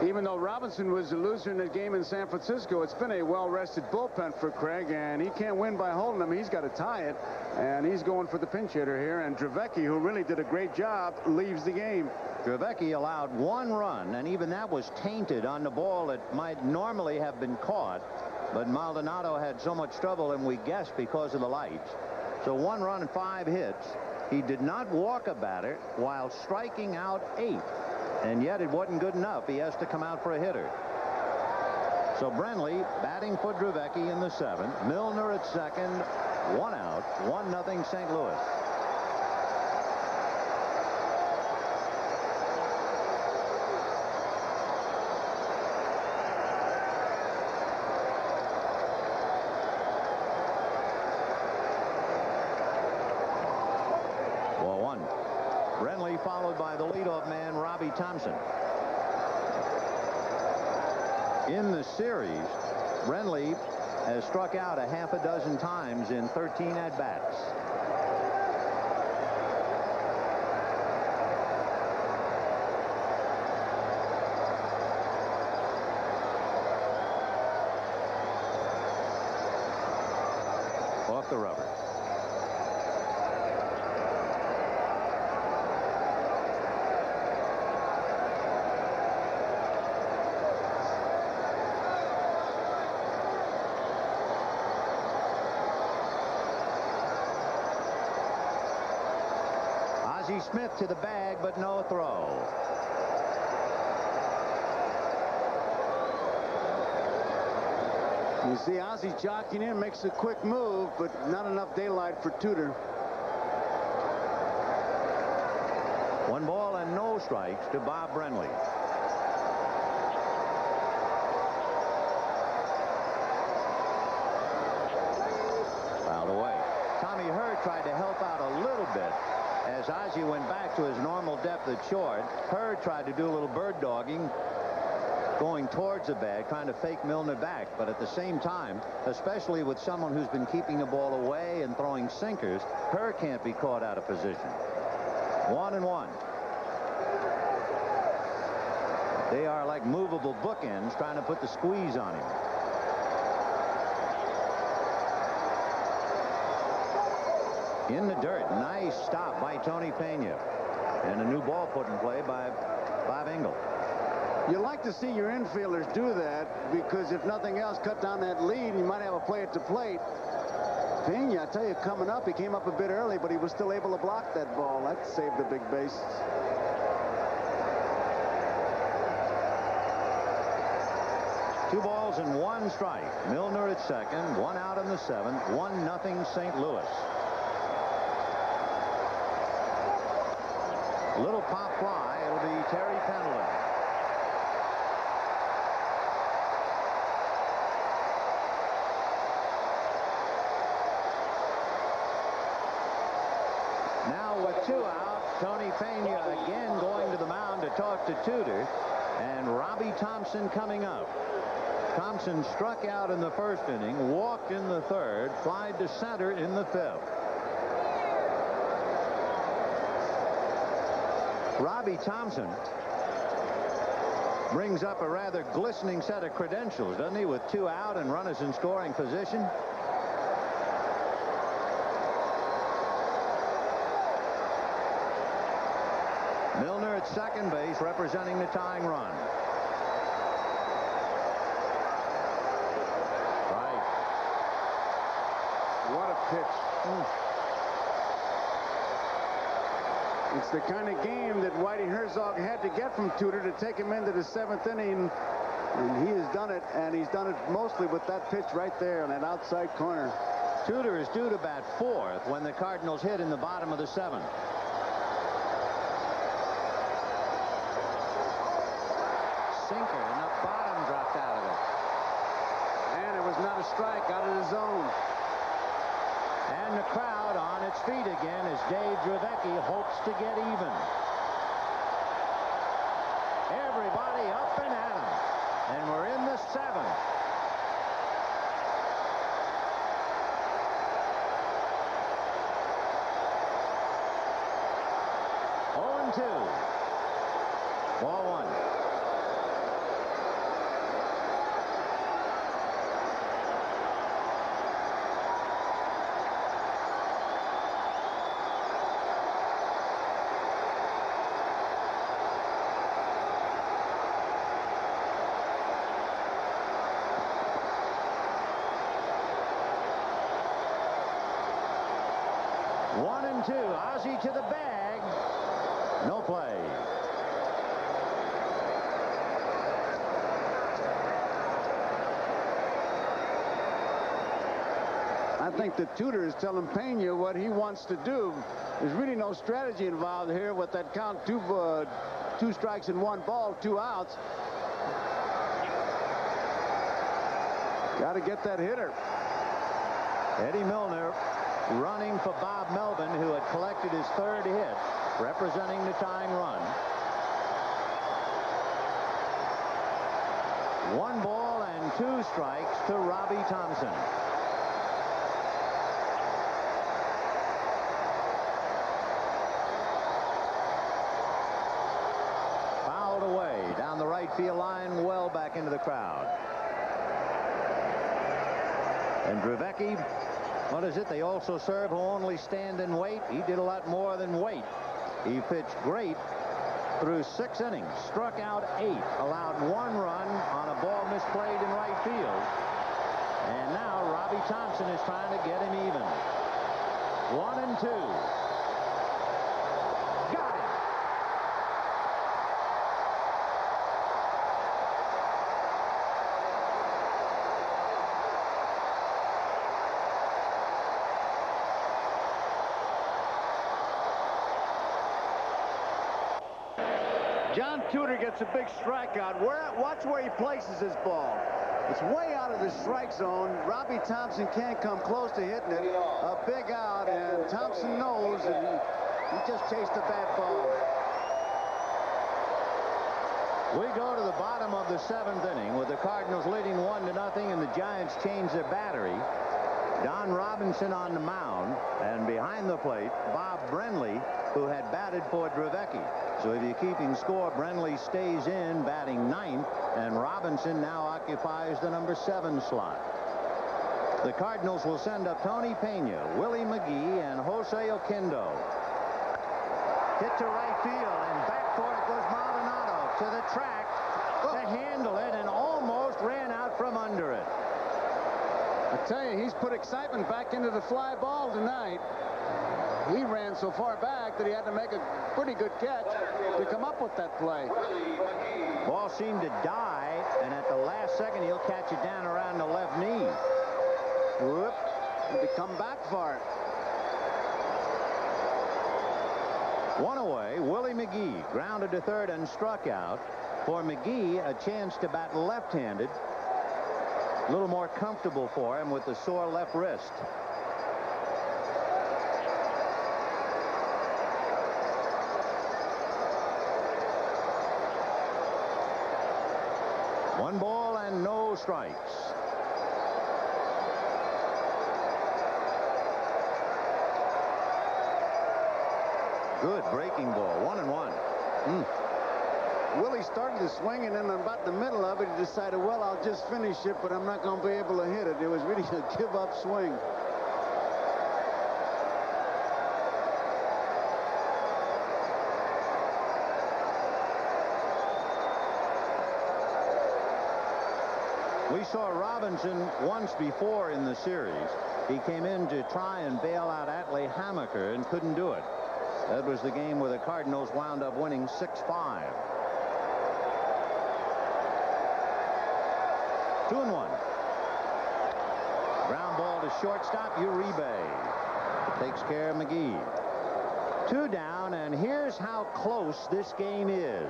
Even though Robinson was the loser in the game in San Francisco, it's been a well-rested bullpen for Craig, and he can't win by holding him. He's got to tie it, and he's going for the pinch hitter here. And Dravecky, who really did a great job, leaves the game. Dravecky allowed 1 run, and even that was tainted on the ball that might normally have been caught. But Maldonado had so much trouble, and we guess because of the lights. So 1 run and 5 hits. He did not walk a batter while striking out 8. And yet it wasn't good enough. He has to come out for a hitter. So Brenly batting for Dravecky in the 7th. Milner at second. 1 out. 1-0 St. Louis. Ball 1. Brenly followed by the leadoff man, Robbie Thompson. In the series, Brenly has struck out a half a dozen times in 13 at-bats. Off the rubber. Smith to the bag, but no throw. You see Ozzie jockeying in, makes a quick move, but not enough daylight for Tudor. 1 ball and no strikes to Bob Brenly. Fouled away. Tommy Hurd tried to help out a little bit as Ozzie went back to his normal depth at short. Hurd tried to do a little bird dogging, going towards the bag, trying to fake Milner back. But at the same time, especially with someone who's been keeping the ball away and throwing sinkers, Hurd can't be caught out of position. 1-1. They are like movable bookends trying to put the squeeze on him. In the dirt. Nice stop by Tony Pena. And a new ball put in play by Bob Engel. You like to see your infielders do that, because if nothing else, cut down that lead, you might have a play at the plate. Pena, I tell you, coming up, he came up a bit early, but he was still able to block that ball. That saved a big base. Two balls and 1 strike. Milner at second, 1 out in the 7th, 1-0 St. Louis. Little pop fly. It'll be Terry Pendleton. Now with 2 out, Tony Pena again going to the mound to talk to Tudor, and Robbie Thompson coming up. Thompson struck out in the 1st inning, walked in the 3rd, flied to center in the 5th. Robbie Thompson brings up a rather glistening set of credentials, doesn't he, with 2 out and runners in scoring position. Milner at second base, representing the tying run. Right. What a pitch. It's the kind of game that Whitey Herzog had to get from Tudor to take him into the 7th inning. And he has done it, and he's done it mostly with that pitch right there on that outside corner. Tudor is due to bat 4th when the Cardinals hit in the bottom of the 7th. Sinker, and the bottom dropped out of it. And it was not a strike, out of the zone. And the crowd on its feet again as Dave Dravecky hopes to get even. Everybody up and at him. And we're in the 7th. Oh, 2. Ball 1. Ozzie to the bag. No play. I think that Tudor is telling Pena what he wants to do. There's really no strategy involved here with that count. 2 strikes and 1 ball, 2 outs. Got to get that hitter. Eddie Milner running for Bob Melvin, who had collected his 3rd hit, representing the tying run. 1 ball and 2 strikes to Robbie Thompson. Fouled away down the right field line, well back into the crowd. And Dravecky, what is it? They also serve who only stand and wait. He did a lot more than wait. He pitched great through 6 innings, struck out 8, allowed 1 run on a ball misplayed in right field. And now Robbie Thompson is trying to get him even. 1-2. Got him. John Tudor gets a big strikeout. Watch where he places his ball. It's way out of the strike zone. Robbie Thompson can't come close to hitting it. A big out, and Thompson knows, and he just chased a bad ball. We go to the bottom of the 7th inning with the Cardinals leading 1-0, and the Giants change their battery. Don Robinson on the mound, and behind the plate, Bob Brenly, who had batted for Drevecki. So if you're keeping score, Brenly stays in, batting 9th, and Robinson now occupies the number 7 slot. The Cardinals will send up Tony Pena, Willie McGee, and Jose Oquendo. Hit to right field, and back for it goes Maldonado to the track to handle it, and almost ran out from under it. I tell you, he's put excitement back into the fly ball tonight. He ran so far back that he had to make a pretty good catch to come up with that play. Ball seemed to die, and at the last second, he'll catch it down around the left knee. Whoop. And to come back for it. One away, Willie McGee grounded to third and struck out. For McGee, a chance to bat left-handed. A little more comfortable for him with the sore left wrist. One ball and no strikes. Good breaking ball. 1-1. Willie started to swing, and then about the middle of it, he decided, well, I'll just finish it, but I'm not going to be able to hit it. It was really a give-up swing. We saw Robinson once before in the series. He came in to try and bail out Atlee Hammaker and couldn't do it. That was the game where the Cardinals wound up winning 6-5. 2-1. Ground ball to shortstop. Uribe takes care of McGee. 2 down, and here's how close this game is.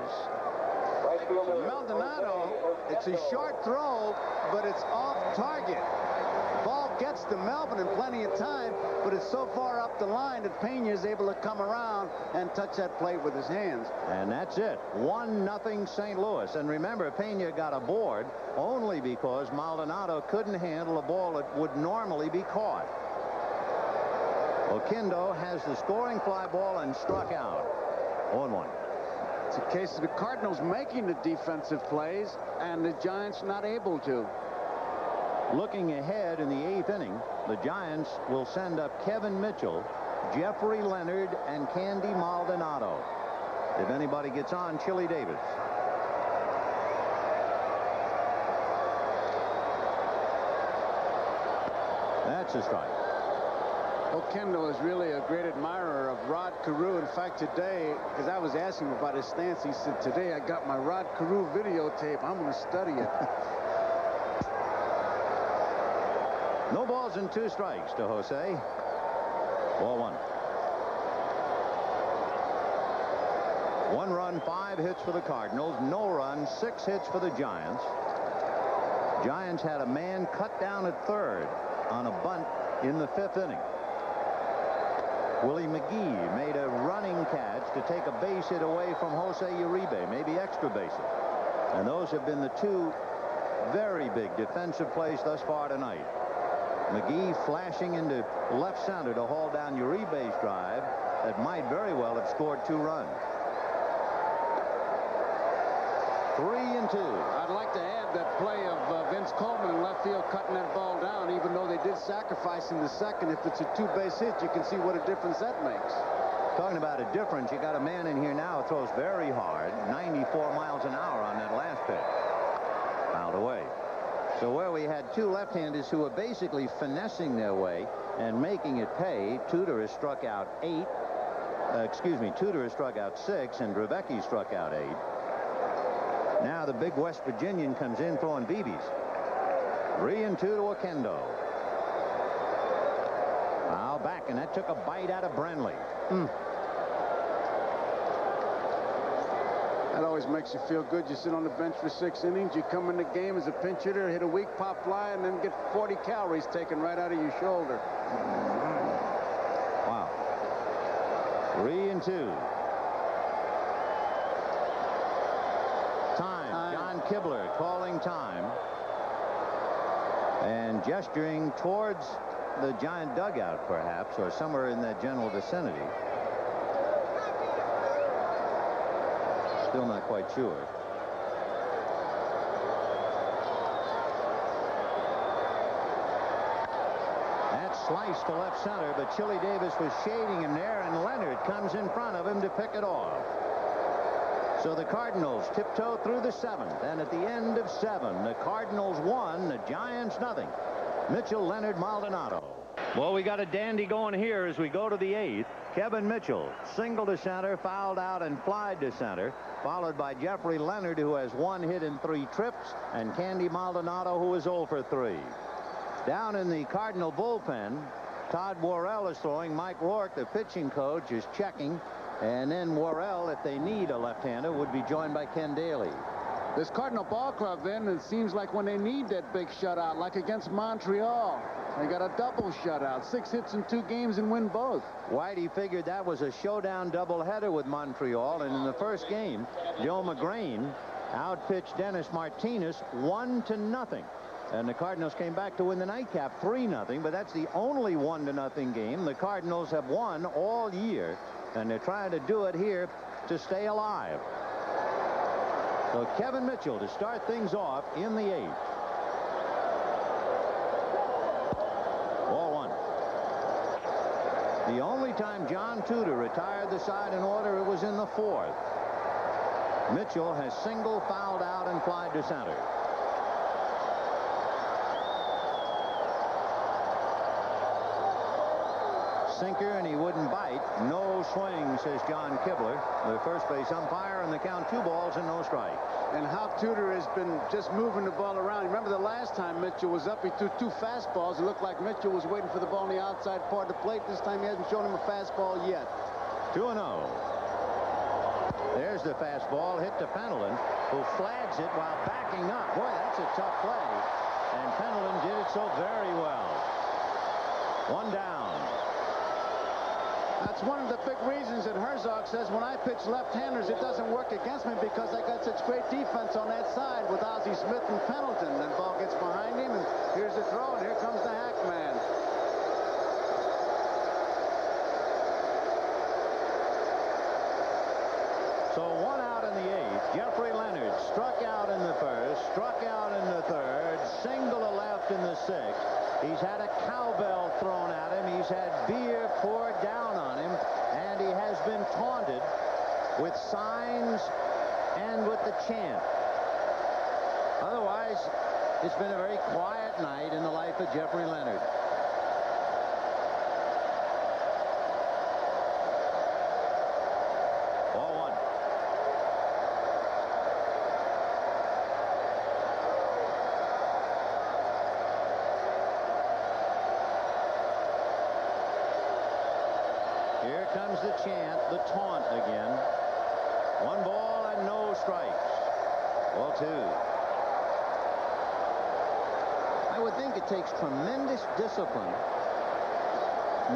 Maldonado, it's a short throw, but it's off target. Ball gets to Melvin in plenty of time, but it's so far up the line that Pena is able to come around and touch that plate with his hands. And that's it. 1-0 St. Louis. And remember, Pena got aboard only because Maldonado couldn't handle a ball that would normally be caught. Oquendo has the scoring fly ball and struck out. 0-1. It's a case of the Cardinals making the defensive plays and the Giants not able to. Looking ahead in the 8th inning, the Giants will send up Kevin Mitchell, Jeffrey Leonard, and Candy Maldonado. If anybody gets on, Chili Davis. That's a strike. Oquendo is really a great admirer of Rod Carew. In fact, today, because I was asking him about his stance, he said, today I got my Rod Carew videotape. I'm going to study it. No balls and 2 strikes to Jose. Ball 1. 1 run, 5 hits for the Cardinals. No run, 6 hits for the Giants. Giants had a man cut down at third on a bunt in the 5th inning. Willie McGee made a running catch to take a base hit away from Jose Uribe, maybe extra bases. And those have been the 2 very big defensive plays thus far tonight. McGee flashing into left center to haul down Uribe's drive that might very well have scored 2 runs. 3-2. I'd like to add that play of Vince Coleman in left field cutting that ball down, even though they did sacrifice in the second. If it's a 2-base hit, you can see what a difference that makes. Talking about a difference, you got a man in here now who throws very hard, 94 miles an hour on that last pitch. Fouled away. So where we had 2 left-handers who were basically finessing their way and making it pay, Tudor has struck out 8. Tudor has struck out 6, and Drevecki struck out 8. Now the big West Virginian comes in throwing BBs. 3-2 to Oquendo. Foul back, and that took a bite out of Brenly. That always makes you feel good. You sit on the bench for 6 innings. You come in the game as a pinch hitter, hit a weak pop fly, and then get 40 calories taken right out of your shoulder. Wow. 3-2. Time. John Kibler calling time. And gesturing towards the Giant dugout, perhaps, or somewhere in that general vicinity. Still not quite sure. That sliced to left center, but Chili Davis was shading him there, and Leonard comes in front of him to pick it off. So the Cardinals tiptoe through the 7th, and at the end of 7, the Cardinals 1, the Giants nothing. Mitchell, Leonard, Maldonado. Well, we got a dandy going here as we go to the 8th. Kevin Mitchell, single to center, fouled out and flied to center, followed by Jeffrey Leonard, who has 1 hit in 3 trips, and Candy Maldonado, who is 0 for 3. Down in the Cardinal bullpen, Todd Worrell is throwing. Mike Rourke, the pitching coach, is checking. And then Worrell, if they need a left-hander, would be joined by Ken Daly. This Cardinal ball club, then, it seems like when they need that big shutout, like against Montreal, they got a double shutout, 6 hits in 2 games and win both. Whitey figured that was a showdown doubleheader with Montreal, and in the first game, Joe McGrain outpitched Dennis Martinez 1-0. And the Cardinals came back to win the nightcap 3-0, but that's the only 1-0 game the Cardinals have won all year, and they're trying to do it here to stay alive. So Kevin Mitchell to start things off in the 8th. Ball 1. The only time John Tudor retired the side in order, it was in the 4th. Mitchell has single, fouled out, and flied to center. Sinker, and he wouldn't bite. No swing, says John Kibler, the first base umpire, and the count 2 balls and no strikes. And how Tudor has been just moving the ball around. Remember the last time Mitchell was up, he threw 2 fastballs. It looked like Mitchell was waiting for the ball on the outside part of the plate. This time he hasn't shown him a fastball yet. 2-0. There's the fastball hit to Pendleton, who flags it while backing up. Boy, that's a tough play. And Pendleton did it so very well. 1 down. That's one of the big reasons that Herzog says when I pitch left-handers, it doesn't work against me because I got such great defense on that side with Ozzie Smith and Pendleton. Then ball gets behind him, and here's the throw, and here comes the hack man. So 1 out in the 8th. Jeffrey Leonard struck out in the 1st, struck out in the 3rd, single to left in the 6th. He's had a cowbell thrown at him. He's had beer poured down on him, and he has been taunted with signs and with the chant. Otherwise, it's been a very quiet night in the life of Jeffrey Leonard. Ball 1. Here comes the chant, the taunt again. 1 ball and no strikes. Ball 2. I would think it takes tremendous discipline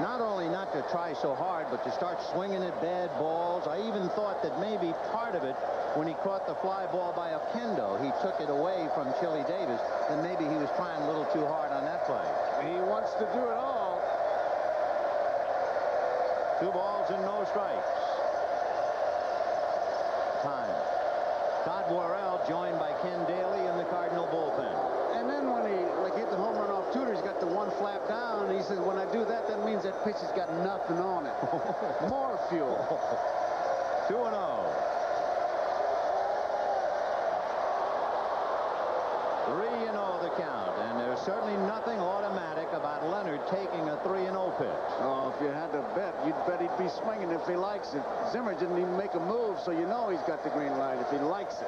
not only not to try so hard, but to start swinging at bad balls. I even thought that maybe part of it, when he caught the fly ball by Oquendo, he took it away from Chili Davis, and maybe he was trying a little too hard on that play. He wants to do it all. 2 balls and no strikes. Time. Todd Worrell joined by Ken Daly in the Cardinal bullpen. And then when he hit the home run off Tudor, he's got the 1 flap down. And he says, when I do that, that means that pitch has got nothing on it. More fuel. 2-0. 3-0 the count, and there's certainly nothing automatic about Leonard taking a 3-0 pitch. Oh, if you had to bet, you'd bet he'd be swinging if he likes it. Zimmer didn't even make a move, so you know he's got the green light if he likes it.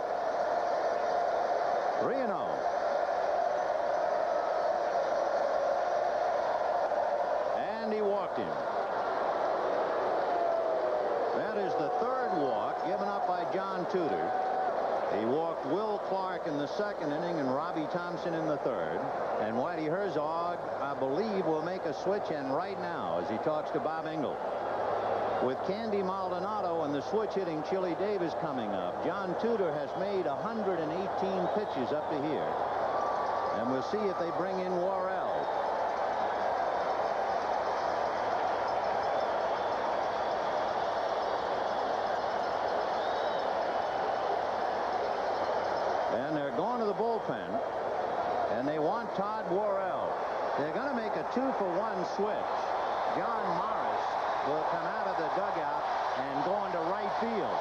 3-0. And he walked him. Then that is the third walk given up by John Tudor. He walked Will Clark in the second inning and Robbie Thompson in the third. And Whitey Herzog, I believe, will make a switch, and right now, as he talks to Bob Engel. With Candy Maldonado and the switch-hitting Chili Davis coming up, John Tudor has made 118 pitches up to here. And we'll see if they bring in Worrell. And they're going to the bullpen, and they want Todd Worrell. They're going to make a 2-for-1 switch. John Morris will come out of the dugout and go into right field.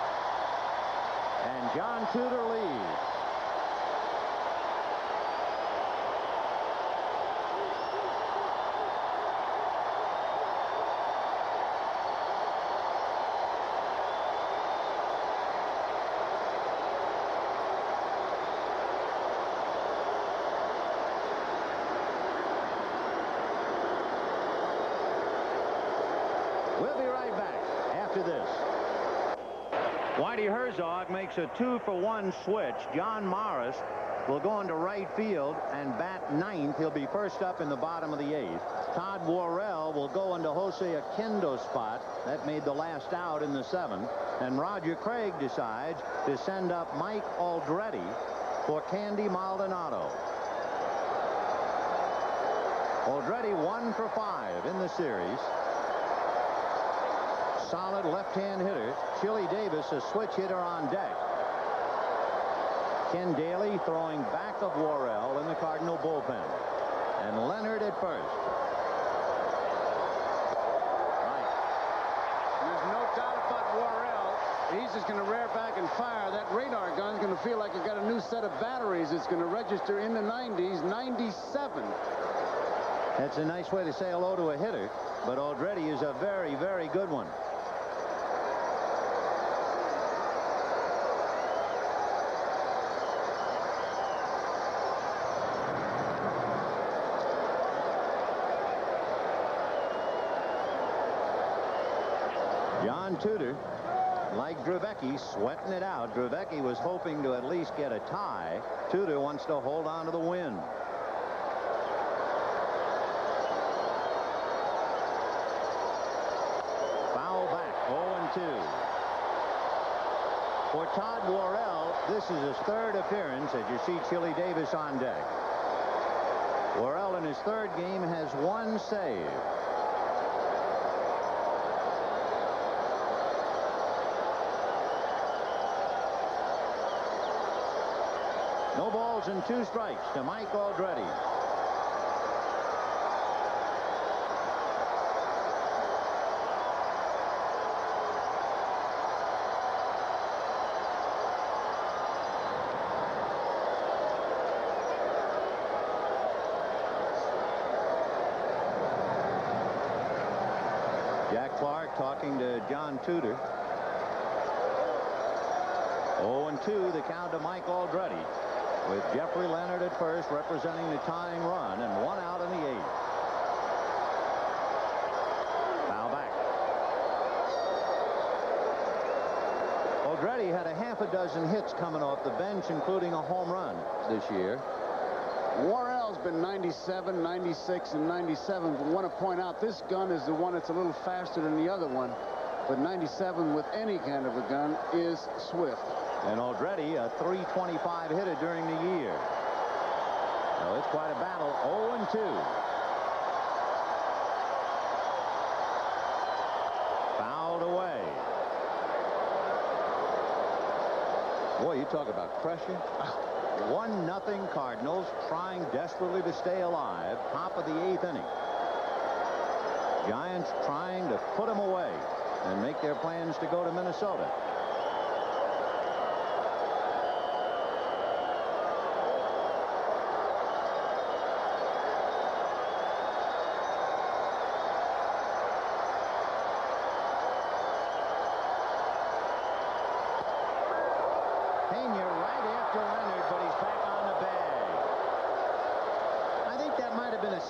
And John Tudor leads. We'll be right back after this. Whitey Herzog makes a 2-for-1 switch. John Morris will go into right field and bat ninth. He'll be first up in the bottom of the eighth. Todd Worrell will go into Jose Oquendo's spot. That made the last out in the seventh. And Roger Craig decides to send up Mike Aldretti for Candy Maldonado. Aldretti 1 for 5 in the series. Solid left-hand hitter. Chili Davis, a switch hitter on deck. Ken Daly throwing back of Worrell in the Cardinal bullpen. And Leonard at first. Right. There's no doubt about Worrell. He's just going to rear back and fire. That radar gun's going to feel like it got a new set of batteries. It's going to register in the 90s, 97. That's a nice way to say hello to a hitter, but Aldretti is a very, very good one. John Tudor, like Drevecki, sweating it out. Drevecki was hoping to at least get a tie. Tudor wants to hold on to the win. Foul back, 0-2. For Todd Worrell, this is his third appearance as you see Chili Davis on deck. Worrell in his third game has 1 save. No balls and 2 strikes to Mike Aldretti. Jack Clark talking to John Tudor. 0-2 the count to Mike Aldretti, with Jeffrey Leonard at first representing the tying run and 1 out in the 8th. Foul back. Aldretti had a half a dozen hits coming off the bench, including a home run this year. Worrell's been 97, 96, and 97, but want to point out this gun is the one that's a little faster than the other one. But 97 with any kind of a gun is swift. And Aldretti, a .325 hitter during the year. So it's quite a battle. 0-2. Fouled away. Boy, you talk about pressure. 1-0 Cardinals, trying desperately to stay alive. Top of the 8th inning. Giants trying to put them away and make their plans to go to Minnesota.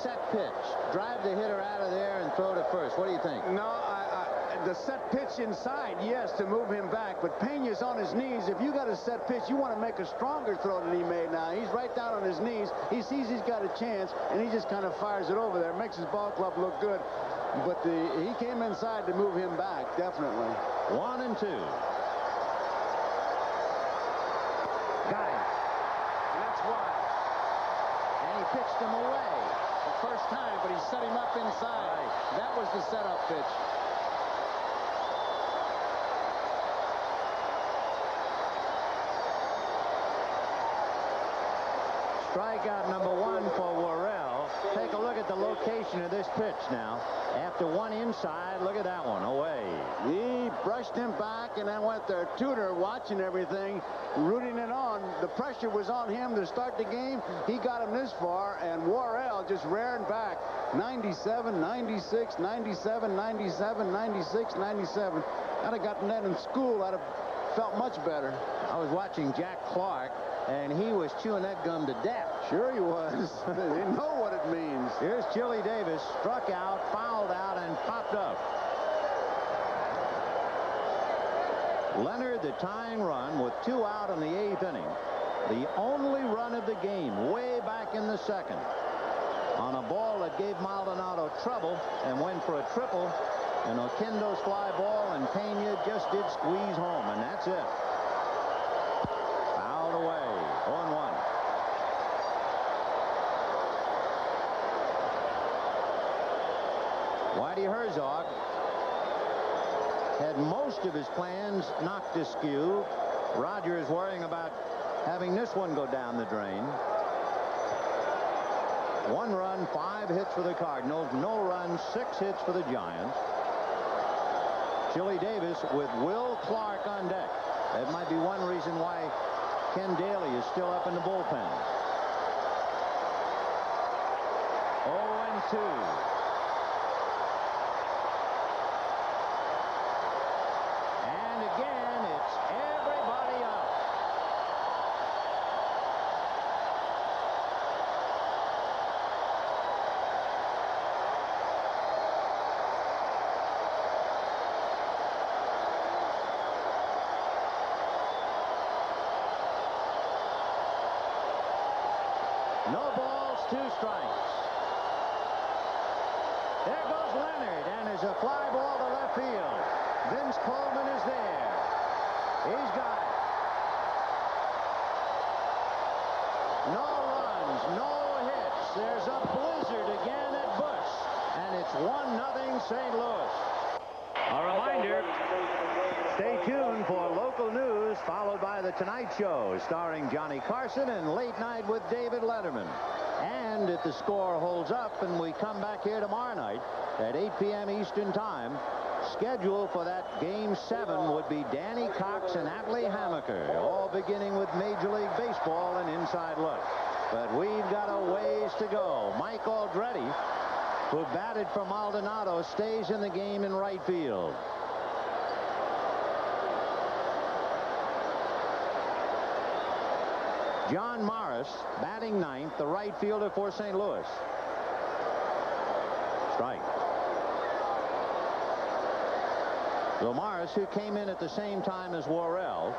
Set pitch. Drive the hitter out of there and throw to first. What do you think? No, the set pitch inside, yes, to move him back. But Pena's on his knees. If you got a set pitch, you want to make a stronger throw than he made now. He's right down on his knees. He sees he's got a chance, and he just kind of fires it over there. Makes his ball club look good. But he came inside to move him back, definitely. 1-2. Got him. And that's why. And he pitched him away. The first time, but he set him up inside. Right. That was the setup pitch. Strikeout number 1 for Worrell. Take a look at the location of this pitch now. After one inside, look at that one, away. He brushed him back and then went there. Tudor watching everything, rooting it on. The pressure was on him to start the game. He got him this far, and Worrell just rearing back. 97, 96, 97, 97, 96, 97. I'd have gotten that in school. I'd have felt much better. I was watching Jack Clark, and he was chewing that gum to death. Sure he was. They know what it means. Here's Chili Davis, struck out, fouled out, and popped up. Leonard, the tying run with 2 out in the 8th inning. The only run of the game, way back in the 2nd. On a ball that gave Maldonado trouble and went for a triple. An Oquendo's fly ball, and Pena just did squeeze home, and that's it. Fouled away. 0-1. Whitey Herzog had most of his plans knocked askew. Rogers worrying about having this one go down the drain. 1 run, 5 hits for the Cardinals. No runs, 6 hits for the Giants. Chili Davis with Will Clark on deck. That might be one reason why Ken Daly is still up in the bullpen. 0-2. No balls, 2 strikes. There goes Leonard, and there's a fly ball to left field. Vince Coleman is there. He's got it. No runs, no hits. There's a blizzard again at Busch, and it's 1-0 St. Louis. A reminder, stay tuned for local news, followed by The Tonight Show, starring Johnny Carson, and Late Night with David Letterman. And if the score holds up and we come back here tomorrow night at 8 p.m. Eastern Time, scheduled for that Game 7 would be Danny Cox and Atlee Hammaker, all beginning with Major League Baseball and Inside Look. But we've got a ways to go. Mike Aldretti, who batted for Maldonado, stays in the game in right field. John Morris batting 9th, the right fielder for St. Louis. Strike. So Morris, who came in at the same time as Worrell,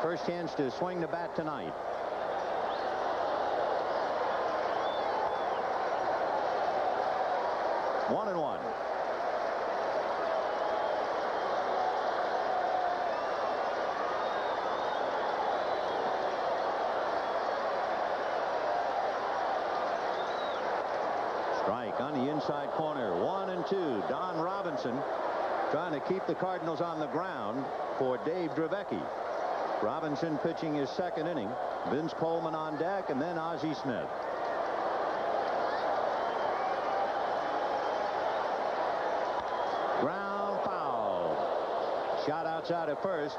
first chance to swing the bat tonight. One and one. Strike on the inside corner. 1-2. Don Robinson trying to keep the Cardinals on the ground for Dave Dravecky. Robinson pitching his 2nd inning. Vince Coleman on deck, and then Ozzie Smith. Ground foul. Shot outside at first.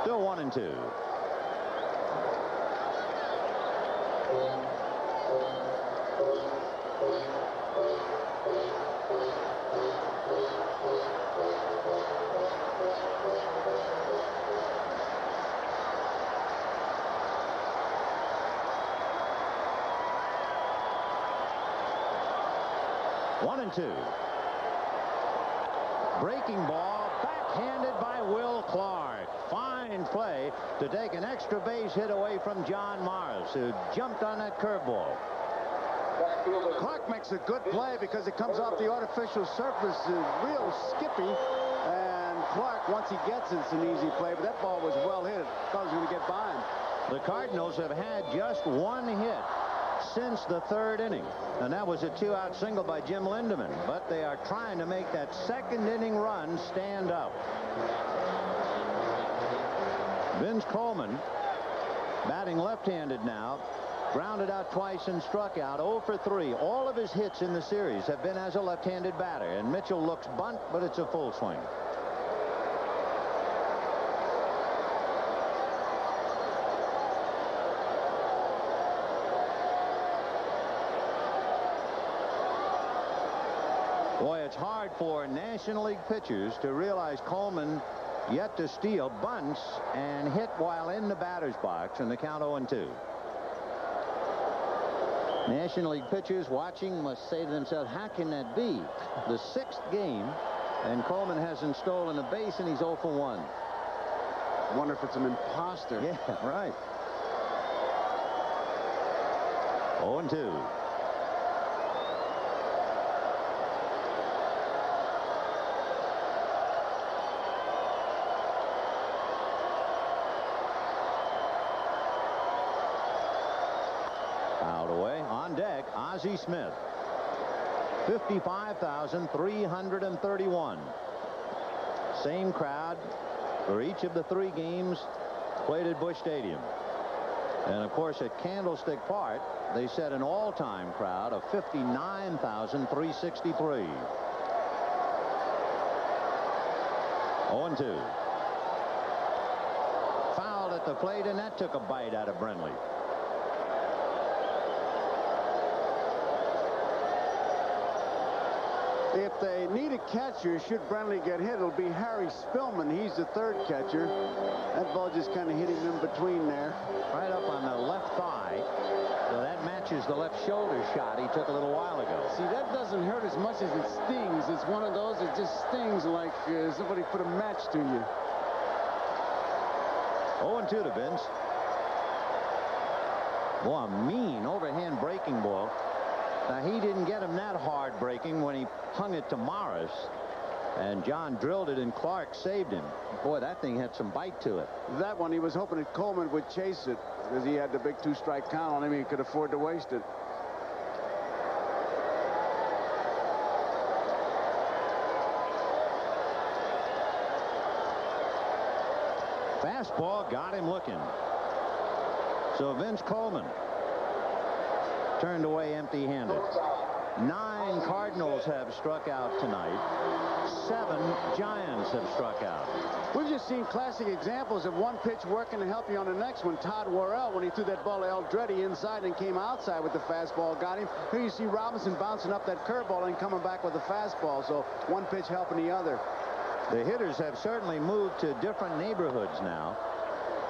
Still 1-2. One and two. Breaking ball, backhanded by Will Clark. Fine play to take an extra base hit away from John Morris, who jumped on that curveball. Clark makes a good play because it comes off the artificial surface, real skippy. And Clark, once he gets it, it's an easy play. But that ball was well hit. Thought he was going to get by him. The Cardinals have had just one hit since the third inning, and that was a 2-out single by Jim Lindemann. But they are trying to make that second inning run stand up. Vince Coleman, batting left-handed now, grounded out twice and struck out. 0 for 3. All of his hits in the series have been as a left-handed batter, and Mitchell looks bunt, but it's a full swing. Boy, it's hard for National League pitchers to realize Coleman yet to steal, bunts and hit while in the batter's box, and the count 0-2. National League pitchers watching must say to themselves, how can that be? The 6th game, and Coleman hasn't stolen a base, and he's 0 for 1. Wonder if it's an imposter. Yeah, right. 0-2. Out away. On deck, Ozzie Smith. 55,331. Same crowd for each of the 3 games played at Busch Stadium. And of course at Candlestick Park they set an all-time crowd of 59,363. 0-2. Fouled at the plate, and that took a bite out of Brenly. If they need a catcher, should Brenly get hit, it'll be Harry Spillman. He's the 3rd catcher. That ball just kind of hit him in between there. Right up on the left thigh. So that matches the left shoulder shot he took a little while ago. See, that doesn't hurt as much as it stings. It's one of those that just stings like somebody put a match to you. 0-2 to Vince. Boy, a mean overhand breaking ball. Now, he didn't get him that hard breaking when he hung it to Morris. And John drilled it, and Clark saved him. Boy, that thing had some bite to it. That one, he was hoping that Coleman would chase it because he had the big 2-strike count on him. He could afford to waste it. Fastball got him looking. So Vince Coleman turned away empty-handed. 9 Cardinals have struck out tonight. 7 Giants have struck out. We've just seen classic examples of one pitch working to help you on the next one. Todd Worrell, when he threw that ball to Eldreddy inside and came outside with the fastball, got him. Here you see Robinson bouncing up that curveball and coming back with a fastball. So one pitch helping the other. The hitters have certainly moved to different neighborhoods now,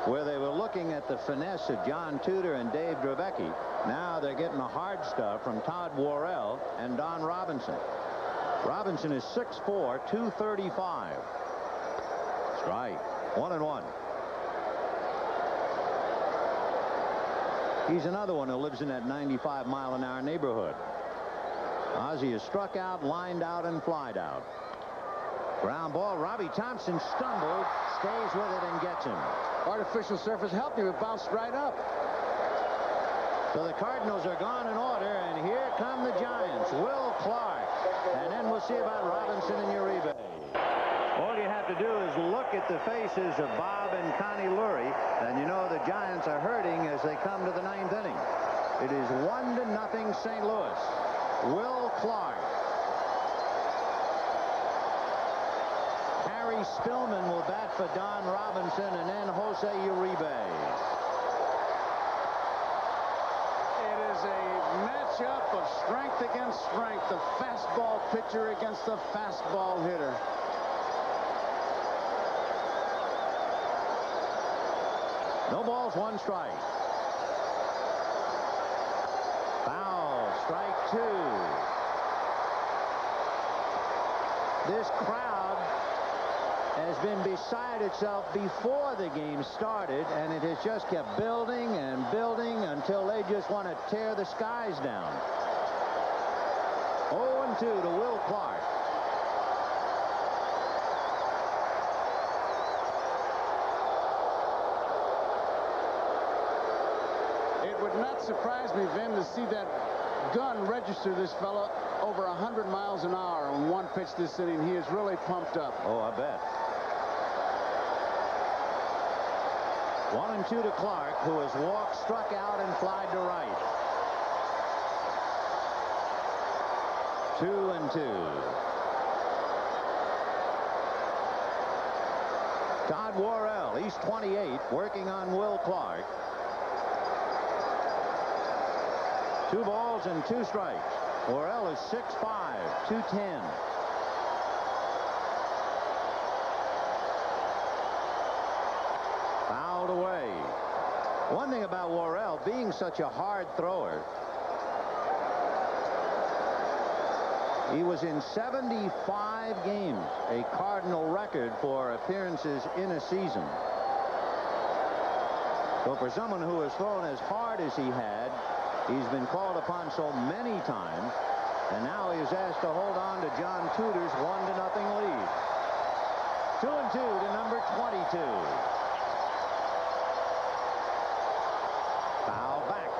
where they were looking at the finesse of John Tudor and Dave Dravecky. Now they're getting the hard stuff from Todd Worrell and Don Robinson. Robinson is 6'4", 235. Strike. 1-1. He's another one who lives in that 95-mile-an-hour neighborhood. Ozzie is struck out, lined out, and flied out. Ground ball. Robbie Thompson stumbled, stays with it, and gets him. Artificial surface helped him. It bounced right up. So the Cardinals are gone in order, and here come the Giants. Will Clark. And then we'll see about Robinson and Uribe. All you have to do is look at the faces of Bob and Connie Lurie, and you know the Giants are hurting as they come to the 9th inning. It is 1-0 St. Louis. Will Clark. Harry Spillman will bat for Don Robinson, and then Jose Uribe. It is a matchup of strength against strength. The fastball pitcher against the fastball hitter. No balls, 1 strike. Foul. Strike 2. This crowd has been beside itself before the game started, and it has just kept building and building until they just want to tear the skies down. 0-2 to Will Clark. It would not surprise me, Vin, to see that gun register this fella over 100 miles an hour on one pitch this inning. He is really pumped up. Oh, I bet. 1-2 to Clark, who has walked, struck out, and flied to right. 2-2. Todd Worrell, he's 28, working on Will Clark. 2 balls and 2 strikes. Worrell is 6'5", 210. Fouled away. One thing about Worrell, being such a hard thrower, he was in 75 games, a Cardinal record for appearances in a season. So for someone who has thrown as hard as he had, he's been called upon so many times, and now he is asked to hold on to John Tudor's 1-0 lead. 2-2 to number 22. Foul back.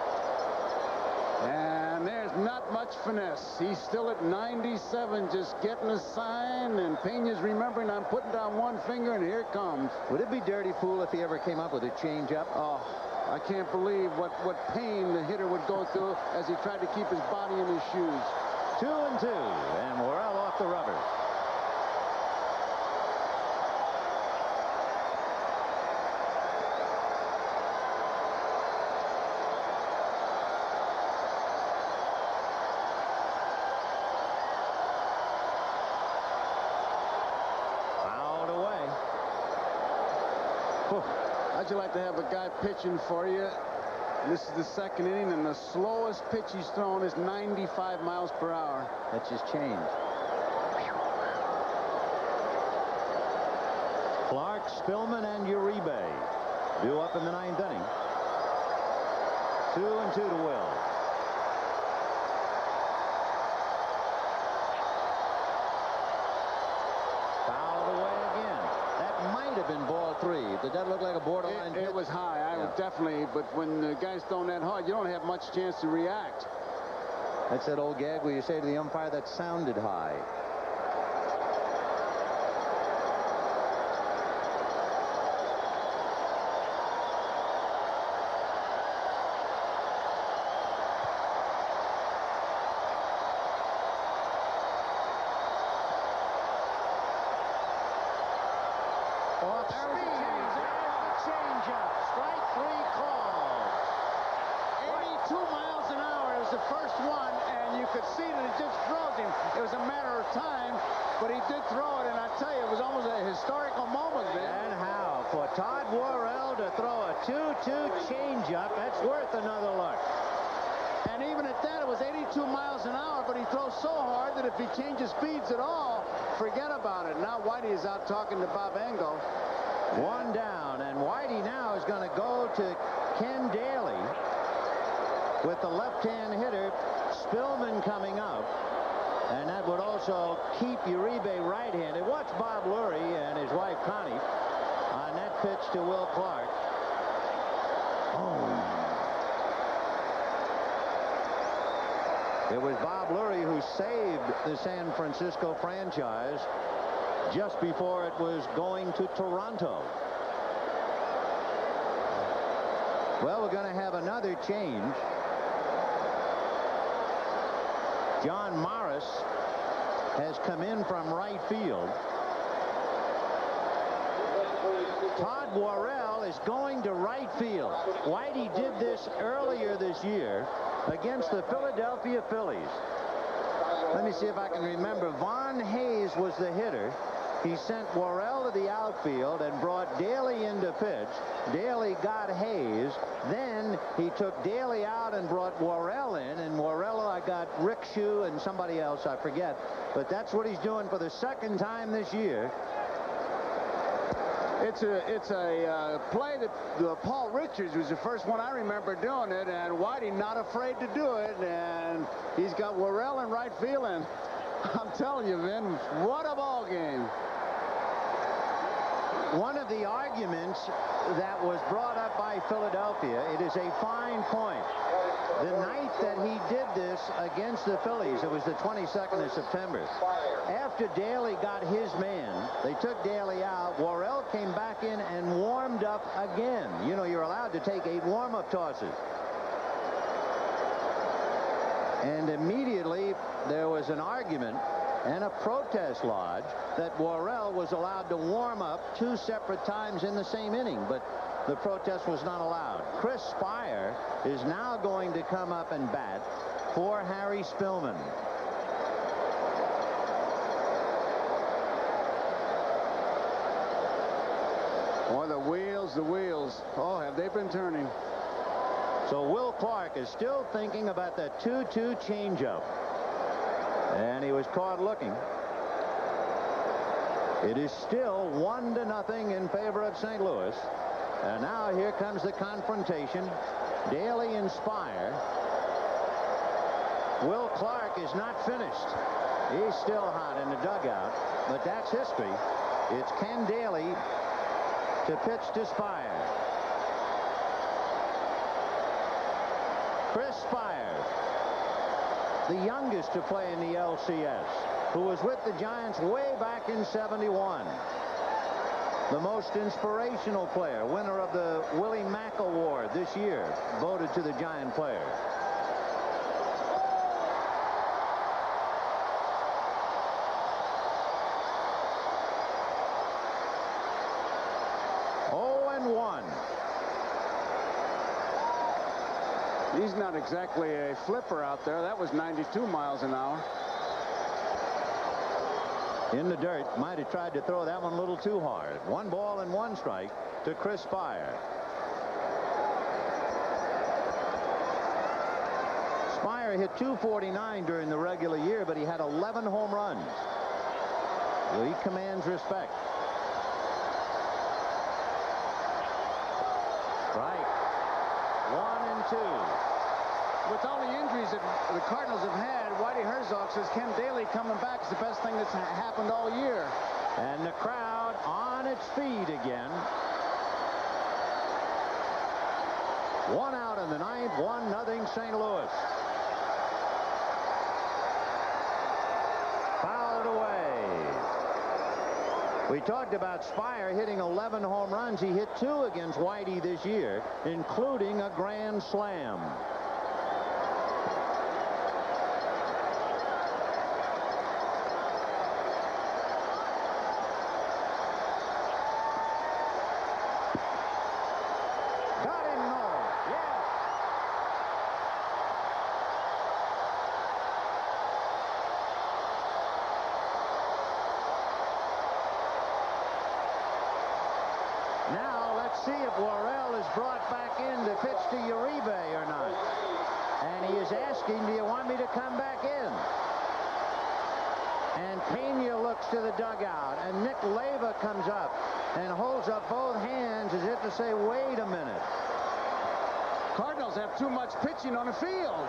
And there's not much finesse. He's still at 97, just getting a sign, and Pena's remembering, I'm putting down one finger, and here it comes. Would it be dirty fool if he ever came up with a changeup? Oh, I can't believe what pain the hitter would go through as he tried to keep his body in his shoes. 2-2, and Worrell off the rubber. Fouled away. How'd you like to have a guy pitching for you? This is the second inning, and the slowest pitch he's thrown is 95 miles per hour. That's his change. Clark, Spillman, and Uribe due up in the 9th inning. 2-2 to Will. Fouled away again. That might have been ball 3. Did that look like a borderline pitch? It was high. I would definitely, but when the guy's throwing that hard, you don't have much chance to react. That's that old gag where you say to the umpire, that sounded high. Off speed. Changeup. Strike 3 called. 82 miles an hour is the first one, and you could see that it just froze him. It was a matter of time, but he did throw it, and I tell you, it was almost a historical moment, man. And how? For Todd Worrell to throw a 2-2 changeup, that's worth another look. And even at that, it was 82 miles an hour, but he throws so hard that if he changes speeds at all, forget about it. Now Whitey is out talking to Bob Engel. 1 down, and Whitey now is going to go to Ken Daly with the left-hand hitter, Spillman, coming up. And that would also keep Uribe right-handed. Watch Bob Lurie and his wife Connie on that pitch to Will Clark. Oh. It was Bob Lurie who saved the San Francisco franchise just before it was going to Toronto. Well, we're going to have another change. John Morris has come in from right field. Todd Worrell is going to right field. Whitey did this earlier this year against the Philadelphia Phillies. Let me see if I can remember. Von Hayes was the hitter. he sent Worrell to the outfield and brought Daly in to pitch. Daly got Hayes. Then he took Daly out and brought Worrell in, and Worrell got Rick Shue and somebody else, I forget. But that's what he's doing for the second time this year. It's a play that Paul Richards was the first one I remember doing it, and Whitey not afraid to do it, and he's got Worrell in right field, and I'm telling you, Vin, what a ball game. One of the arguments that was brought up by Philadelphia, it is a fine point. The night that he did this against the Phillies, it was the 22nd of September. After Daly got his man, they took Daly out. Worrell came back in and warmed up again. You know, you're allowed to take 8 warm-up tosses. And immediately there was an argument and a protest lodged that Worrell was allowed to warm up 2 separate times in the same inning, but the protest was not allowed. Chris Spire is now going to come up and bat for Harry Spillman. Boy, the wheels. Oh, have they been turning. So Will Clark is still thinking about that 2-2 changeup. And he was caught looking. It is still 1-0 in favor of St. Louis. And now here comes the confrontation. Daly and Spire. Will Clark is not finished. He's still hot in the dugout, but that's history. It's Ken Daly to pitch to Spire. Chris Spire, the youngest to play in the LCS, who was with the Giants way back in '71. The most inspirational player, winner of the Willie Mack Award this year, voted to the Giant player. He's not exactly a flipper out there. That was 92 miles an hour. In the dirt. Might have tried to throw that one a little too hard. 1 ball and 1 strike to Chris Spire. Spire hit .249 during the regular year, but he had 11 home runs. So he commands respect. Strike. 1 and 2. With all the injuries that the Cardinals have had, Whitey Herzog says Ken Daly coming back is the best thing that's happened all year. And the crowd on its feet again. 1 out in the 9th, 1-0 St. Louis. Fouled away. We talked about Spire hitting 11 home runs. He hit 2 against Whitey this year, including a grand slam. See if Worrell is brought back in to pitch to Uribe or not. And he is asking, do you want me to come back in? And Pena looks to the dugout, and Nick Leyva comes up and holds up both hands as if to say, wait a minute. Cardinals have too much pitching on the field.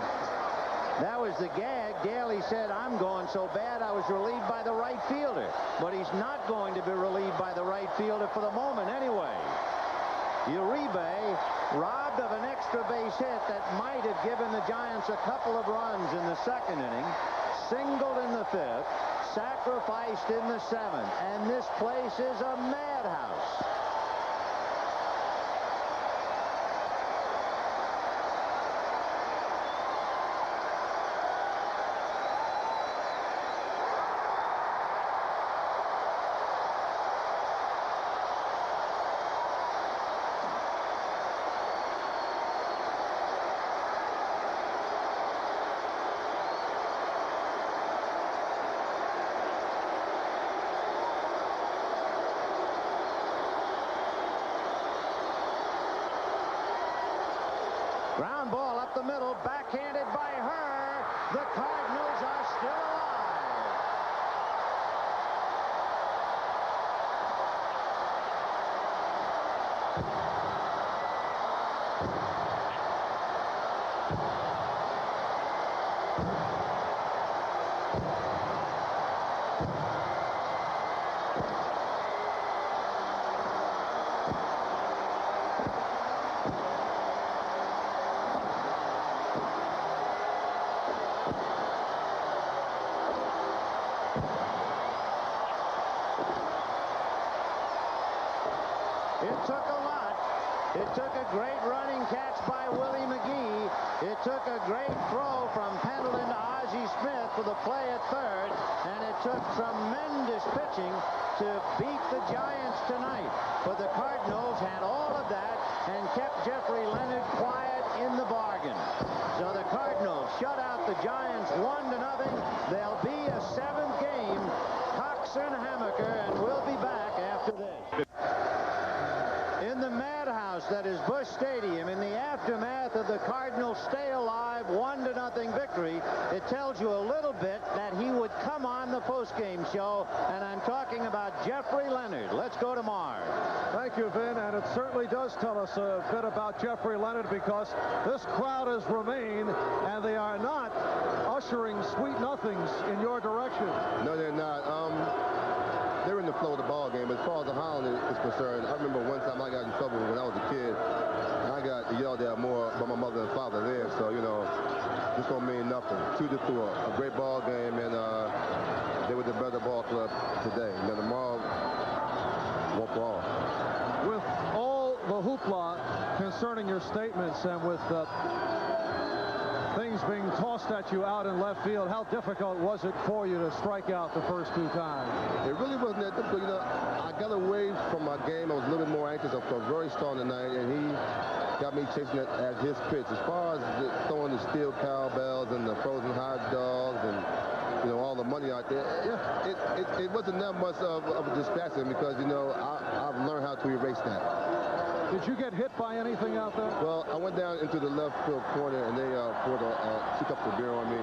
That was the gag. Daly said, I'm going so bad I was relieved by the right fielder. But he's not going to be relieved by the right fielder for the moment anyway. Uribe robbed of an extra base hit that might have given the Giants a couple of runs in the 2nd inning, singled in the 5th, sacrificed in the 7th, and this place is a madhouse. Ground ball up the middle, backhanded by her. The Cardinals are still alive. It took a lot. It took a great running catch by Willie McGee. It took a great throw from Pendleton to Ozzie Smith for the play at third. And it took tremendous pitching to beat the Giants tonight. But the Cardinals had all of that and kept Jeffrey Leonard quiet in the bargain. So the Cardinals shut out the Giants 1-0. There'll be a seventh game. Coxer and Hammaker, and we'll be back after this. In the madhouse that is Busch Stadium, in the aftermath of the Cardinals' stay alive 1-0 victory, it tells you a little bit that he would come on the postgame show, and I'm talking about Jeffrey Leonard. Let's go to Mars. Thank you, Vin, and it certainly does tell us a bit about Jeffrey Leonard, because this crowd has remained, and they are not ushering sweet nothings in your direction. No, they're not. They're in the flow of the ball game. As far as the Howland is concerned, I remember one time I got in trouble when I was a kid. I got yelled at more by my mother and father there, so, you know, this don't mean nothing. Tudor threw a great ball game, and they were the better ball club today. Now, tomorrow, won't fall. With all the hoopla concerning your statements and with things being tossed at you out in left field, how difficult was it for you to strike out the first two times? It really wasn't that difficult. You know, I got away from my game. I was a little bit more anxious. I was very strong tonight, and he got me chasing it at his pitch. As far as throwing the steel cowbells and the frozen hot dogs and, you know, all the money out there, yeah, it wasn't that much of a distraction, because, you know, I've learned how to erase that. Did you get hit by anything out there? Well, I went down into the left field corner, and they poured 2 cups of beer on me.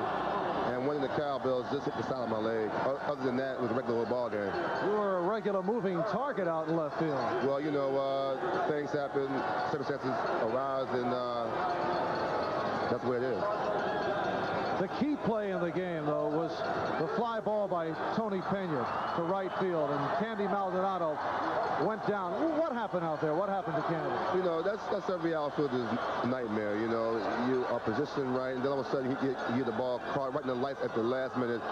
And one of the cowbells just hit the side of my leg. Other than that, it was a regular ball game. You were a regular moving target out in left field. Well, you know, things happen, circumstances arise, and that's the way it is. The key play in the game, though, was the fly ball by Tony Pena to right field, and Candy Maldonado went down. What happened out there? What happened to Candy? You know, that's every outfielder's nightmare. You know, you are positioned right, and then all of a sudden you get the ball caught right in the lights at the last minute.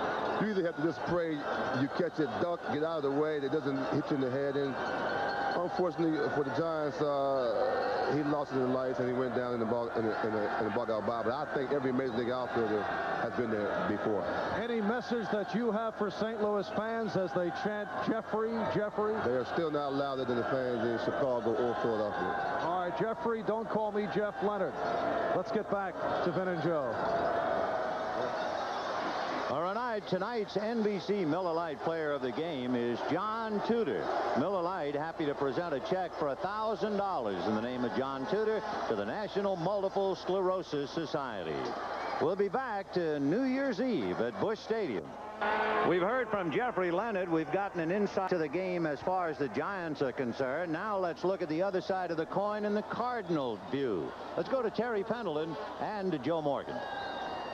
You either have to just pray you catch it, duck, get out of the way, that doesn't hit you in the head. And unfortunately for the Giants, he lost it in the lights, and he went down in the ball in the ball out by. But I think every major league outfielder has been there before. Any message that you have for St. Louis fans as they chant Jeffrey, Jeffrey? They are still not louder than the fans in Chicago or Philadelphia. All right, Jeffrey, don't call me Jeff Leonard. Let's get back to Vin and Joe. All right, tonight's NBC Miller Lite player of the game is John Tudor. Miller Lite happy to present a check for $1,000 in the name of John Tudor to the National Multiple Sclerosis Society. We'll be back to New Year's Eve at Busch Stadium. We've heard from Jeffrey Leonard. We've gotten an insight to the game as far as the Giants are concerned. Now let's look at the other side of the coin in the Cardinal view. Let's go to Terry Pendleton and to Joe Morgan.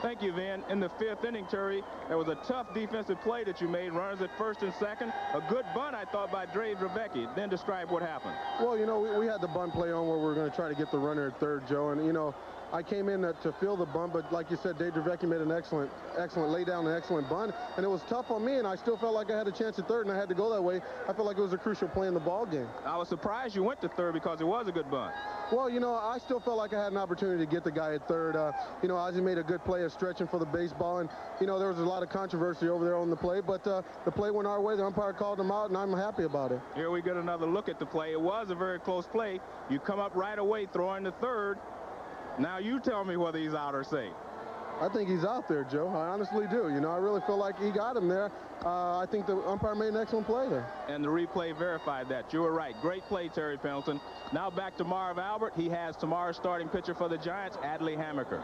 Thank you, Vin. In the 5th inning, Terry, there was a tough defensive play that you made. Runners at first and second. A good bunt, I thought, by Dave Dravecky. Then describe what happened. Well, you know, we had the bunt play on where we were going to try to get the runner at third, Joe. And, you know, I came in to fill the bunt, but like you said, Dave Dravecky made an excellent lay down, an excellent bunt. And it was tough on me, and I still felt like I had a chance at third, and I had to go that way. I felt like it was a crucial play in the ball game. I was surprised you went to third because it was a good bunt. Well, you know, I still felt like I had an opportunity to get the guy at third. You know, Ozzie made a good play of stretching for the baseball, and, you know, there was a lot of controversy over there on the play, but the play went our way. The umpire called him out, and I'm happy about it. Here we get another look at the play. It was a very close play. You come up right away throwing to third. Now you tell me whether he's out or safe. I think he's out there, Joe. I honestly do. You know, I really feel like he got him there. I think the umpire made an excellent play there. And the replay verified that. You were right. Great play, Terry Pendleton. Now back to Marv Albert. He has tomorrow's starting pitcher for the Giants, Adley Hammaker.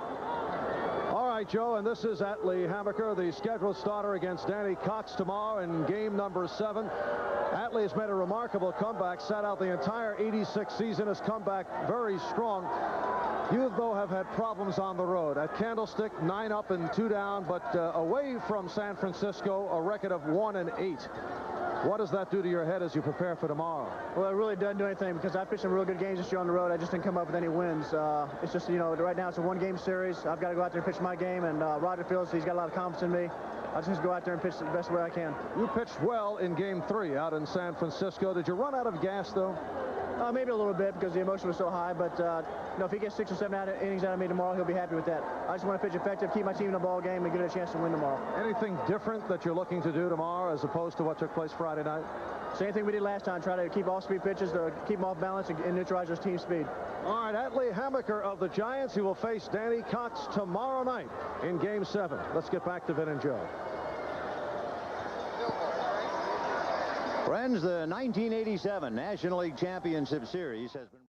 All right, Joe, and this is Adley Hammaker, the scheduled starter against Danny Cox tomorrow in game number 7. Adley has made a remarkable comeback, sat out the entire 86 season, has come back very strong. You, though, have had problems on the road. At Candlestick, 9 up and 2 down, but away from San Francisco, a record of 1-8. What does that do to your head as you prepare for tomorrow? Well, it really doesn't do anything because I pitched some real good games this year on the road. I just didn't come up with any wins. It's just, you know, right now it's a one-game series. I've got to go out there and pitch my game, and Roger feels he's got a lot of confidence in me. I just go out there and pitch the best way I can. You pitched well in game 3 out in San Francisco. Did you run out of gas, though? Maybe a little bit because the emotion was so high, but you know, if he gets 6 or 7 innings out of me tomorrow, he'll be happy with that. I just want to pitch effective, keep my team in the ball game, and get a chance to win tomorrow. Anything different that you're looking to do tomorrow as opposed to what took place Friday night? Same thing we did last time, try to keep off-speed pitches, to keep them off balance and neutralize their team speed. All right, Adley Hammaker of the Giants. He will face Danny Cox tomorrow night in game 7. Let's get back to Vin and Joe. Friends, the 1987 National League Championship Series has been